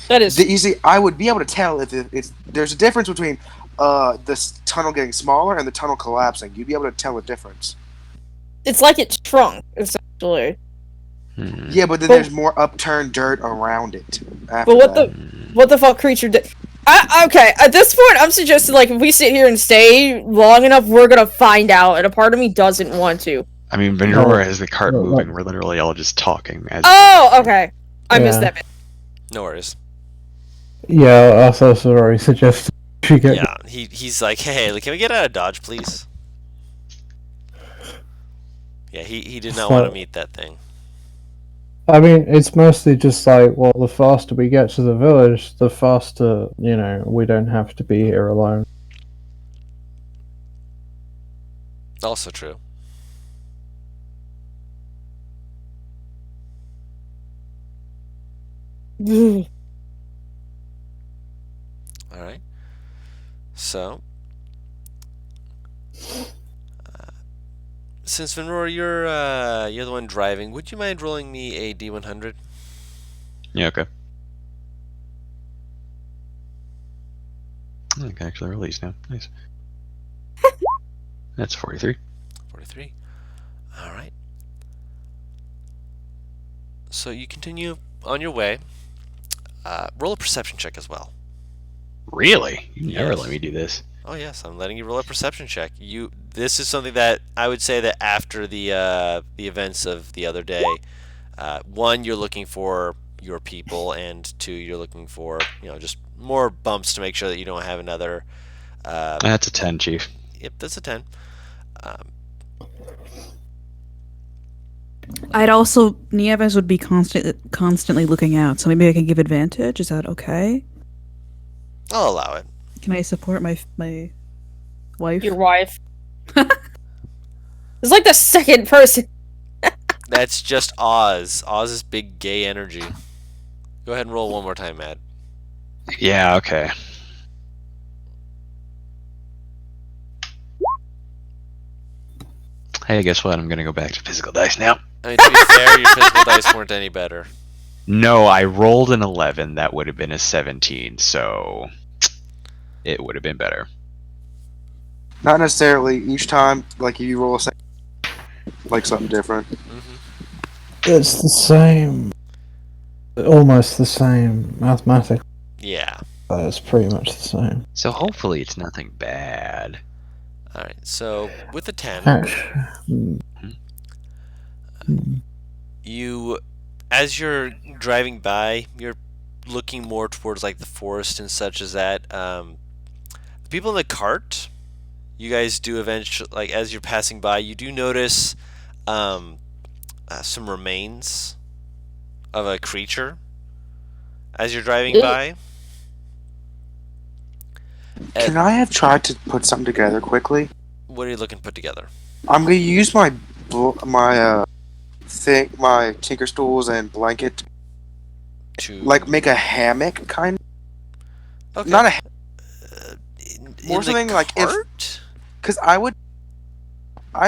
That is. You see, I would be able to tell if it's there's a difference between this tunnel getting smaller and the tunnel collapsing. You'd be able to tell a difference. It's like it's shrunk, essentially. Yeah, but then But- there's more upturned dirt around it. After But what that. what the fuck creature did? Okay, at this point, I'm suggesting like if we sit here and stay long enough, we're gonna find out, and a part of me doesn't want to. I mean, Benora Oh, has the cart well, moving. We're literally all just talking. As Oh, okay. I missed Yeah. that bit. No worries. Yeah, I also already suggested you get. Yeah, he's like, hey, can we get out of Dodge, please? Yeah, he did not want to meet that thing. I mean, it's mostly just like, well, the faster we get to the village, the faster, we don't have to be here alone. Also true. All right. So, since Venror, you're the one driving, would you mind rolling me a D100? yeah, okay. I can actually release now. Nice. That's 43. 43. All right. So you continue on your way. Roll a perception check as well. Really? You never Yes. let me do this. Oh yes, I'm letting you roll a perception check. This is something that I would say that after the events of the other day, one, you're looking for your people, and two, you're looking for just more bumps to make sure that you don't have another. That's a 10, Chief. Yep, that's a 10. I'd also Nieves would be constantly looking out, so maybe I can give advantage. Is that okay? I'll allow it. Can I support my wife? Your wife. It's like the second person. That's just Oz. Oz's big gay energy. Go ahead and roll one more time, Matt. Yeah, okay. Hey, guess what? I'm gonna go back to physical dice now. I mean, to be fair, your physical dice weren't any better. No, I rolled an 11. That would have been a 17, so it would have been better. Not necessarily. Each time, like if you roll a second, like something different. It's the same. Almost the same mathematically. Yeah. But it's pretty much the same. So hopefully it's nothing bad. All right. So with the 10, Actually, you, as you're driving by, you're looking more towards like the forest and such as that. The people in the cart, you guys do eventually, like as you're passing by, you do notice some remains of a creature as you're driving Ew. by. Can I have tried to put something together quickly? What are you looking to put together? I'm gonna use my my tinker stools and blanket, To like make a hammock kind. okay. Not a, More more something like if, because I'd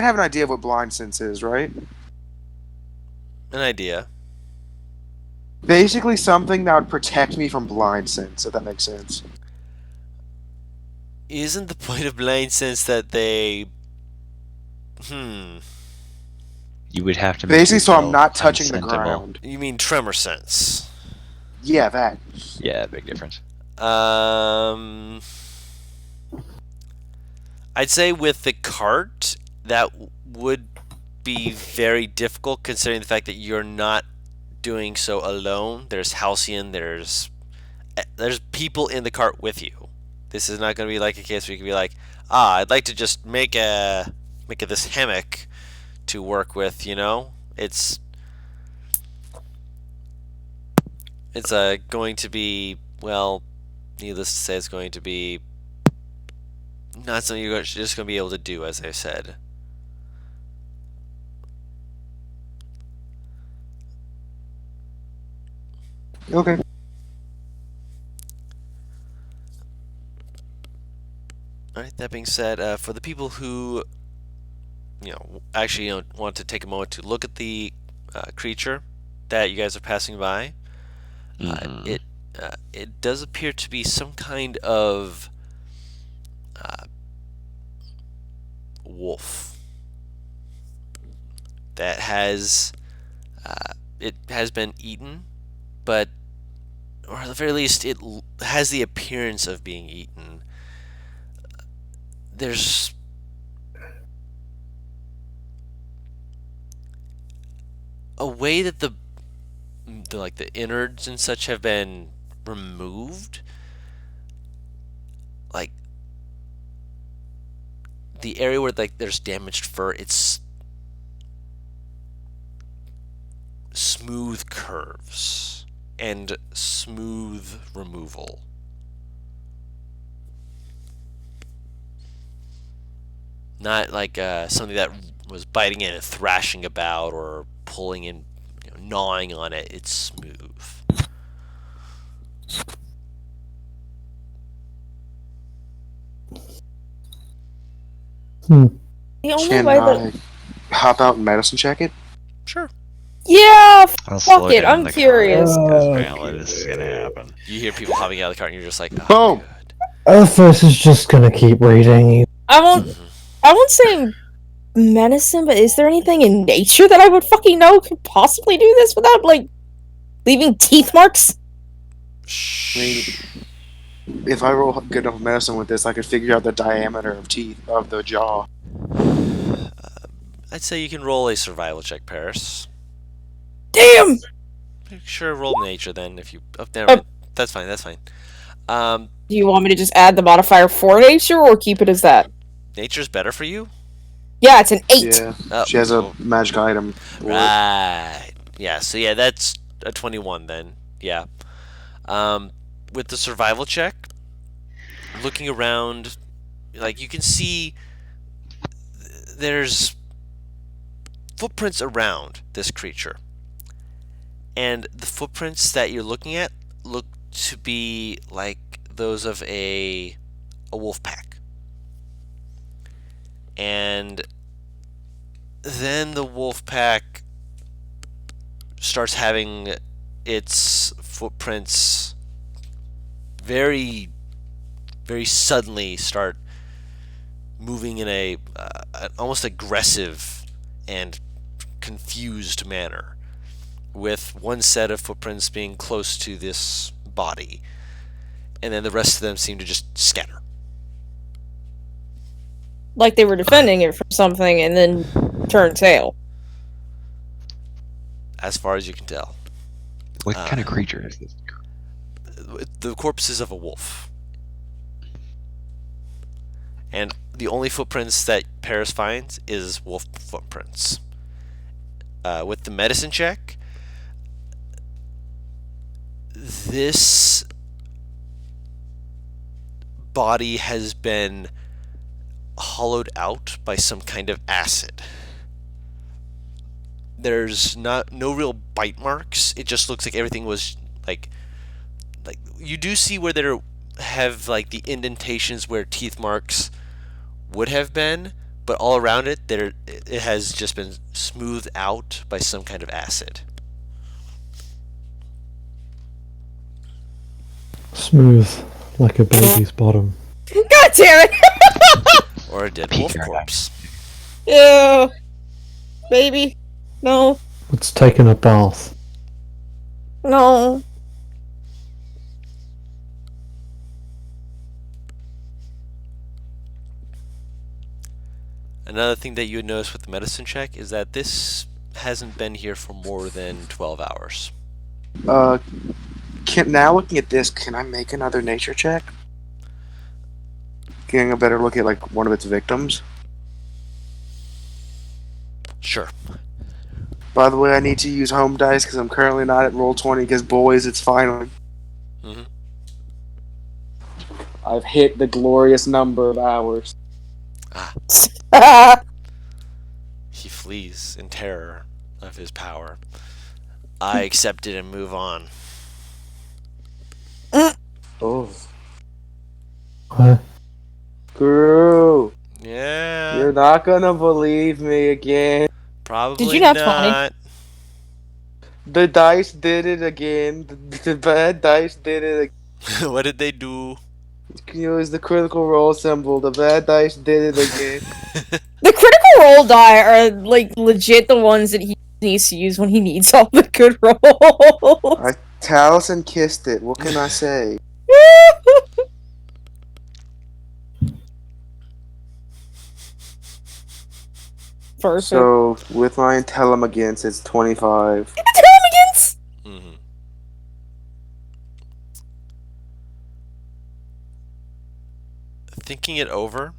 have an idea of what blind sense is, right? an idea. Basically, something that would protect me from blind sense, if that makes sense. Isn't the point of blind sense that they? You would have to make Basically, so I'm yourself not touching the unsentible. ground. You mean tremor sense? Yeah, that. Yeah, big difference. I'd say with the cart that would be very difficult considering the fact that you're not doing so alone. There's Halcyon, there's people in the cart with you. This is not going to be like a case where you can be like, I'd like to just make this hammock to work with, you know? It's going to be, well, needless to say, it's going to be not something you're just going to be able to do, as I said. Okay. Alright, that being said, for the people who, actually want to take a moment to look at the creature that you guys are passing by, it does appear to be some kind of wolf that has been eaten, but or at the very least it has the appearance of being eaten. There's a way that the innards and such have been removed, like the area where there's damaged fur, it's smooth curves and smooth removal. Not like something that was biting in and thrashing about or pulling in, gnawing on it. It's smooth. The only Can way I that. hop out and medicine check it? Sure. Yeah, I'll fuck slow it. down I'm the curious. car, 'cause apparently this is gonna happen. You hear people hopping out of the car and you're just like, Boom! oh, good. Earthos is just gonna keep reading. I won't say medicine, but is there anything in nature that I would fucking know could possibly do this without, like, leaving teeth marks? If I roll good enough medicine with this, I could figure out the diameter of teeth of the jaw. I'd say you can roll a survival check, Paris. Damn! Sure, roll nature then. If you, never mind. That's fine. That's fine. Do you want me to just add the modifier for nature, or keep it as that? Nature's better for you. Yeah, it's an 8. Yeah, Oh, she has a cool. magic item. for it. Right. Yeah. So yeah, that's a 21 then. Yeah. With the survival check, looking around, like you can see there's footprints around this creature, and the footprints that you're looking at look to be like those of a wolf pack. And then the wolf pack starts having its footprints very, very suddenly start moving in an almost aggressive and confused manner, with one set of footprints being close to this body, and then the rest of them seem to just scatter. Like they were defending it from something and then turn tail. As far as you can tell. What kind of creature is this? The corpses of a wolf. And the only footprints that Paris finds is wolf footprints. With the medicine check, this body has been hollowed out by some kind of acid. There's no real bite marks. It just looks like everything was like you do see where there have like the indentations where teeth marks would have been, but all around it it has just been smoothed out by some kind of acid. Smooth like a baby's bottom. God damn it! Or a dead wolf corpse. Ew. Baby. No. It's taken a bath. No. Another thing that you would notice with the medicine check is that this hasn't been here for more than 12 hours. Now looking at this, can I make another nature check? Getting a better look at like one of its victims. Sure. By the way, I need to use home dice because I'm currently not at roll 20. Because boys, it's finally. Mm-hmm. I've hit the glorious number of hours. He flees in terror of his power. I accept it and move on. Oh, What? Guru, Yeah. you're not gonna believe me again. Probably Did you not not. The dice did it again. The bad dice did it again. What did they do? You use the critical role symbol. The bad dice did it again. The critical roll die are like legit the ones that he needs to use when he needs all the good rolls. Taliesin kissed it. What can I say? Perfect. So, with my intelligence, it's 25. Intelligence! Mm-hmm. Thinking it over,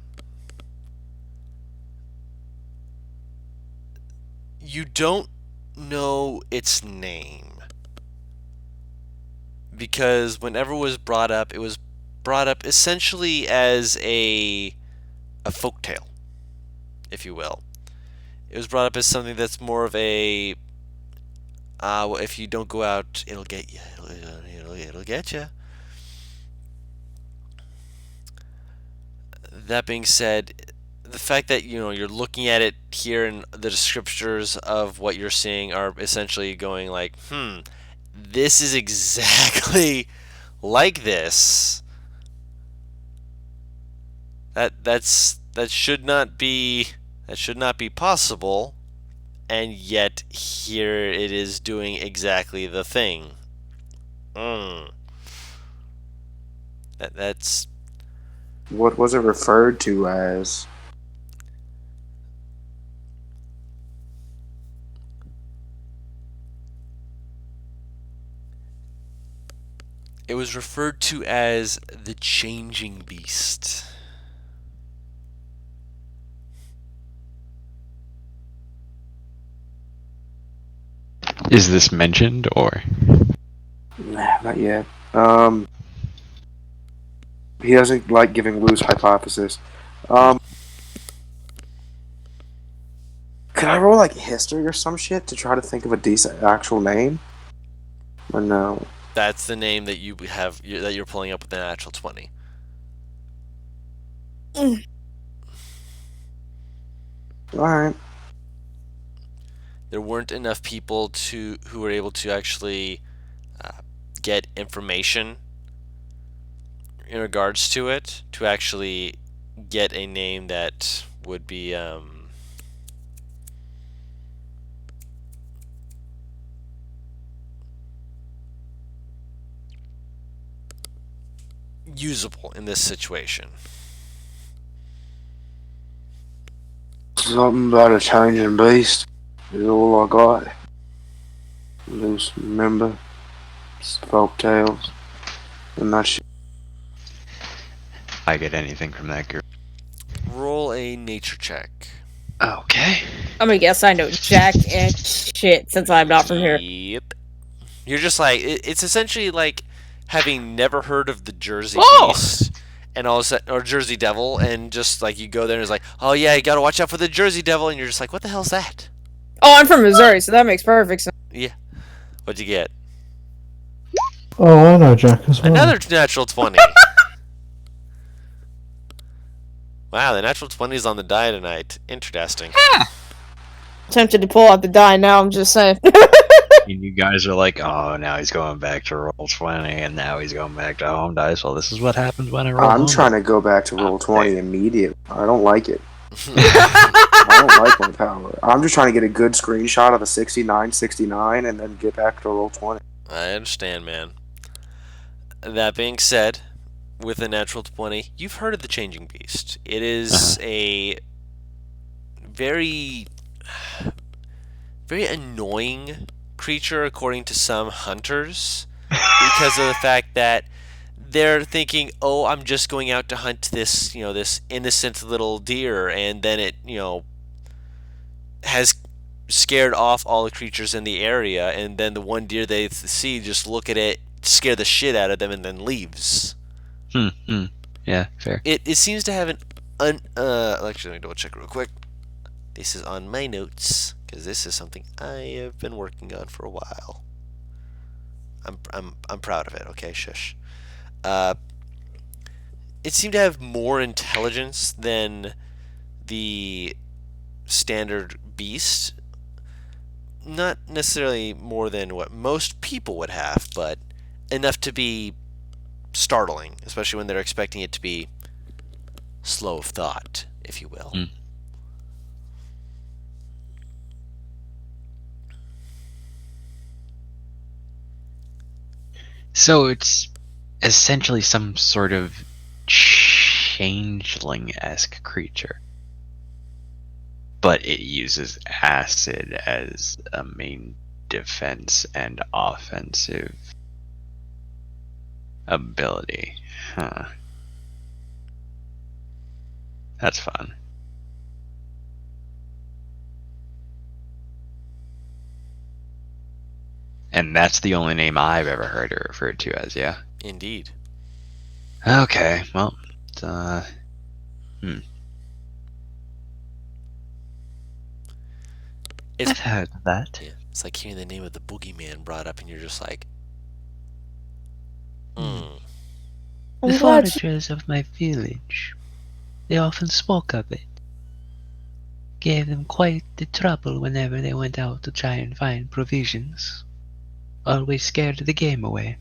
you don't know its name, because whenever it was brought up, it was brought up essentially as a folktale, if you will. It was brought up as something that's more of a well, if you don't go out, it'll get you. It'll get you. That being said, the fact that you're looking at it here and the descriptors of what you're seeing are essentially going like, this is exactly like this. That should not be possible, and yet here it is doing exactly the thing. That's What was it referred to as? it was referred to as the changing beast. Is this mentioned or? Nah, not yet. He doesn't like giving loose hypothesis. Could I roll like history or some shit to try to think of a decent actual name? Or no? That's the name that you have that you're pulling up with the natural 20. Alright. there weren't enough people who were able to actually get information in regards to it to actually get a name that would be usable in this situation. Something about a changing beast is all I got. Loose remember, folk tales, and that shit. I get anything from that group. Roll a nature check. Okay. I'm gonna guess I know jack and shit since I'm not from here. Yep. You're just like it's essentially like having never heard of the Jersey Oh! Beast and all of a sudden, or Jersey Devil, and just like you go there and it's like, oh yeah, you gotta watch out for the Jersey Devil, and you're just like, what the hell's that? Oh, I'm from Missouri, so that makes perfect sense. Yeah. What'd you get? Oh, I know Jack as well. Another natural 20. Wow, the natural 20 is on the die tonight. Interesting. Tempted to pull out the die now, I'm just saying. And you guys are like, oh, now he's going back to roll 20, and now he's going back to home dice. Well, this is what happens when I roll I'm home trying to go back to roll 20 immediately. I don't like it. I don't like my power. I'm just trying to get a good screenshot of the 69 and then get back to roll 20. I understand, man. That being said, with a natural 20, you've heard of the Changing Beast. It is a very, very annoying creature, according to some hunters, because of the fact that they're thinking, oh, I'm just going out to hunt this, this innocent little deer, and then it, has scared off all the creatures in the area, and then the one deer they see just look at it, scare the shit out of them, and then leaves. Yeah, fair. It seems to have actually, let me double check real quick. This is on my notes, because this is something I have been working on for a while. I'm proud of it. Okay, shush. It seemed to have more intelligence than the standard beast. Not necessarily more than what most people would have, but enough to be startling, especially when they're expecting it to be slow of thought, if you will. So it's essentially some sort of changeling-esque creature. But it uses acid as a main defense and offensive ability. Huh. That's fun. And that's the only name I've ever heard it referred to as, yeah? Indeed. Okay, well, I've heard of that. Yeah, it's like hearing the name of the boogeyman brought up, and you're just like, I'm The glad foragers of my village, they often spoke of it. Gave them quite the trouble whenever they went out to try and find provisions. Always scared the game away.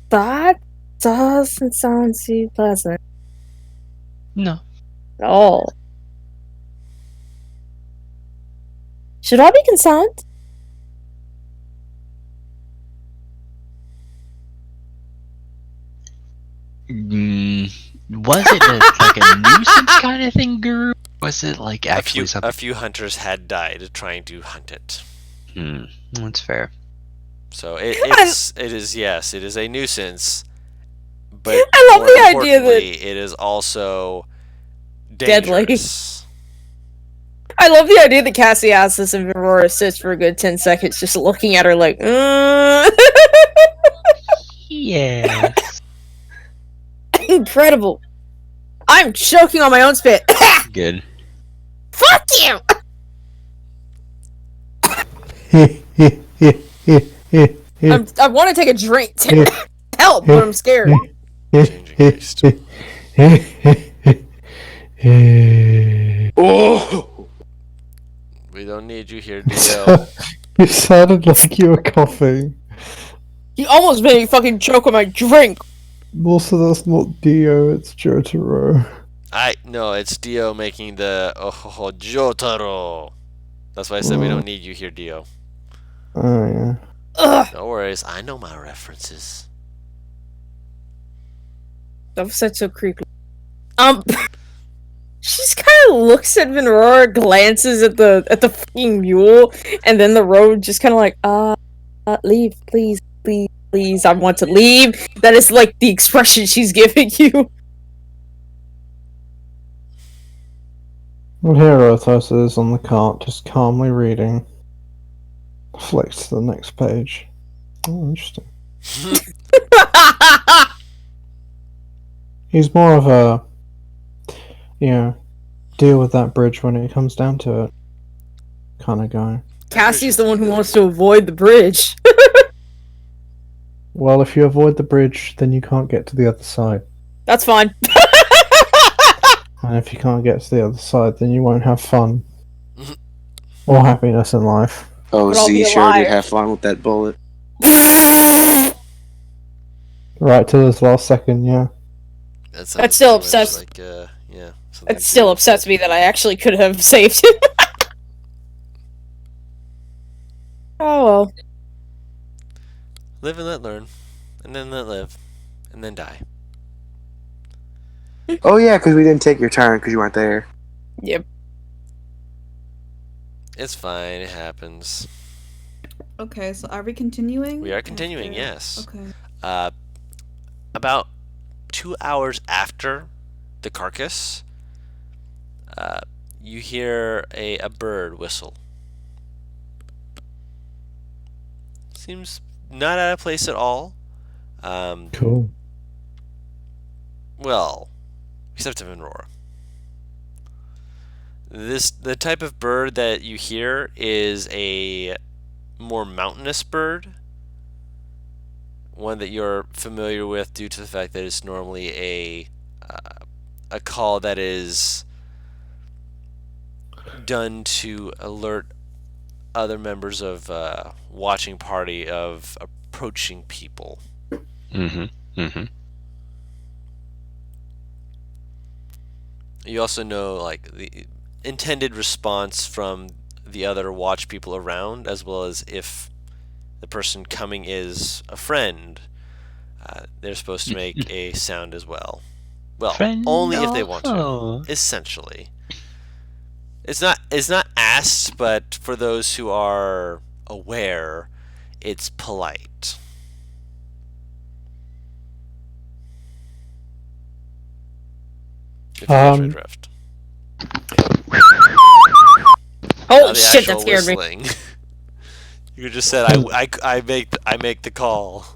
That doesn't sound too pleasant No. at all. Should I be concerned? Was it like a nuisance kind of thing, Guru? Was it like actually something? a few hunters had died trying to hunt it. That's fair. So it is a nuisance. But I love more the idea that- importantly, it is also Deadly. dangerous. I love the idea that Cassie asked this and Aurora sits for a good 10 seconds just looking at her like, Yeah. Incredible. I'm choking on my own spit. Good. Fuck you! I want to take a drink to help, but I'm scared. Changing beast. Oh! We don't need you here, Dio. You sounded like you were coughing. He almost made me fucking choke on my drink. Also, that's not Dio, it's Jotaro. No, it's Dio making the oh Jotaro. That's why I said we don't need you here, Dio. Oh, yeah. Ugh. No worries, I know my references. That said so creepy. She just kind of looks at Venrora, glances at the fucking mule, and then the road just kind of like, leave, please, please, please. I want to leave. That is like the expression she's giving you. And here Arthos is on the cart, just calmly reading. Flicks to the next page. Oh, interesting. He's more of a, deal with that bridge when it comes down to it kind of guy. Cassie's the one who wants to avoid the bridge. Well, if you avoid the bridge, then you can't get to the other side. That's fine. And if you can't get to the other side, then you won't have fun. Or happiness in life. Oh, But I'll be Z a sure did liar. have fun with that bullet. Right to this last second, yeah. That That still sounds very much upsets- like, yeah. something It still good. upsets me that I actually could have saved him. Oh well. Live and let learn, and then let live, and then die. Oh yeah, because we didn't take your turn because you weren't there. Yep. It's fine. It happens. Okay, so are we continuing? We are continuing. After- Yes. Okay. About 2 hours after the carcass, you hear a bird whistle. Seems not out of place at all. Cool. Well, except of Aurora. The type of bird that you hear is a more mountainous bird, one that you're familiar with due to the fact that it's normally a call that is done to alert other members of watching party of approaching people. You also know like the intended response from the other watch people around, as well as if the person coming is a friend, they're supposed to make a sound as well. Well, Friend only if they or want foe? to. Essentially, it's not asked, but for those who are aware, it's polite. If you catch my drift. Oh Not the shit, that actual scared me. whistling. You just said I make the call,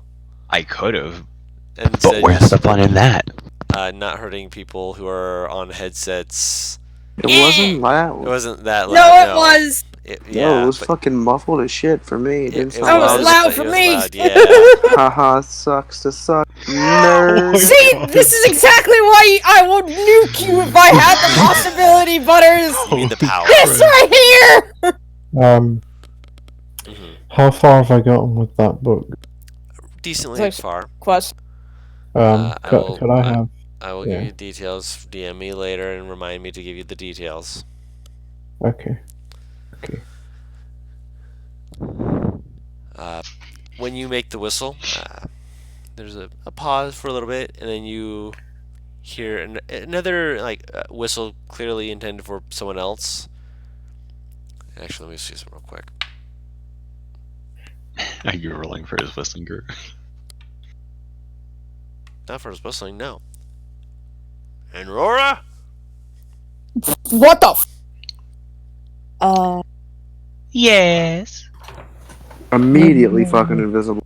I could have, and but said where's the fun in that? not hurting people who are on headsets. It wasn't It loud. wasn't that No, loud. it was. No, it was but fucking muffled as shit for me. It didn't it sound was loud. loud but for it was me. loud, yeah. Haha, sucks to suck. Nerd. See, this is exactly why I would nuke you if I had the possibility, Butters. You mean the power? This right here. Mhm. How far have I gotten with that book? Decently Like- far. Quest. Could I have? I will Yeah. give you details. DM me later and remind me to give you the details. Okay. When you make the whistle, there's a pause for a little bit, and then you hear another whistle clearly intended for someone else. Actually, let me see some real quick. Are you rolling for his whistling group? Not for his whistling, no. And Rora? What the? Yes. Immediately fucking invisible.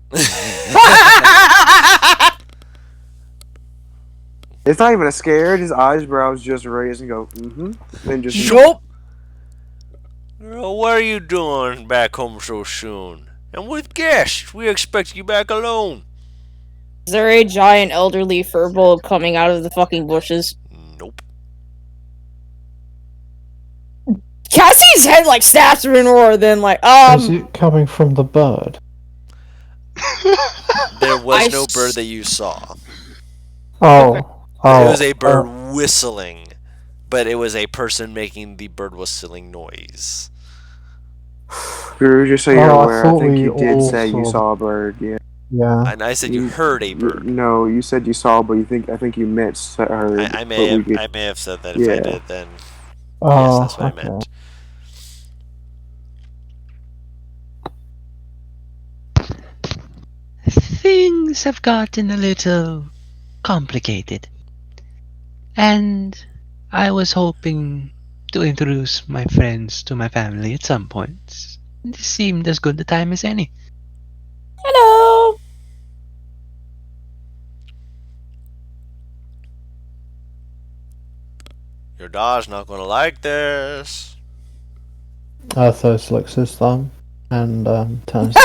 It's not even a scared. His eyebrows just raise and go, and just Nope. What are you doing back home so soon? And with guests, we expect you back alone. Is there a giant elderly furball coming out of the fucking bushes? Nope. Cassie's head like snaps to an aura, then like Is it coming from the bird? There was I no s- bird that you saw. Oh. It was a bird oh. whistling, but it was a person making the bird whistling noise. Drew, just so you're Oh, I aware, I thought think we you did all say you saw saw a bird. Yeah. Yeah. And I said you heard a bird. No, you said you saw, but I think you meant heard. I but may we have could- I may have said that. If I Yeah. did, then yes, Oh, that's what I okay. meant. Things have gotten a little complicated. And I was hoping to introduce my friends to my family at some point. This seemed as good a time as any. hello. Your dog's not gonna like this. Arthos licks his thumb and turns.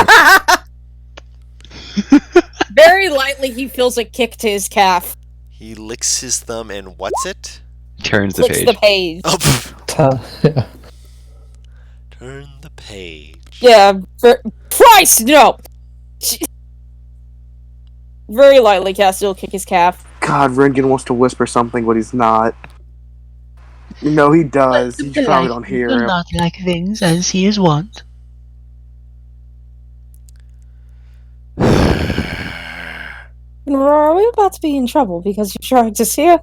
Very lightly, he feels a kick to his calf. He licks his thumb and what's it? Turns the Flicks page. the page. Oh, Yeah. turn the page. Yeah. Christ, no. Very lightly, Cassie will kick his calf. God, Rengen wants to whisper something, but he's not. No, he does. You probably don't hear will him. not like things as he is wont. Are we about to be in trouble because you're trying to see her?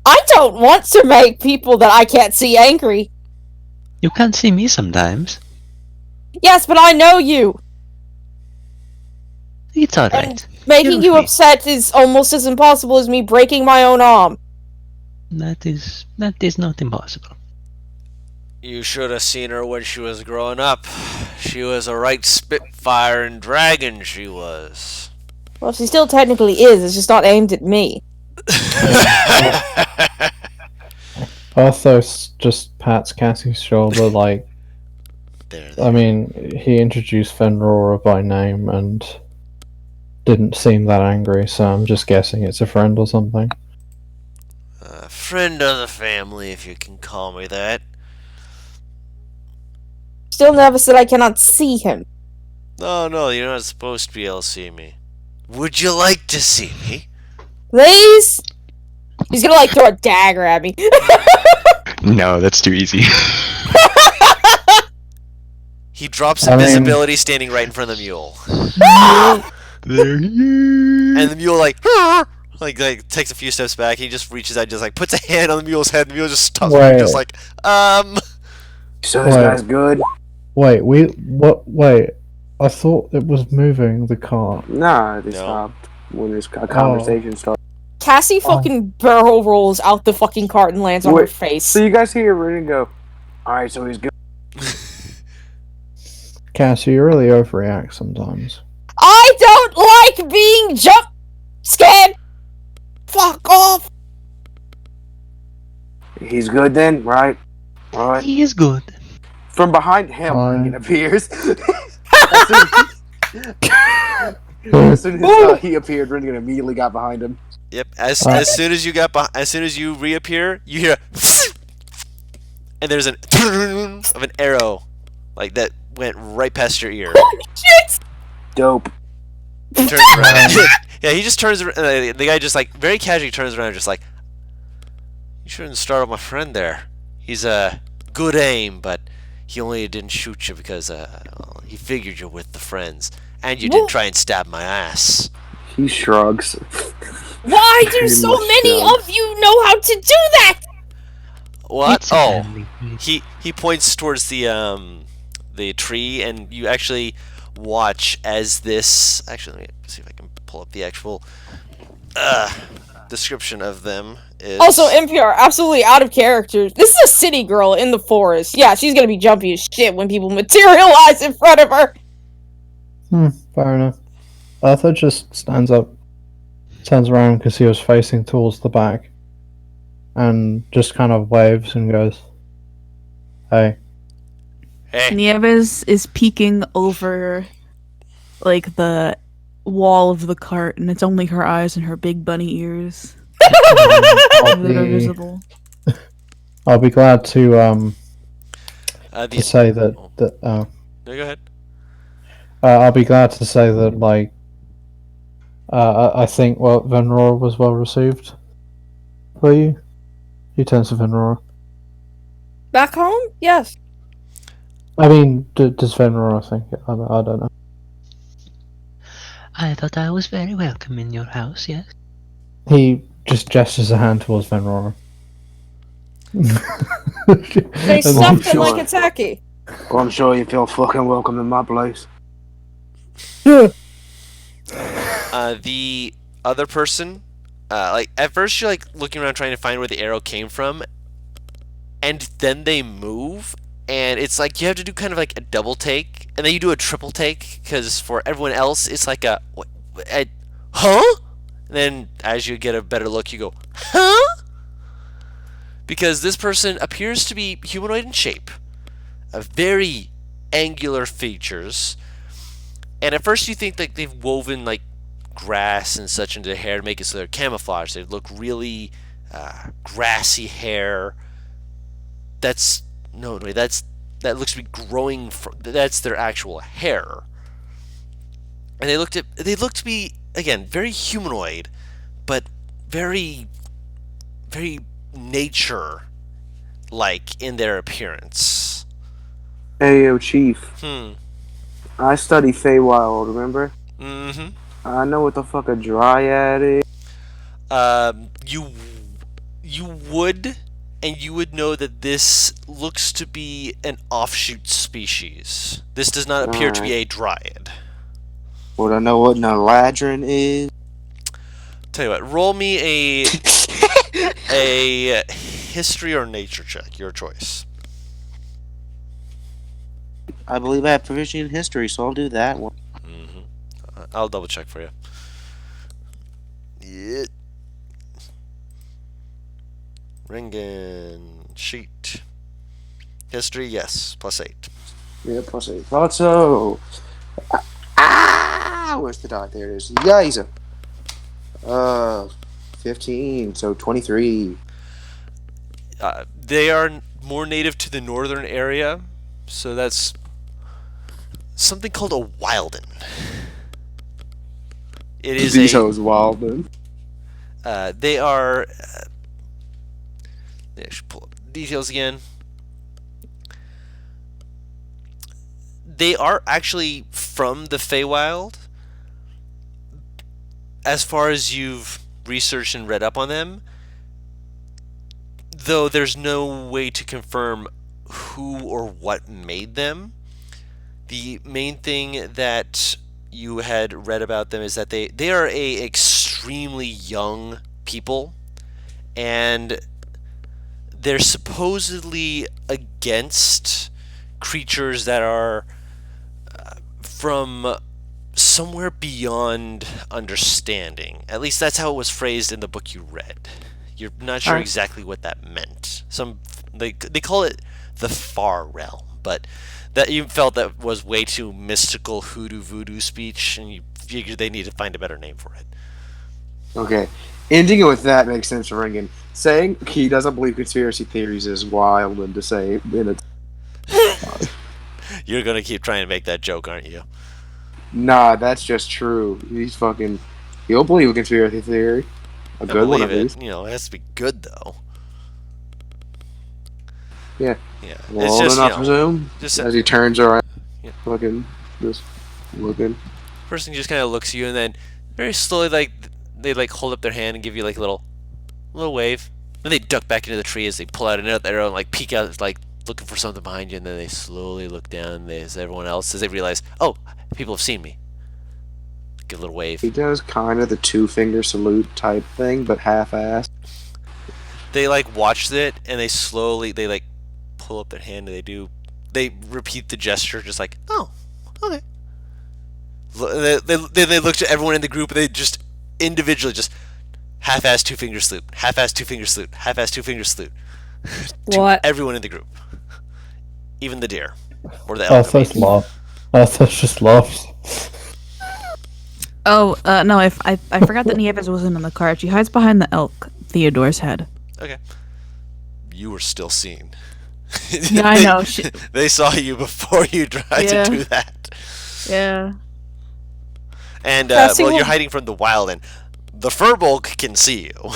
I don't want to make people that I can't see angry. You can't see me sometimes. Yes, but I know you. It's alright. Making You're you free. upset is almost as impossible as me breaking my own arm. That is not impossible. You should have seen her when she was growing up. She was a right spitfire and dragon, she was. Well, she still technically is. It's just not aimed at me. Arthos just pats Cassie's shoulder like, There. I mean, he introduced Fenrora by name and didn't seem that angry, so I'm just guessing it's a friend or something. Friend of the family, if you can call me that. Still nervous that I cannot see him. No, you're not supposed to be able to see me. Would you like to see me? Please? He's gonna like throw a dagger at me. No, that's too easy. He drops I mean- invisibility standing right in front of the mule. There he And the mule like takes a few steps back. He just reaches out, just like puts a hand on the mule's head. The mule just stops, Wait. just like So this Wait. guy's good? Wait, wait, I thought it was moving the cart. Nah, they No. stopped when this conversation started. Cassie fucking barrel rolls out the fucking cart and lands on her Wait, face. So you guys hear Rengen go, alright, so he's good. Cassie, you really overreact sometimes. I don't like being jump scared. Fuck off. He's good then, right? Alright. He is good. From behind him, Fine. Rengen appears. As soon as he appeared, Rengen immediately got behind him. Yep. As soon as you reappear, you hear and there's an of an arrow like that went right past your ear. Shit. Dope. He turns around. Yeah, he just turns around. The guy just like very casually turns around, just like, you shouldn't startle my friend there. He's a good aim, but he only didn't shoot you because well, he figured you're with the friends, and you didn't try and stab my ass. He shrugs. Why do Pretty so much many so. of you know how to do that? What? It's a Oh, family thing. he points towards the tree, and you actually watch as this. Actually, let me see if I can pull up the actual description of them. Is Also, NPR, absolutely out of character. This is a city girl in the forest. Yeah, she's gonna be jumpy as shit when people materialize in front of her. Fair enough. Arthur just stands up, turns around because he was facing towards the back, and just kind of waves and goes, "Hey." Hey, Nieves is peeking over, like, the wall of the cart, and it's only her eyes and her big bunny ears I'll that are be, visible. I'll be glad to to say that No, go ahead. I'll be glad to say that I think Venrora was well received. For you? He turns to Venrora. Back home? Yes. I mean, does Venrora think it? I don't know. I thought I was very welcome in your house, yes? He just gestures a hand towards Venrora. They stuffed it like it's Aki. Well, I'm sure you feel fucking welcome in my place. The other person, like at first you're like looking around trying to find where the arrow came from, and then they move, and it's like you have to do kind of like a double take, and then you do a triple take because for everyone else it's like huh? And then as you get a better look, you go, huh? Because this person appears to be humanoid in shape, very angular features, and at first you think like they've woven like grass and such into their hair to make it so they're camouflage. They look really grassy hair. That looks to be growing from. That's their actual hair. And they look to be again very humanoid, but very, very nature like in their appearance. Hey, yo, Chief. I study Feywild, remember? Mm-hmm. I know what the fuck a dryad is. You would, and you would know that this looks to be an offshoot species. This does not appear to be a dryad. Would I know what an eladrin is? Tell you what, roll me a history or nature check, your choice. I believe I have proficiency in history, so I'll do that one. I'll double check for you. Yeah. Ringen sheet. History, yes, +8. Yeah, +8. Thought so. Where's the dot? There it is. Yiza. 15, so 23. They are more native to the northern area, so that's something called a Wilden. It is Vito's Wilden. They are. I should pull up details again. They are actually from the Feywild. As far as you've researched and read up on them, though there's no way to confirm who or what made them. The main thing that you had read about them is that they are a extremely young people, and they're supposedly against creatures that are from somewhere beyond understanding. At least that's how it was phrased in the book you read. You're not sure exactly what that meant. They call it the far realm, but that you felt that was way too mystical hoodoo voodoo speech, and you figured they need to find a better name for it. Okay. Ending it with that makes sense for Ringen. Saying he doesn't believe conspiracy theories is wild and to say in it. You're gonna keep trying to make that joke, aren't you? Nah, that's just true. He'll believe a conspiracy theory. A good one, at least. You know, it has to be good though. Yeah. Yeah. Well, It's just, I presume. just as he turns around, Yeah. just looking. person just kind of looks at you, and then very slowly, like they like hold up their hand and give you like a little wave. Then they duck back into the tree as they pull out another arrow and like peek out, like looking for something behind you. And then they slowly look down as everyone else, as they realize, oh, people have seen me. Give a little wave. He does kind of the 2-finger salute type thing, but half-assed. They like watched it, and they like pull up their hand, and they repeat the gesture, just like, oh, okay. They looked at everyone in the group, and they just individually just half-ass 2-finger salute, half-ass 2-finger salute, half-ass 2-finger salute. What? To everyone in the group, even the deer or the elk. Arthur's laugh. Arthur's just laughs. Oh, no, I forgot that Nieves wasn't in the cart. She hides behind the elk, Theodore's head. Okay. You were still seen. Yeah, I know. She, They saw you before you tried Yeah. to do that. Yeah. And Cassie well, you're will- hiding from the wild, and the Furbolg can see you.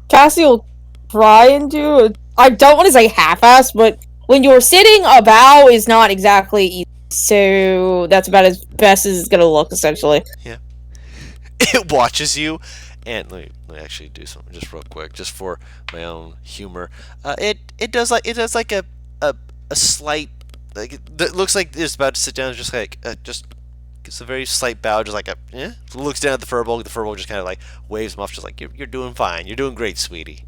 Cassie will try and do it. I don't want to say half-ass, but when you're sitting, a bow is not exactly easy. So that's about as best as it's gonna look, essentially. It watches you, and let me actually do something just real quick, just for my own humor. It does like a slight, like it looks like it's about to sit down, just like just gives a very slight bow, just like looks down at the Furbolg. The Furbolg just kind of like waves him off, just like you're doing fine, you're doing great, sweetie.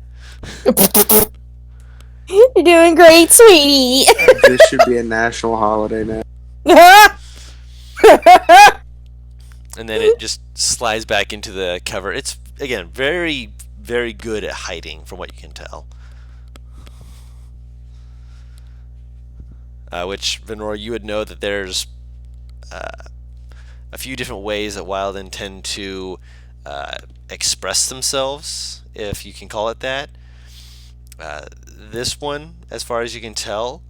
You're doing great, sweetie. This should be a national holiday now. And then it just slides back into the cover. It's again very, very good at hiding, from what you can tell. Which, Venora, you would know that there's a few different ways that Wildin tend to express themselves, if you can call it that. This one, as far as you can tell,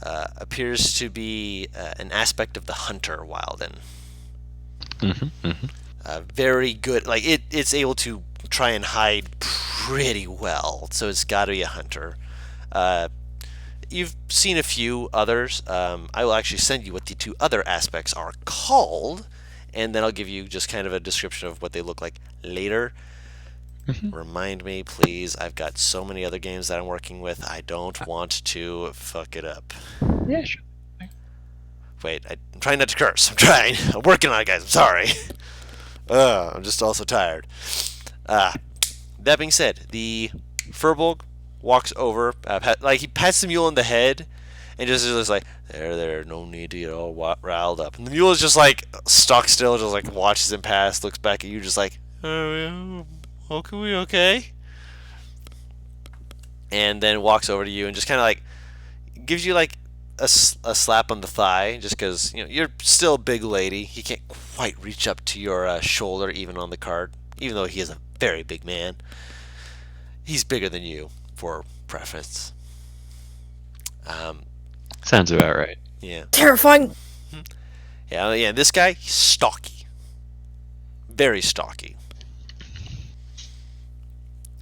appears to be an aspect of the hunter Wildin. Very good. Like it's able to try and hide pretty well, so it's got to be a hunter. You've seen a few others. I will actually send you what the two other aspects are called, and then I'll give you just kind of a description of what they look like later. Remind me, please. I've got so many other games that I'm working with. I don't want to fuck it up. Yeah, sure. Wait, I'm trying not to curse. I'm trying. I'm working on it, guys. I'm sorry. I'm just also tired. That being said, the Furbolg walks over, like he pats the mule on the head, and just is like, there, no need to get all riled up. And the mule is just like stuck still, just like watches him pass, looks back at you, just like, okay, and then walks over to you and just kind of like gives you like a slap on the thigh, just because you're still a big lady. He can't quite reach up to your shoulder, even on the cart, even though he is a very big man. He's bigger than you, for preference. Sounds about right. Yeah. Terrifying. Yeah. This guy, he's stocky, very stocky.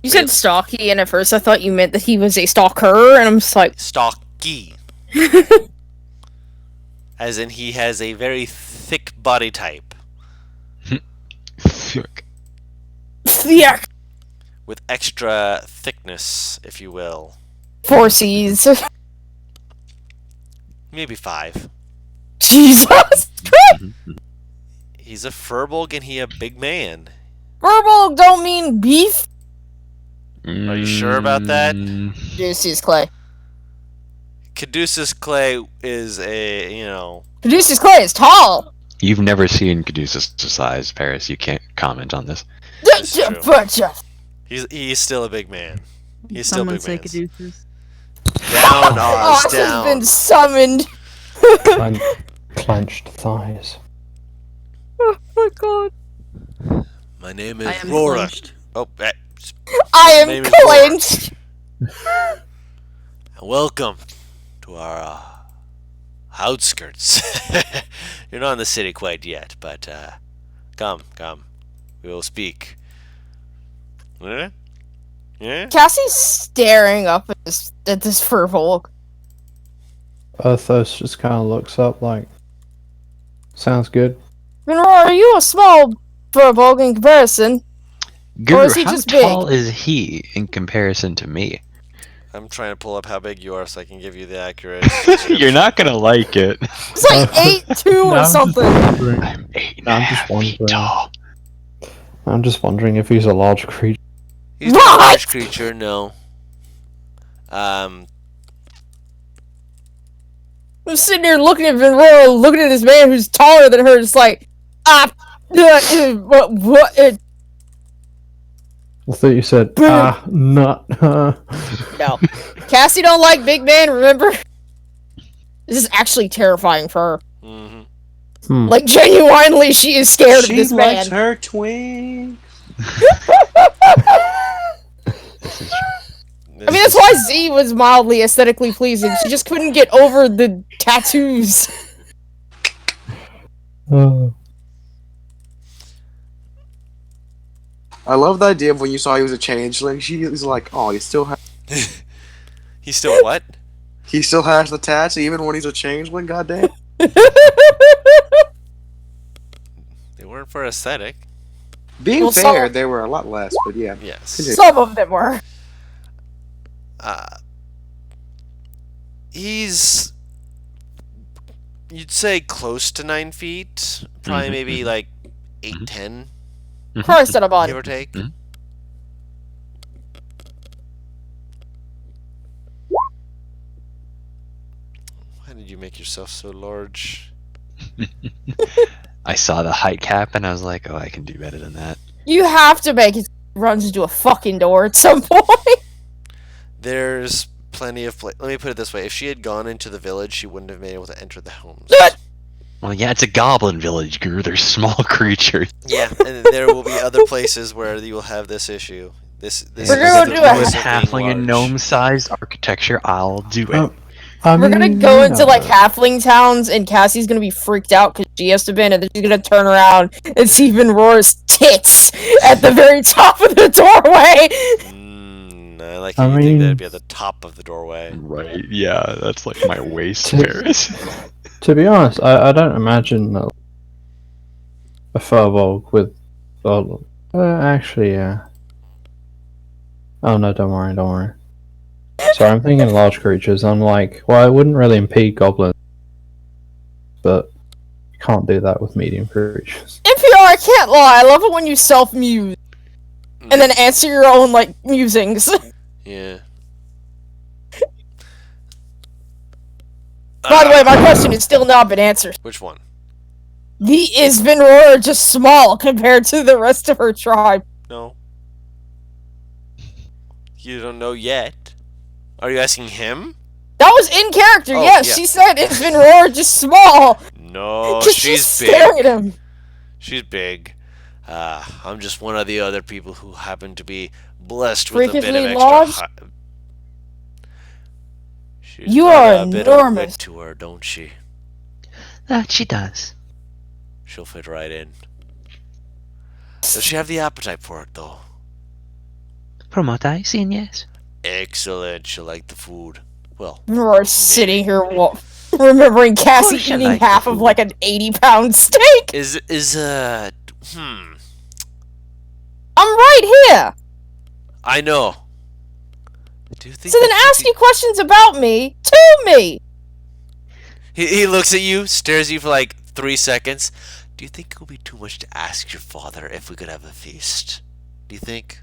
You said stocky, and at first I thought you meant that he was a stalker, and I'm just like, Stocky. As in, he has a very thick body type yeah, with extra thickness, if you will. 4 C's. Maybe 5. Jesus Christ! He's a Furbolg and he a big man. Verbal don't mean beef. Are you sure about that? Caduceus Clay. Caduceus Clay is a, Caduceus Clay is tall. You've never seen Caduceus' size, Paris. You can't comment on this. That's true. But he's still a big man. He's still someone big say man. Caduceus. Down, Oz, Oz has down. been summoned. Clenched thighs. Oh my god. My name I is am Rora. clenched. Oh, I name am is Rora. clenched. Welcome to our outskirts. You're not in the city quite yet, but come. We will speak. Yeah? Cassie's staring up at this Furbolg. Arthos just kind of looks up like, sounds good. Monroe, are you a small Furbolg in comparison? Guru, is he how just big? tall is he in comparison to me? I'm trying to pull up how big you are so I can give you the accurate. You're not gonna like it. It's like 8'2" or something. I'm 8.5 I'm just feet wondering. tall. I'm just wondering if he's a large creature. He's not a What? large creature, no. I'm sitting there looking at Monroe, looking at this man who's taller than her, just like, what? I thought you said, not. No. Cassie don't like big men, remember? This is actually terrifying for her. Mm-hmm. Like, genuinely, she is scared of She this likes man. her twins. I mean, that's why Z was mildly aesthetically pleasing. She just couldn't get over the tattoos. Oh. I love the idea of when you saw he was a changeling. She was like, "Oh, he still has He's still what? the tats even when he's a changeling." Goddamn. They weren't for aesthetic. Being Well, fair, some- they were a lot less, but yeah. Yes. Continue. Some of them were. He's, you'd say, close to 9 feet. Probably maybe like 8, 10, Christ on a give body. or take. Mhm. Why did you make yourself so large? I saw the height cap and I was like, oh, I can do better than that. You have to make it runs into a fucking door at some point. There's plenty of Let me put it this way: if she had gone into the village, she wouldn't have been able to enter the homes. Well, yeah, it's a goblin village, Gru. They're small creatures. Yeah, and there will be other places where you will have this issue. This We're is gonna the do a place With of being halfling and large. gnome-sized architecture, I'll do it. Oh, I We're gonna mean, go you into know, like halfling towns, and Cassie's gonna be freaked out because she has to bend, and then she's gonna turn around and see Roar's tits at the very top of the doorway. I like I how you think mean- that'd be at the top of the doorway. Right, yeah, that's like my waist, To- Paris. To be honest, I don't imagine that a furbolg with. Actually, yeah. Oh no, don't worry. Sorry, I'm thinking large creatures. I'm like, well, it wouldn't really impede goblins, but you can't do that with medium creatures. NPR, I can't lie. I love it when you self-muse and then answer your own like musings. Yeah. By the way, my question has still not been answered. Which one? Is Roar just small compared to the rest of her tribe? No. You don't know yet. Are you asking him? That was in character, Oh, yes. yeah. She said, is Roar just small? No, 'Cause she's staring big. at him. She's big. I'm just one of the other people who happen to be blessed with a bit of Freakishly extra. large? She's You got are a bit of enormous. wit to her, don't she? That she does. She'll fit right in. Does she have the appetite for it, though? From what I've seen, yes. Excellent. She'll like the food. Well, Roar's sitting here remembering Cassie course you eating like the half of food. like an 80-pound steak. I'm right here. I know. Do you think So then that ask she'd you questions about me to me. He looks at you, stares at you for like 3 seconds. Do you think it would be too much to ask your father if we could have a feast? Do you think?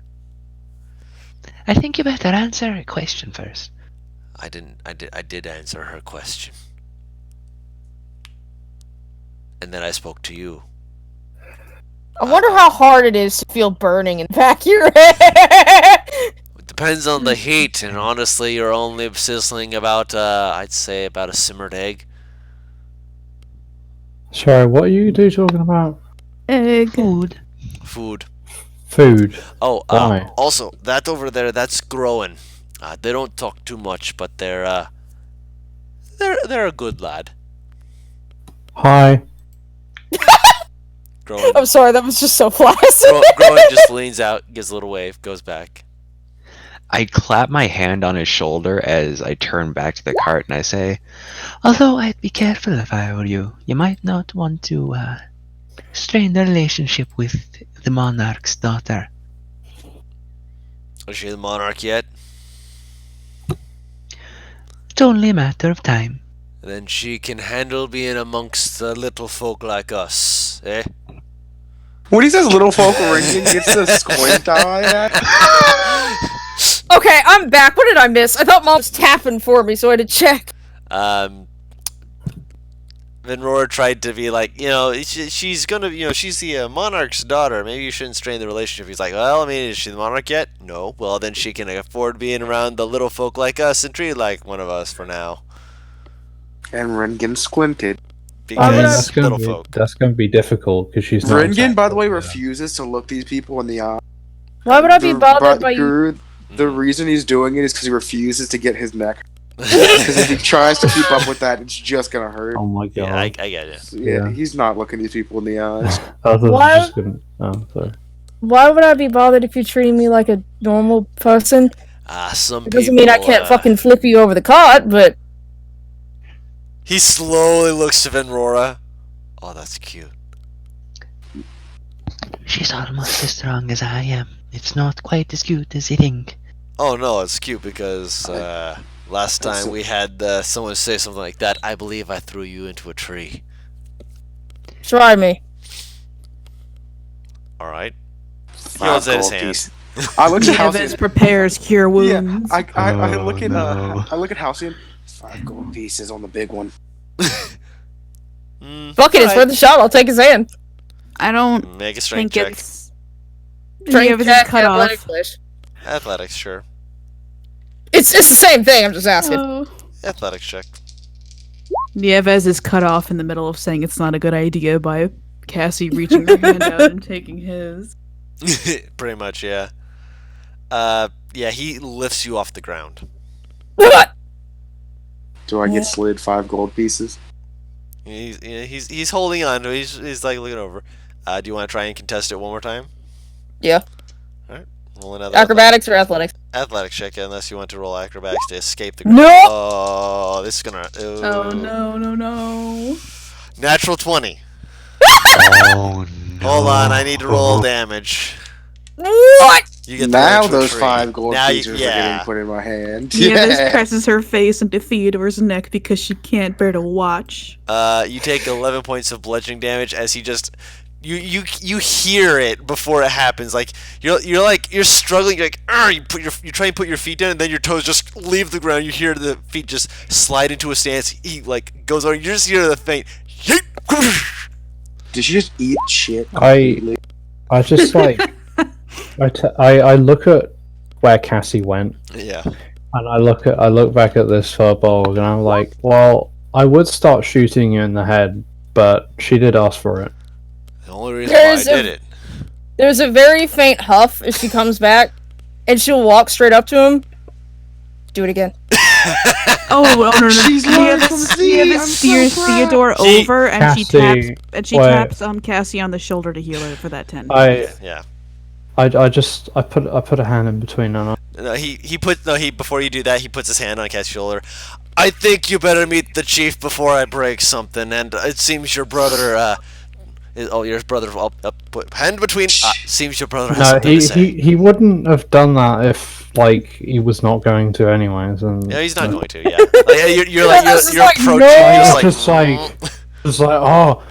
I think you better answer a question first. I did answer her question. And then I spoke to you. I wonder how hard it is to feel burning in the back of your head. It depends on the heat, and honestly, you're only sizzling about, I'd say about a simmered egg. Sorry, what are you two talking about? Egg. Food. Food. Food. Oh, Why? also, that over there, that's growing. They don't talk too much, but they're a good lad. Hi. Growing, I'm sorry, that was just so flaccid. growing just leans out, gives a little wave, goes back. I clap my hand on his shoulder as I turn back to the cart and I say, although I'd be careful if I were you. You might not want to strain the relationship with the monarch's daughter. Is she the monarch yet? It's only a matter of time. Then she can handle being amongst the little folk like us, eh? When he says little folk ringing, gets the squint eye. Okay, I'm back. What did I miss? I thought Mom was tapping for me, so I had to check. Vinroar tried to be like, she's gonna, she's the monarch's daughter. Maybe you shouldn't strain the relationship. He's like, well, I mean, is she the monarch yet? No. Well, then she can afford being around the little folk like us and treat like one of us for now. And Rengen squinted. Because little folk. That's gonna be difficult because she's not. Rengen, by the way, exactly, refuses to look these people in the eye. Why would I be bothered by you? Guru, The reason he's doing it is because he refuses to get his neck. Because if he tries to keep up with that, it's just gonna hurt. Oh my god. Yeah, I get it. So, yeah, Yeah. he's not looking these people in the eyes. I thought Why- was just gonna. Oh, sorry. Why would I be bothered if you're treating me like a normal person? Some It doesn't people, mean I can't fucking flip you over the cot, but He slowly looks to Venrora. Oh, that's cute. She's almost as strong as I am. It's not quite as cute as you think. Oh no, it's cute because last That's time a- we had someone say something like that. I believe I threw you into a tree. try me. All right. He 5 holds out his gold hand. piece. I look at Nevis Halcyon. prepares cure Yeah, wounds. I Oh, look at no. I look at Halcyon. 5 gold pieces on the big one. Fuck it, it's alright. worth a shot. I'll take his hand. I don't Make a strength think check. it's. Strength Nevis is check, cut off. athletic flash. Athletics, sure. It's the same thing. I'm just asking. Oh. Athletics check. Nieves is cut off in the middle of saying it's not a good idea by Cassie reaching her hand out and taking his. Pretty much, yeah. Yeah, he lifts you off the ground. What? Do I get slid 5 gold pieces? He's holding on to it. He's like looking over. Do you want to try and contest it one more time? Yeah. Roll another Acrobatics or athletics? athletics check, unless you want to roll acrobatics to escape the. No! Oh, this is gonna. Oh no. Natural 20. Oh no. Hold on, I need to roll damage. What? You get the Now retro those tree. 5 gold Now pieces are yeah. getting put in my hand. Nieves Yeah. presses her face into Theodore's neck because she can't bear to watch. You take 11 points of bludgeoning damage as he just. You hear it before it happens. Like you're struggling. You're like, you try and put your feet down, and then your toes just leave the ground. You hear the feet just slide into a stance. He like goes over. You just hear the faint. Yeet! Did she just eat shit? I just like. I look at where Cassie went, Yeah. and I look back at this furball, and I'm like, well, I would start shooting you in the head, but she did ask for it. The only reason why I did it. There's a very faint huff as she comes back, and she'll walk straight up to him. Do it again. Oh no! She's learned from Z, I'm Nieves so steers proud. Theodore She- over, and Cassie, she wait. taps Cassie on the shoulder to heal her for that 10. Yeah. I put a hand in between and No, before you do that, he puts his hand on Cassie's shoulder. I think you better meet the chief before I break something, and it seems your brother, your brother, put hand between, seems your brother has no, something to say. he wouldn't have done that if like he was not going to anyways. And Yeah, he's not going to, yeah. Like, you're This is like, approaching, no! you're just like oh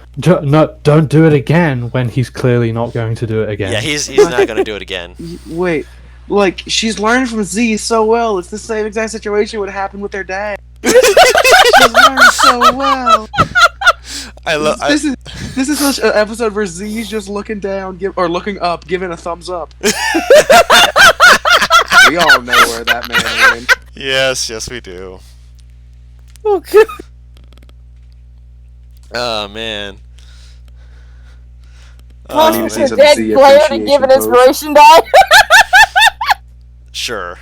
no, don't do it again when he's clearly not going to do it again. yeah, he's not going to do it again. Wait, like she's learned from Z so well. It's the same exact situation would happen with their dad. She's learned so well. This is such an episode where Z's just looking down, looking up, giving a thumbs up. We all know where that man went. Yes, we do. Oh, God. Oh, man. Toss man. her Some dead Z player to appreciation give an post. inspiration die. Sure.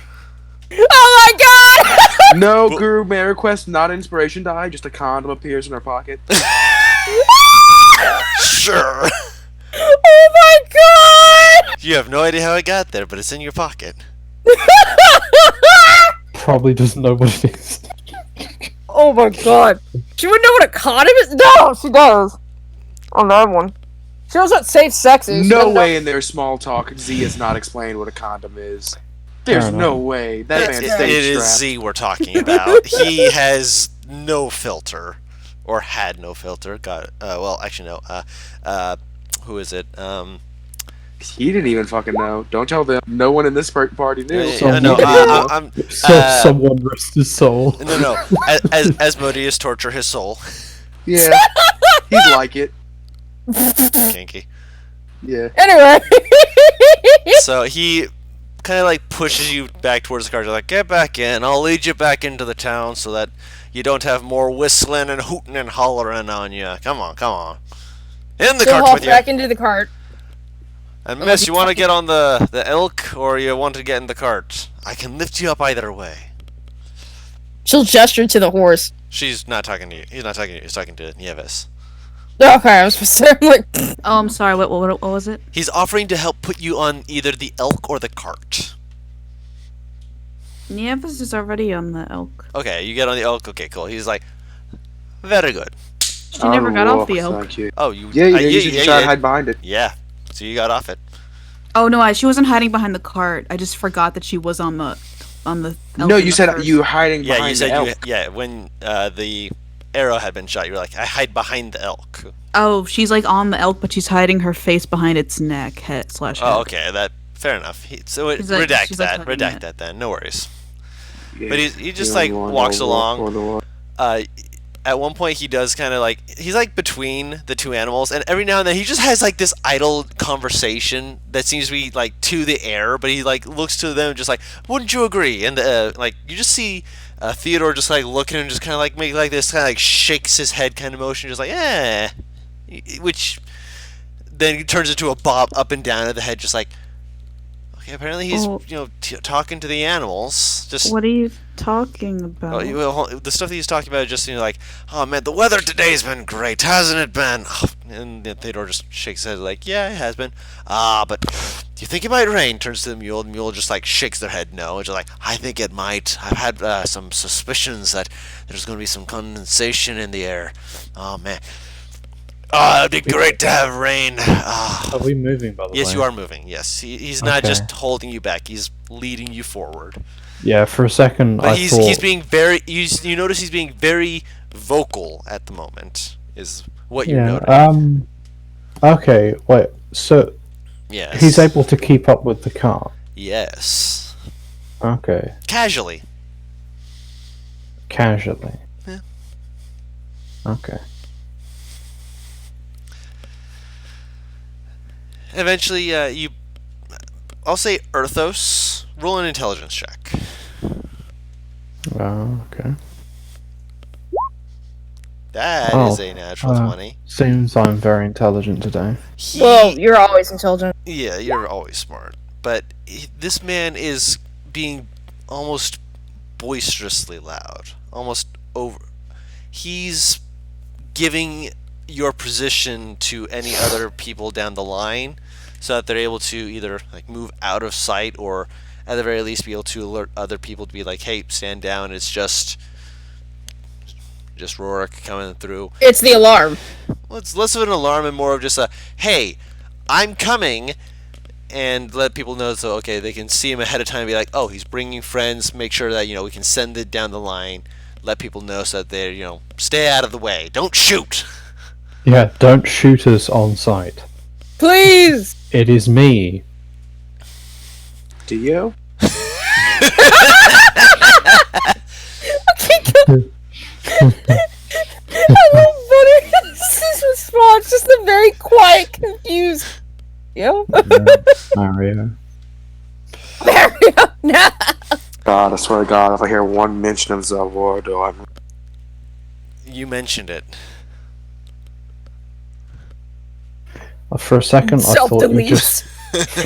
Oh my god! No, Guru, may I request not inspiration die, just a condom appears in her pocket. Sure. Oh my god! You have no idea how it got there, but it's in your pocket. Probably doesn't know what it is. Oh my god. She wouldn't know what a condom is? No, she does. On that one. She knows what safe sex is. She No doesn't know- way in their small talk Z has not explained what a condom is. There's Fair no enough. way. That man's It stage is strapped. Z we're talking about. He has no filter, or had no filter. Well, actually no. Who is it? He didn't even fucking know. Don't tell them. No one in this party knew. I'm Someone rest his soul. no. As Asmodeus torture his soul. Yeah, he'd like it. Kinky. Yeah. Anyway. So he kind of like pushes you back towards the car. You're like, get back in. I'll lead you back into the town so that you don't have more whistling and hooting and hollering on you. Come on. In the She'll cart hop with you. back into the cart. And miss, you want to get on the elk or you want to get in the cart? I can lift you up either way. She'll gesture to the horse. She's not talking to you. He's not talking to you. He's talking to Nieves. Okay, I was supposed to say, I'm like, Oh, I'm sorry. What was it? He's offering to help put you on either the elk or the cart. Nieves is already on the elk. Okay, you get on the elk. Okay, cool. He's like, very good. She never got off the elk. Thank you. Oh, you. Yeah, you did. You yeah, try to did. hide behind it. Yeah. So you got off it. Oh no, she wasn't hiding behind the cart. I just forgot that she was on the elk No, in you the said first. you were hiding Yeah, behind you said the elk. when the arrow had been shot, you were like, I hide behind the elk. Oh, she's like on the elk, but she's hiding her face behind its neck, head. Oh, okay. That fair enough. She's like- Redact she's like that. hiding Redact it. that then. No worries. Yeah, But he just you like don't walks wanna walk for along. the walk. At one point he does kind of like he's like between the two animals, and every now and then he just has like this idle conversation that seems to be like to the air, but he like looks to them just like, wouldn't you agree? And like you just see Theodore just like looking and just kind of like make like this kind of like shakes his head kind of motion, just like which then turns into a bob up and down of the head, just like. Okay, apparently he's talking to the animals. Just What are you talking about? the stuff that he's talking about is just like, oh man, the weather today's been great, hasn't it been? And Theodore just shakes his head like, yeah, it has been. But do you think it might rain? Turns to the mule. The mule just like shakes their head no. It's just like, I think it might. I've had some suspicions that there's going to be some condensation in the air. Oh man. It'd be great to have rain. Are we moving, by the way? Yes, you are moving. Yes, he's not just holding you back. He's leading you forward. Yeah, for a second But I he's thought... being very. You notice he's being very vocal at the moment. Is what you're noting. Okay, wait. So Yes. he's able to keep up with the car. Yes. Okay, Casually. casually. Yeah. Okay. Eventually, I'll say Earthos. Roll an intelligence check. Okay. That Oh, is a natural 20. Seems I'm very intelligent today. well, you're always intelligent. Yeah, you're always smart. But this man is being almost boisterously loud. Almost over. He's giving your position to any other people down the line so that they're able to either like move out of sight or at the very least be able to alert other people to be like, hey, stand down. It's just Rorik coming through. It's the alarm. Well, it's less of an alarm and more of just a, hey, I'm coming, and let people know so, okay, they can see him ahead of time and be like, oh, he's bringing friends, make sure that, we can send it down the line, let people know so that they're, stay out of the way. Don't shoot! Yeah, don't shoot us on sight. Please! It is me. Dio? I love Butter's response, just a very quiet, confused. Yo? Mario. Mario, no! God, I swear to God, if I hear one mention of Zelvardo, I'm... You mentioned it. For a second, I thought you Self-delete. just...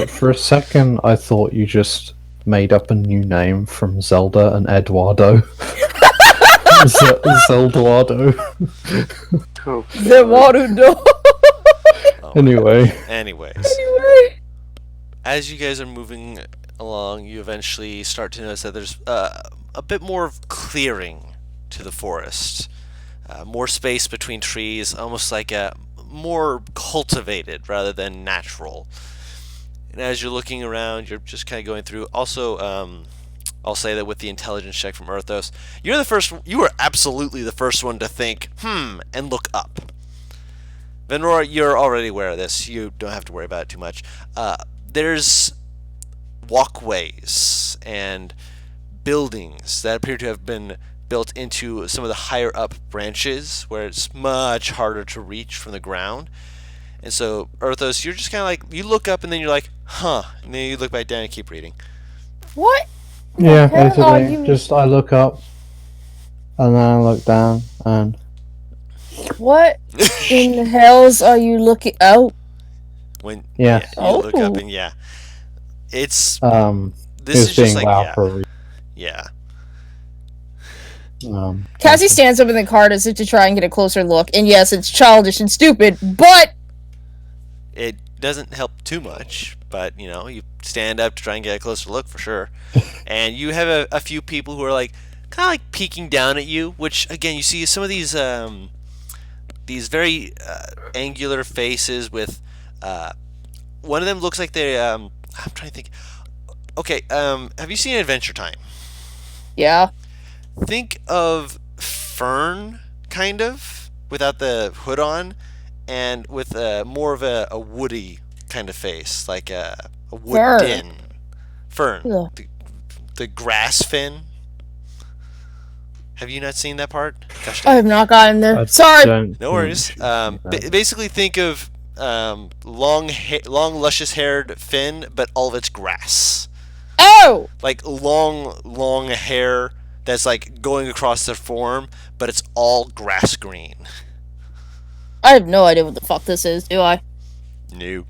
For a second, I thought you just made up a new name from Zelda and Eduardo. Zelduardo. Oh, The water door. Anyway. Anyways. Anyway. As you guys are moving along, you eventually start to notice that there's a bit more of clearing to the forest. More space between trees, almost like a more cultivated rather than natural. And as you're looking around, you're just kind of going through. Also, I'll say that with the intelligence check from Earthos, you were absolutely the first one to think, and look up. Venrora, you're already aware of this. You don't have to worry about it too much. There's walkways and buildings that appear to have been built into some of the higher up branches where it's much harder to reach from the ground. And so, Earthos, you're just kind of like, you look up and then you're like, huh. And then you look back down and keep reading. What? Yeah, the hell are basically. you- Just I look up, and then I look down, and What in the hells are you looking? Oh, When Yeah. you look up Oh. and it's He this was is just being like loud for a reason. yeah. Cassie stands up in the cart as if to try and get a closer look, and yes, it's childish and stupid, but It doesn't help too much, but you stand up to try and get a closer look for sure. And you have a few people who are like kind of like peeking down at you, which again you see some of these very angular faces with one of them looks like they I'm trying to think. Okay, have you seen Adventure Time? yeah. Think of Fern, kind of, without the hood on, and with more of a woody kind of face, like a wooden Fern. Yeah. The grass fin. Have you not seen that part? Gosh I dang. have not gotten there. I Sorry. don't No worries. think that- Basically, think of long, luscious-haired Finn, but all of it's grass. Oh! Like long hair that's like going across their form, but it's all grass green. I have no idea what the fuck this is, do I? No.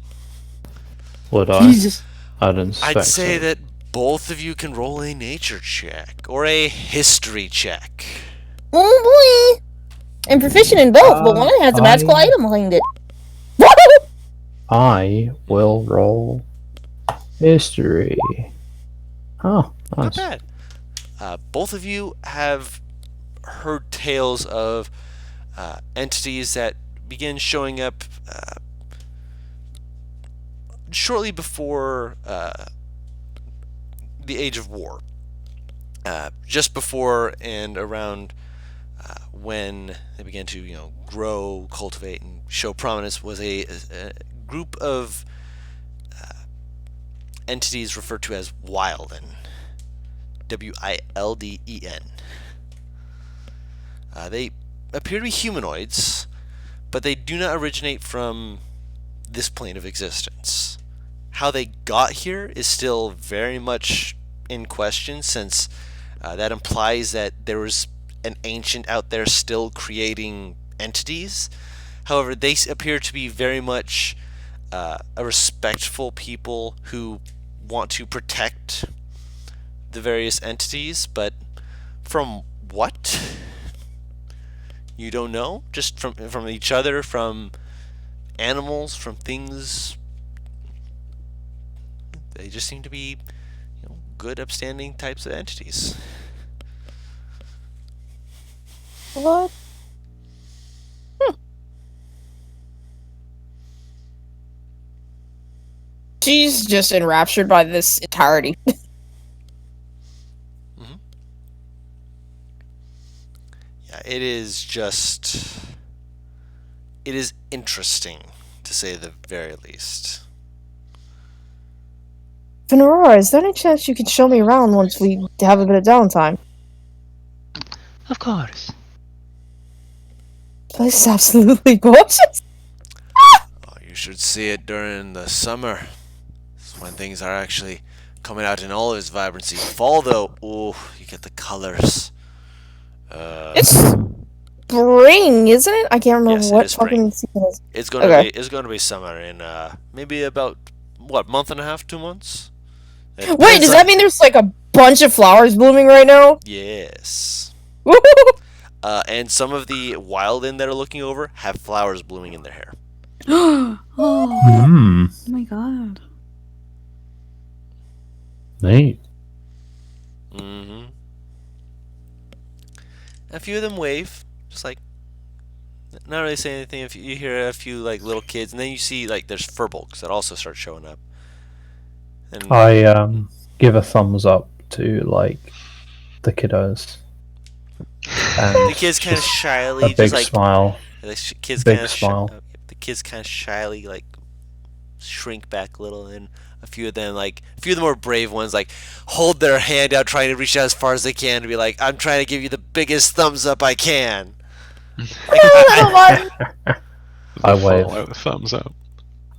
Would I? Jesus. I didn't expect I'd say so. that both of you can roll a nature check or a history check. Oh boy! I'm proficient in both, but one has a magical item behind it. I will roll history. Oh, Not nice. bad. Both of you have heard tales of entities that begin showing up shortly before the Age of War. Just before and around when they began to grow, cultivate, and show prominence was a group of entities referred to as Wilden. Wilden. They appear to be humanoids, but they do not originate from this plane of existence. How they got here is still very much in question, since that implies that there was an ancient out there still creating entities. However, they appear to be very much a respectful people who want to protect the various entities, but from what? You don't know? Just from each other, from animals, from things. They just seem to be good, upstanding types of entities. What? She's just enraptured by this entirety. Yeah, it is interesting, to say the very least. Venora, is there any chance you could show me around once we have a bit of downtime? Of course. This place is absolutely gorgeous. Oh, you should see it during the summer. It's when things are actually coming out in all of its vibrancy. Fall, though, ooh, you get the colors. It's spring, isn't it? I can't remember Yes, it what is spring. fucking season it is. It's gonna Okay. be summer in maybe about month and a half, 2 months. It Wait, depends does on- that mean there's like a bunch of flowers blooming right now? Yes. And some of the Wilden that are looking over have flowers blooming in their hair. Oh Hmm. my god. Neat. Mm-hmm. A few of them wave, just like not really saying anything. If you hear a few like little kids, and then you see like there's furbolgs that also start showing up. And I give a thumbs up to like the kiddos. And the kids kind of just shyly, a big just like smile. the kids Big kind of smile. the kids kind of shyly like shrink back a little, and a few of the more brave ones like hold their hand out, trying to reach out as far as they can to be like, I'm trying to give you the biggest thumbs up I can. I wave. Follow the thumbs up.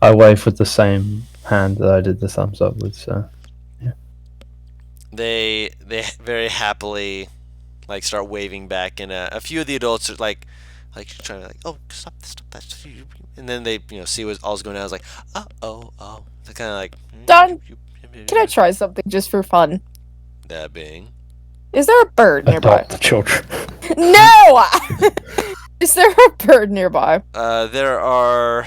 I wave with the same hand that I did the thumbs up with. So They very happily like start waving back, and a few of the adults are like like trying to like, oh, stop that, and then they see what all's going on. I was like, oh. They're kind of like, Don, can I try something just for fun? that being. Is there a bird nearby? Adopt the children. No! Is there a bird nearby? There are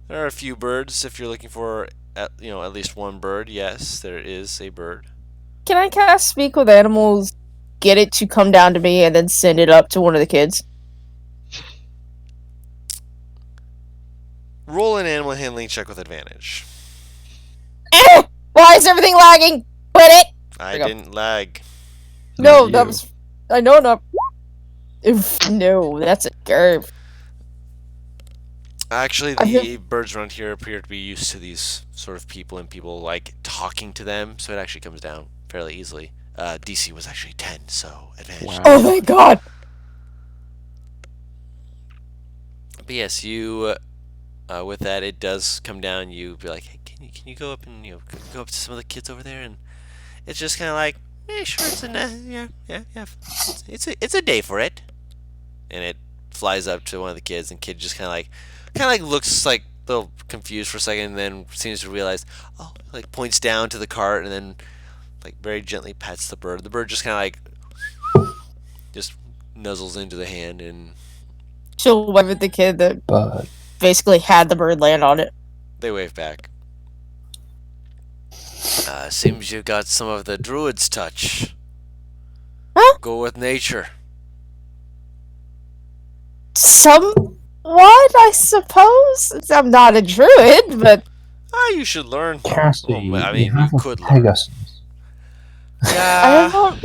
a few birds. If you're looking for at least one bird, yes, there is a bird. Can I cast Speak with Animals, get it to come down to me, and then send it up to one of the kids? Roll an animal handling check with advantage. Why is everything lagging? Quit it! I didn't lag. No, Not that you. was... I know not... Oof, no, that's a curve. Actually, I the hear- birds around here appear to be used to these sort of people and people like talking to them, so it actually comes down fairly easily. DC was actually 10, so advantage. Wow. Oh my god! But yes, you with that, it does come down. You be like, hey, can you go up and go up to some of the kids over there, and it's just kind of like, sure, it's it's a day for it, and it flies up to one of the kids, and kid just kind of like looks like a little confused for a second, and then seems to realize, oh, like points down to the cart, and then like very gently pats the bird. The bird just kind of like just nuzzles into the hand, and She'll wave at the kid that But basically had the bird land on it. they wave back. Seems you got some of the druid's touch. Huh? Go with nature. Somewhat, I suppose? I'm not a druid, but... You should learn. Cassie, Well, I you mean, have you a could learn. Pegasus. Yeah.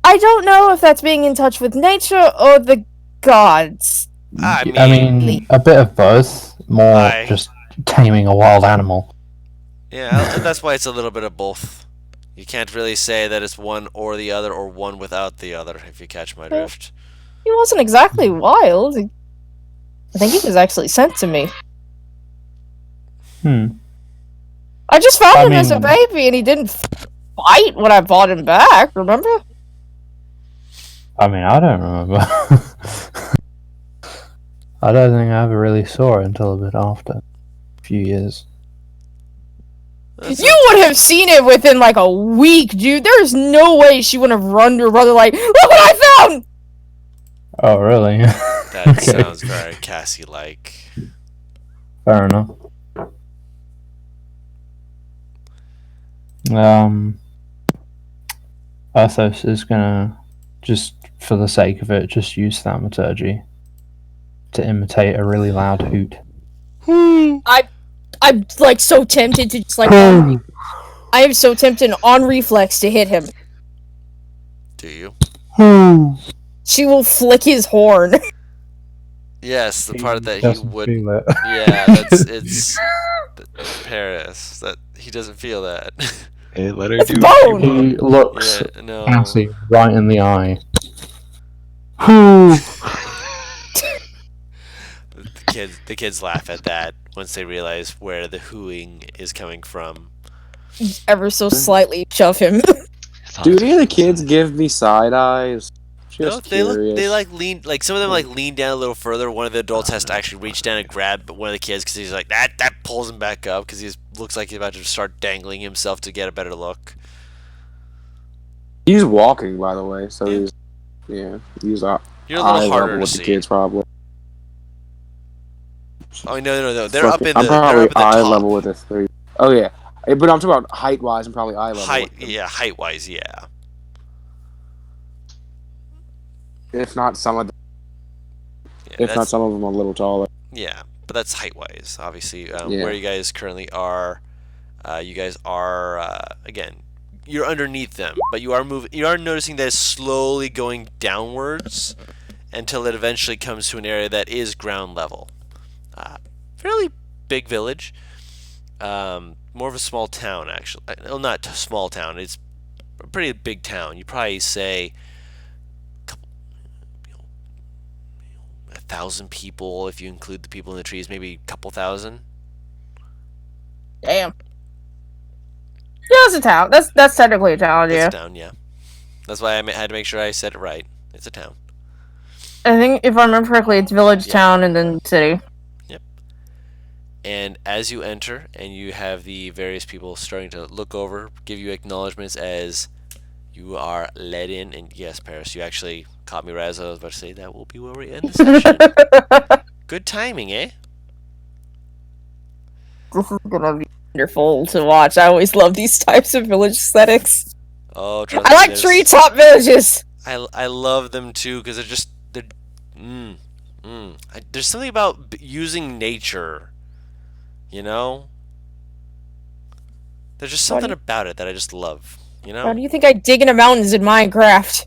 I don't know if that's being in touch with nature or the gods. I mean, a bit of both. More just taming a wild animal. Yeah, that's why it's a little bit of both. You can't really say that it's one or the other, or one without the other, if you catch my drift. He wasn't exactly wild. I think he was actually sent to me. I just found him as a baby, and he didn't fight when I bought him back, remember? I mean, I don't remember. I don't think I ever really saw it until a bit after. A few years. You would have seen it within like a week, dude. There's no way she wouldn't have run to her brother like, look what I found! Oh, really? That Okay. sounds very Cassie-like. Fair enough. Arthos is gonna, just for the sake of it, just use thaumaturgy to imitate a really loud hoot. I'm like so tempted to just like I am so tempted on reflex to hit him. Do you? She will flick his horn. Yes, the part that he doesn't would. feel it. Yeah, it's Paris. That he doesn't feel that. Hey, let her It's do bone. He looks Yeah, no. Cassie right in the eye. The kids laugh at that once they realize where the hooing is coming from. Ever so slightly shove him. Do any of the kids give me side eyes? No, Just they curious. lean, like some of them lean down a little further. One of the adults has to actually reach down and grab one of the kids because he's like that pulls him back up because he looks like he's about to start dangling himself to get a better look. He's walking, by the way, so Yeah. he's You're a eye little level harder to with the see. kids probably. Oh no, they're up in the I'm probably they're up at the eye top. level with the three. Oh yeah, but I'm talking about height wise. I'm probably eye level. with them. Height wise, yeah. If not some of them, Yeah, if not that's- some of them a little taller. Yeah, but that's height wise. Obviously, Yeah. where you guys currently are, you guys are again. You're underneath them, but you are moving. You are noticing that it's slowly going downwards until it eventually comes to an area that is ground level. Fairly big village. More of a small town, actually. Well, not a small town. It's a pretty big town. You probably say 1,000 people if you include the people in the trees. Maybe a couple thousand. Damn. Yeah, it's a town. That's technically a town, It's yeah. a town, yeah. That's why I had to make sure I said it right. It's a town. I think if I remember correctly, it's village, Yeah. town, and then city. And as you enter, and you have the various people starting to look over, give you acknowledgments as you are led in. And yes, Paris, you actually caught me right as I was about to say that will be where we end the session. Good timing, eh? This is gonna be wonderful to watch. I always love these types of village aesthetics. Oh, trust I me, like there's- treetop villages. I love them too because there's something about using nature, you know. There's just Why do something you- about it that I just love, you know. Why do you think I dig into mountains in Minecraft?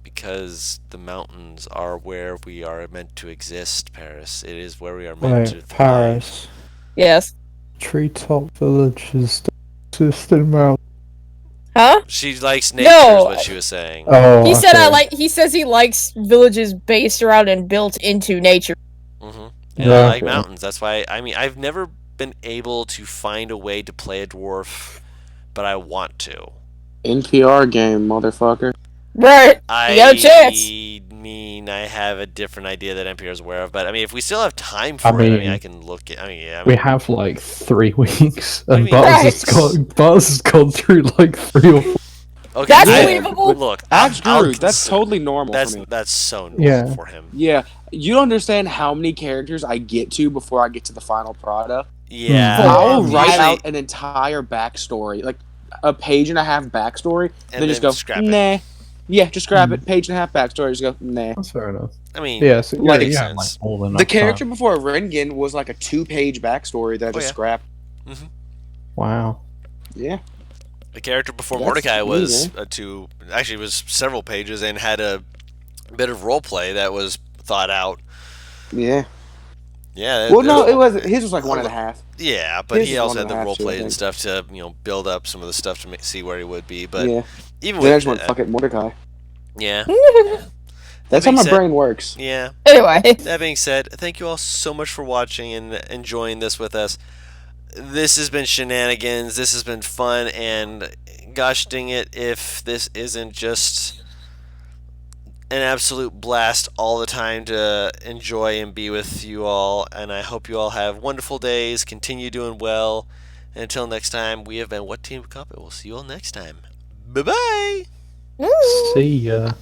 Because the mountains are where we are meant to exist, Paris. It is where we are meant to Wait, thrive. Paris. Yes. Treetop Village is existing now. Huh? She likes nature, No. is what she was saying. Oh, He said okay. He says he likes villages based around and built into nature. And Yeah, I like okay. mountains. That's why. I mean, I've never been able to find a way to play a dwarf, but I want to. NPR game, motherfucker. Right. You got a chance. mean, I have a different idea that NPR is aware of, but I mean, if we still have time for it, I can look at. We have like 3 weeks, What do and you mean? Buzz has gone through like 3 or 4. Okay, That's Yeah. believable. Look, That's I'll good. That's consider- totally normal for me. That's so normal Yeah. for him. Yeah, you don't understand how many characters I get to before I get to the final product. Yeah, I'll and write usually- out an entire backstory, like a page and a half backstory, and then just go, scrap it. nah. Yeah, just scrap it. Page and a half backstory. Just go, nah. That's fair enough. I mean, Yeah, so that makes yeah, like sense. more than The enough character time. before Rengen was like a 2-page backstory that I just yeah. scrapped. Wow. Yeah. The character before That's Mordecai was amazing. actually it was several pages and had a bit of role play that was thought out. Yeah. Yeah. Well, no, it was his was like 1.5. Yeah, but His he is also one had and a the half role too, I play and think. stuff to build up some of the stuff to see where he would be. But Yeah. even Then I with just went, fuck it, Mordecai. yeah, That's how being my said- brain works. yeah. Anyway. That being said, thank you all so much for watching and enjoying this with us. This has been Shenanigans. This has been fun, and gosh dang it, if this isn't just an absolute blast all the time to enjoy and be with you all. And I hope you all have wonderful days. Continue doing well. And until next time, we have been WhatTeamComp, and we'll see you all next time. Bye bye. See ya.